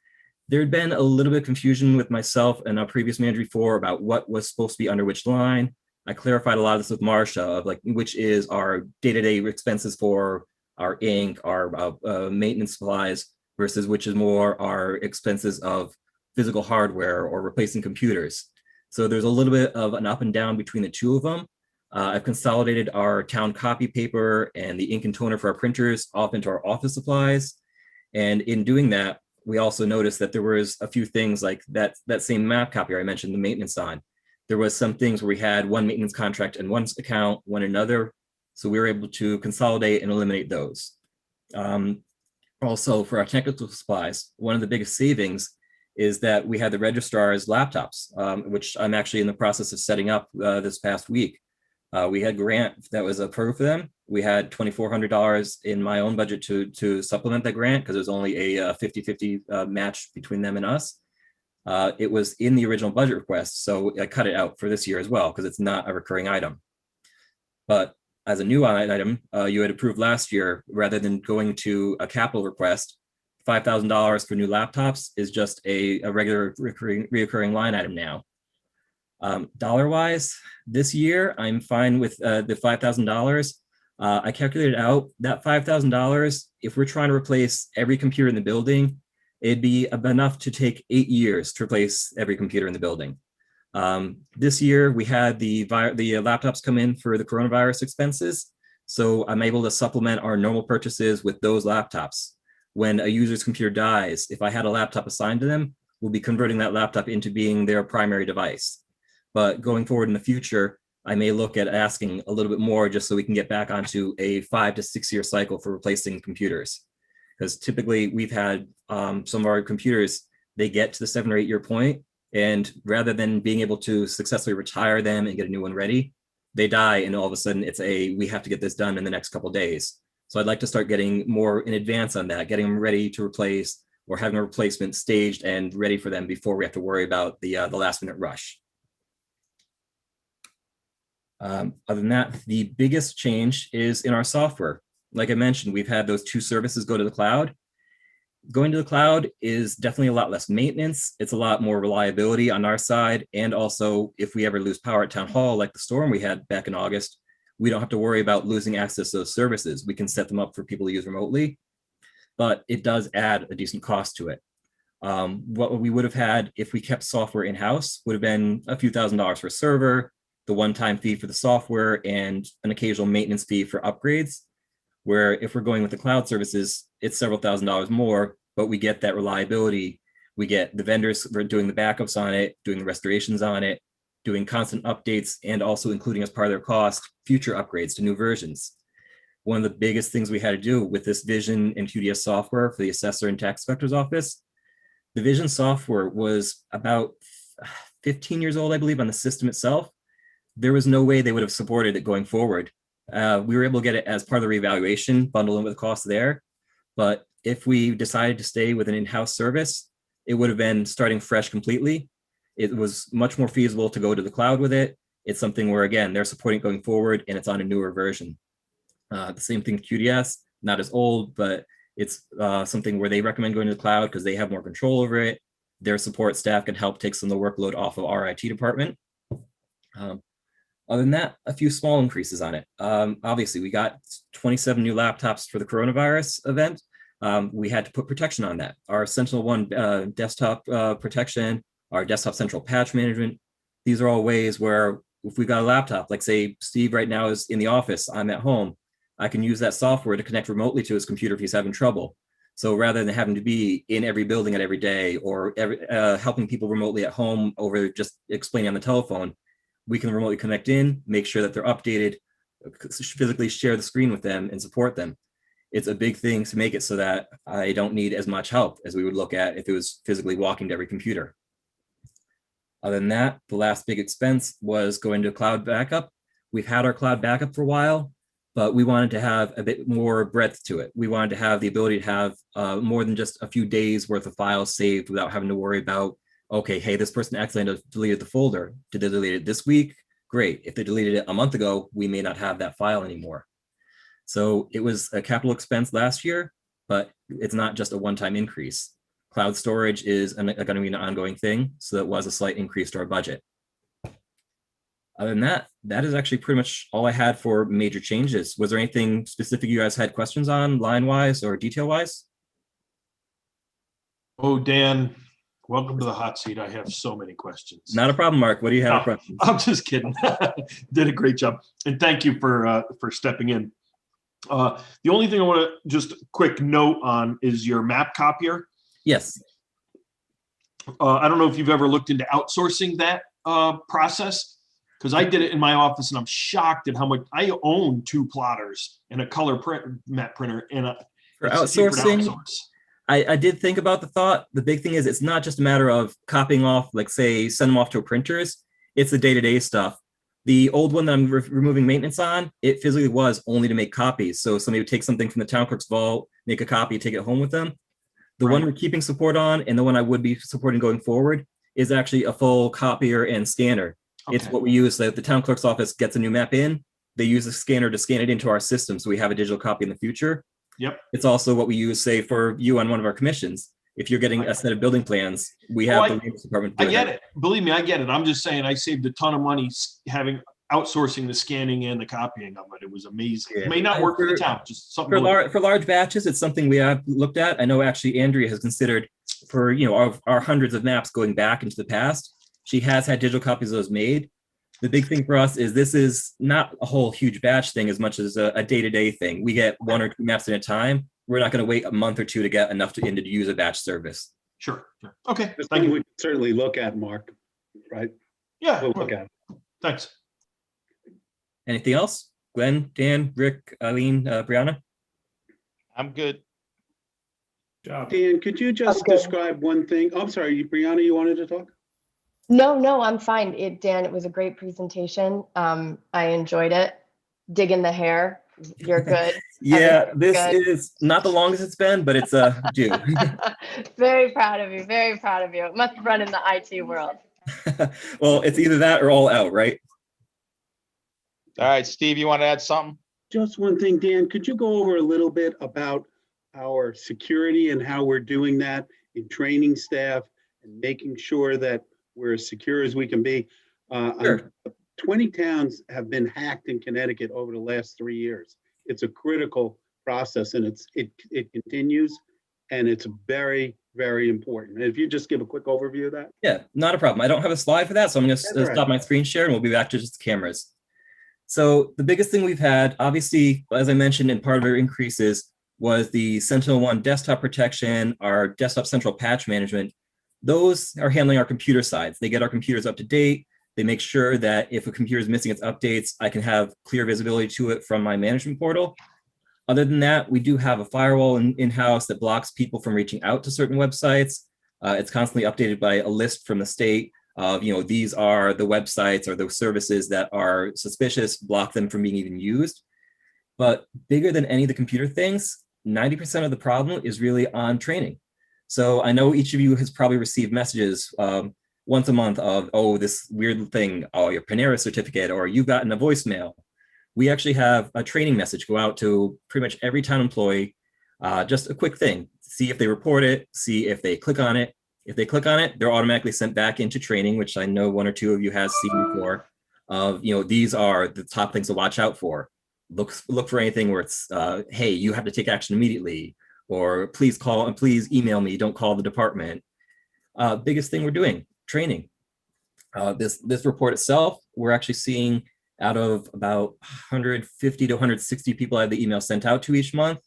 there had been a little bit of confusion with myself and our previous manager before about what was supposed to be under which line. I clarified a lot of this with Marcia of like, which is our day-to-day expenses for our ink, our maintenance supplies, versus which is more our expenses of physical hardware or replacing computers. So there's a little bit of an up and down between the two of them. I've consolidated our town copy paper and the ink and toner for our printers off into our office supplies. And in doing that, we also noticed that there was a few things like that same map copy I mentioned, the maintenance on. There was some things where we had one maintenance contract in one account, one another. So we were able to consolidate and eliminate those. Also for our technical supplies, one of the biggest savings is that we had the registrar's laptops, which I'm actually in the process of setting up this past week. We had grant that was approved for them. We had $2,400 in my own budget to supplement that grant because it was only a 50-50 match between them and us. It was in the original budget request, so I cut it out for this year as well because it's not a recurring item. But as a new item, you had approved last year, rather than going to a capital request, $5,000 for new laptops is just a regular reoccurring line item now. Dollar-wise, this year, I'm fine with the $5,000. I calculated out that $5,000, if we're trying to replace every computer in the building, it'd be enough to take 8 years to replace every computer in the building. This year, we had the laptops come in for the coronavirus expenses. So I'm able to supplement our normal purchases with those laptops. When a user's computer dies, if I had a laptop assigned to them, we'll be converting that laptop into being their primary device. But going forward in the future, I may look at asking a little bit more just so we can get back onto a 5 to 6 year cycle for replacing computers. Because typically we've had some of our computers, they get to the 7 or 8 year point, and rather than being able to successfully retire them and get a new one ready, they die, and all of a sudden it's we have to get this done in the next couple of days. So I'd like to start getting more in advance on that, getting them ready to replace or having a replacement staged and ready for them before we have to worry about the last minute rush. Other than that, the biggest change is in our software. Like I mentioned, we've had those 2 services go to the cloud. Going to the cloud is definitely a lot less maintenance. It's a lot more reliability on our side. And also, if we ever lose power at town hall, like the storm we had back in August, we don't have to worry about losing access to those services. We can set them up for people to use remotely, but it does add a decent cost to it. What we would have had if we kept software in-house would have been a few $1,000s for a server, the one-time fee for the software, and an occasional maintenance fee for upgrades. Where if we're going with the cloud services, it's several $1,000s more, but we get that reliability. We get the vendors doing the backups on it, doing the restorations on it, doing constant updates, and also including as part of their cost, future upgrades to new versions. One of the biggest things we had to do with this Vision and QDS software for the assessor and tax inspector's office, the Vision software was about 15 years old, I believe, on the system itself. There was no way they would have supported it going forward. We were able to get it as part of the reevaluation, bundle in with the cost there. But if we decided to stay with an in-house service, it would have been starting fresh completely. It was much more feasible to go to the cloud with it. It's something where, again, they're supporting it going forward, and it's on a newer version. The same thing with QDS, not as old, but it's something where they recommend going to the cloud because they have more control over it. Their support staff can help take some of the workload off of our IT department. Other than that, a few small increases on it. Obviously, we got 27 new laptops for the coronavirus event. We had to put protection on that. Our SentinelOne desktop protection, our desktop central patch management, these are all ways where if we've got a laptop, like say Steve right now is in the office, I'm at home, I can use that software to connect remotely to his computer if he's having trouble. So rather than having to be in every building at every day or helping people remotely at home over just explaining on the telephone, we can remotely connect in, make sure that they're updated, physically share the screen with them and support them. It's a big thing to make it so that I don't need as much help as we would look at if it was physically walking to every computer. Other than that, the last big expense was going to cloud backup. We've had our cloud backup for a while, but we wanted to have a bit more breadth to it. We wanted to have the ability to have more than just a few days worth of files saved without having to worry about, okay, hey, this person accidentally deleted the folder. Did they delete it this week? Great. If they deleted it a month ago, we may not have that file anymore. So it was a capital expense last year, but it's not just a one-time increase. Cloud storage is going to be an ongoing thing, so that was a slight increase to our budget. Other than that, that is actually pretty much all I had for major changes. Was there anything specific you guys had questions on, line-wise or detail-wise? Oh, Dan, welcome to the hot seat. I have so many questions. Not a problem, Mark. What do you have? Questions? I'm just kidding. Did a great job, and thank you for stepping in. The only thing I want to just quick note on is your map copier. Yes. I don't know if you've ever looked into outsourcing that process, because I did it in my office and I'm shocked at how much I own 2 plotters and a color map printer and for outsourcing. I did think about the thought. The big thing is it's not just a matter of copying off, like say, send them off to a printers. It's the day-to-day stuff. The old one that I'm removing maintenance on, it physically was only to make copies. So somebody would take something from the town clerk's vault, make a copy, take it home with them. The one we're keeping support on and the one I would be supporting going forward is actually a full copier and scanner. Okay. It's what we use. So if the town clerk's office gets a new map in, they use a scanner to scan it into our system so we have a digital copy in the future. Yep. It's also what we use, say, for you on one of our commissions. If you're getting a set of building plans, we have the maintenance department. I get it. Believe me, I get it. I'm just saying I saved a ton of money outsourcing the scanning and the copying of it. It was amazing. Yeah. It may not work for the town, just something for large batches. It's something we have looked at. I know actually Andrea has considered for our hundreds of maps going back into the past. She has had digital copies of those made. The big thing for us is this is not a whole huge batch thing as much as a day-to-day thing. We get 1 or 2 maps at a time. We're not going to wait a month or 2 to get enough to use a batch service. Sure. Okay. That's something we can certainly look at, Mark. Right? Yeah. We'll look at it. Thanks. Anything else? Glenn, Dan, Rick, Eileen, Brianna? I'm good. Dan, could you just describe one thing? I'm sorry, Brianna, you wanted to talk? No, I'm fine. Dan, it was a great presentation. I enjoyed it. Digging the hair. You're good. Yeah, this is not the longest it's been, but it's due. Very proud of you. Very proud of you. It must run in the IT world. Well, it's either that or all out, right? All right, Steve, you want to add something? Just one thing, Dan, could you go over a little bit about our security and how we're doing that in training staff and making sure that we're as secure as we can be? Sure. 20 towns have been hacked in Connecticut over the last 3 years. It's a critical process and it continues, and it's very, very important. And if you just give a quick overview of that. Yeah, not a problem. I don't have a slide for that, so I'm going to stop my screen share and we'll be back to just the cameras. So the biggest thing we've had, obviously, as I mentioned, in part of our increases was the SentinelOne desktop protection, our desktop central patch management. Those are handling our computer sides. They get our computers up to date. They make sure that if a computer is missing its updates, I can have clear visibility to it from my management portal. Other than that, we do have a firewall in-house that blocks people from reaching out to certain websites. It's constantly updated by a list from the state of, these are the websites or the services that are suspicious, block them from being even used. But bigger than any of the computer things, 90% of the problem is really on training. So I know each of you has probably received messages once a month of, oh, this weird thing, oh, your Panera certificate, or you've gotten a voicemail. We actually have a training message go out to pretty much every town employee. Just a quick thing, see if they report it, see if they click on it. If they click on it, they're automatically sent back into training, which I know one or two of you has seen before. These are the top things to watch out for. Look for anything where it's, hey, you have to take action immediately, or please call and please email me, don't call the department. Biggest thing we're doing, training. This report itself, we're actually seeing out of about 150 to 160 people I have the email sent out to each month,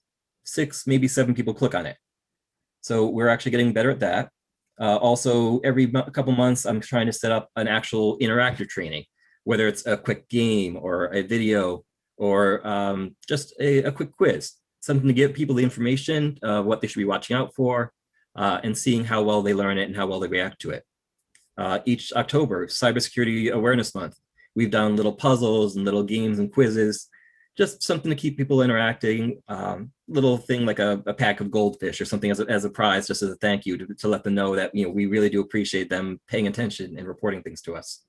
6, maybe 7 people click on it. So we're actually getting better at that. Also, every couple months, I'm trying to set up an actual interactive training, whether it's a quick game or a video or just a quick quiz, something to give people the information of what they should be watching out for and seeing how well they learn it and how well they react to it. Each October, Cybersecurity Awareness Month, we've done little puzzles and little games and quizzes, just something to keep people interacting. Little thing like a pack of goldfish or something as a prize, just as a thank you to let them know that we really do appreciate them paying attention and reporting things to us.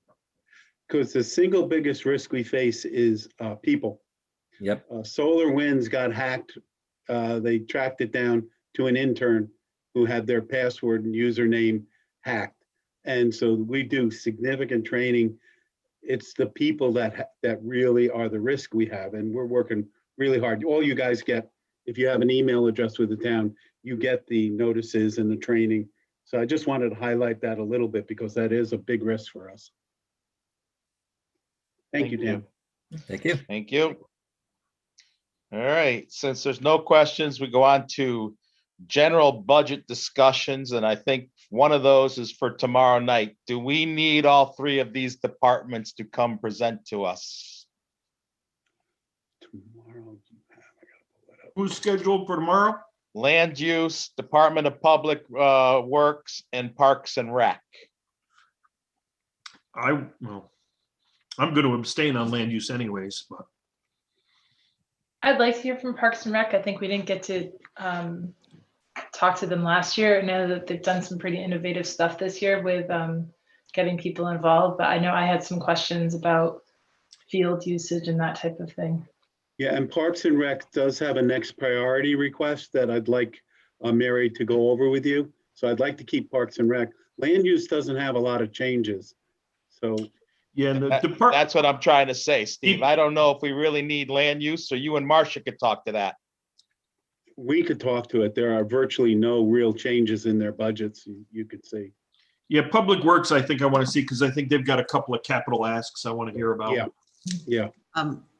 Because the single biggest risk we face is people. Yep. SolarWinds got hacked. They tracked it down to an intern who had their password and username hacked. And so we do significant training. It's the people that really are the risk we have, and we're working really hard. All you guys get, if you have an email address with the town, you get the notices and the training. So I just wanted to highlight that a little bit because that is a big risk for us. Thank you, Dan. Thank you. Thank you. All right, since there's no questions, we go on to general budget discussions, and I think one of those is for tomorrow night. Do we need all 3 of these departments to come present to us? Tomorrow, I gotta pull that up. Who's scheduled for tomorrow? Land Use, Department of Public Works, and Parks and Rec. I'm going to abstain on land use anyways, but I'd like to hear from Parks and Rec. I think we didn't get to talk to them last year. I know that they've done some pretty innovative stuff this year with getting people involved, but I know I had some questions about field usage and that type of thing. Yeah, and Parks and Rec does have a next priority request that I'd like Mary to go over with you. So I'd like to keep Parks and Rec. Land use doesn't have a lot of changes. So yeah, and the that's what I'm trying to say, Steve. I don't know if we really need land use, so you and Marcia could talk to that. we could talk to it. There are virtually no real changes in their budgets, you could see. Yeah, Public Works, I think I want to see, because I think they've got a couple of capital asks I want to hear about. Yeah.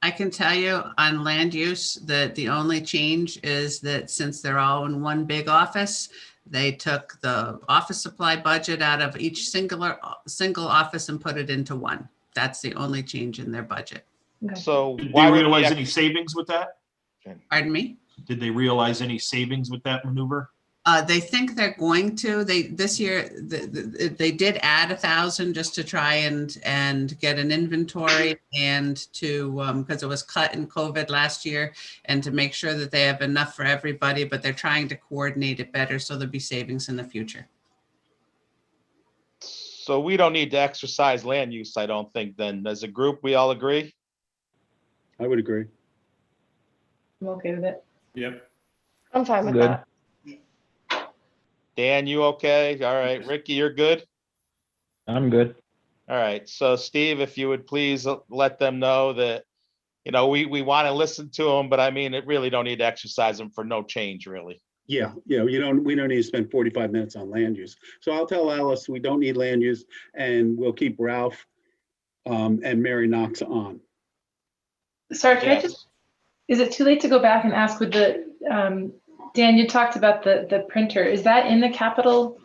I can tell you on land use that the only change is that since they're all in one big office, they took the office supply budget out of each single office and put it into one. That's the only change in their budget. Okay. So Did why they would realize we any savings with that? Pardon me? Did they realize any savings with that maneuver? They think they're going to. This year they did add 1,000 just to try and get an inventory and to because it was cut in COVID last year, and to make sure that they have enough for everybody. But they're trying to coordinate it better so there'll be savings in the future. So we don't need to exercise land use, I don't think. Then, as a group, we all agree. I would agree. I'm okay with it. Yep. I'm fine with Good. that. Dan, you okay? All right. Ricky, you're good? I'm good. All right. So Steve, if you would please let them know that, you know, we want to listen to them, but I mean, it really don't need to exercise them for no change, really. Yeah, we don't need to spend 45 minutes on land use. So I'll tell Alice we don't need land use, and we'll keep Ralph and Mary Knox on. Sorry, can I Yes. just, is it too late to go back and ask with the, Dan, you talked about the printer. Is that in the capital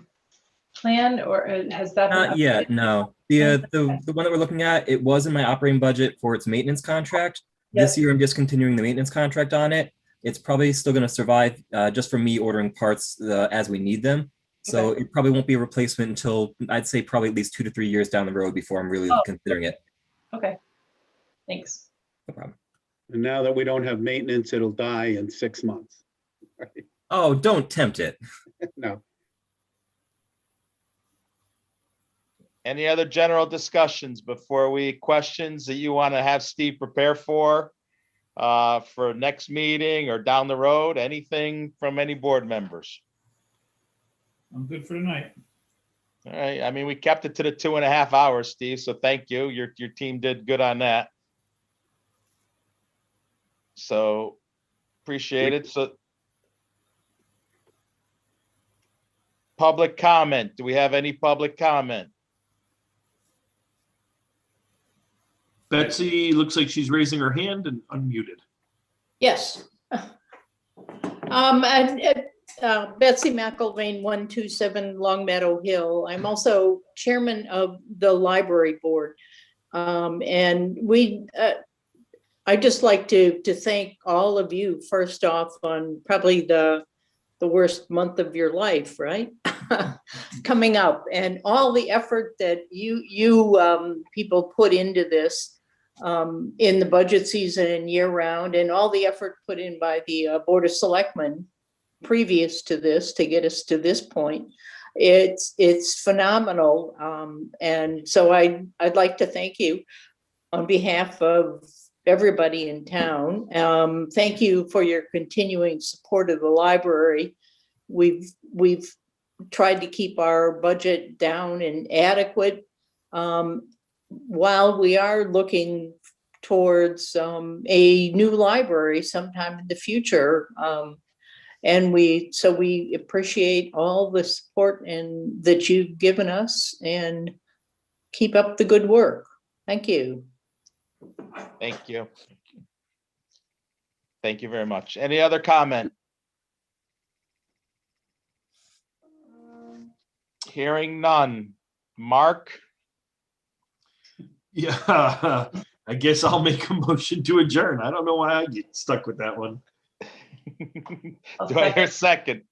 plan, or has that been Not yet, updated? no. The one that we're looking at, it was in my operating budget for its maintenance contract. This year, I'm discontinuing the maintenance contract on it. It's probably still going to survive just from me ordering parts as we need them. So Okay. it probably won't be a replacement until I'd say probably at least 2 to 3 years down the road before I'm really considering it. Okay, thanks. No problem. And now that we don't have maintenance, it'll die in 6 months. Right? Oh, don't tempt it. No. Any other general discussions before questions that you want to have Steve prepare for next meeting or down the road? Anything from any board members? I'm good for tonight. All right. I mean, we kept it to the 2.5 hours, Steve. So thank you. Your team did good on that. So appreciate it. So public comment. Do we have any public comment? Betsy looks like she's raising her hand and unmuted. Yes. Betsy McIlvain, 127 Long Meadow Hill. I'm also chairman of the library board. And I'd just like to thank all of you first off on probably the worst month of your life, right? Coming up, and all the effort that you people put into this in the budget season and year round, and all the effort put in by the Board of Selectmen previous to this to get us to this point. It's phenomenal. And so I'd like to thank you on behalf of everybody in town. Thank you for your continuing support of the library. We've tried to keep our budget down and adequate while we are looking towards a new library sometime in the future. And we appreciate all the support and that you've given us, and keep up the good work. Thank you. Thank you. Thank you very much. Any other comment? Hearing none. Mark? Yeah, I guess I'll make a motion to adjourn. I don't know why I get stuck with that one. Do I hear a second?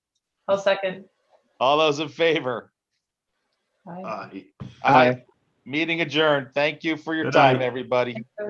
I'll second. All those in favor? Bye. Aye. Meeting adjourned. Thank you for your Good time, night. everybody.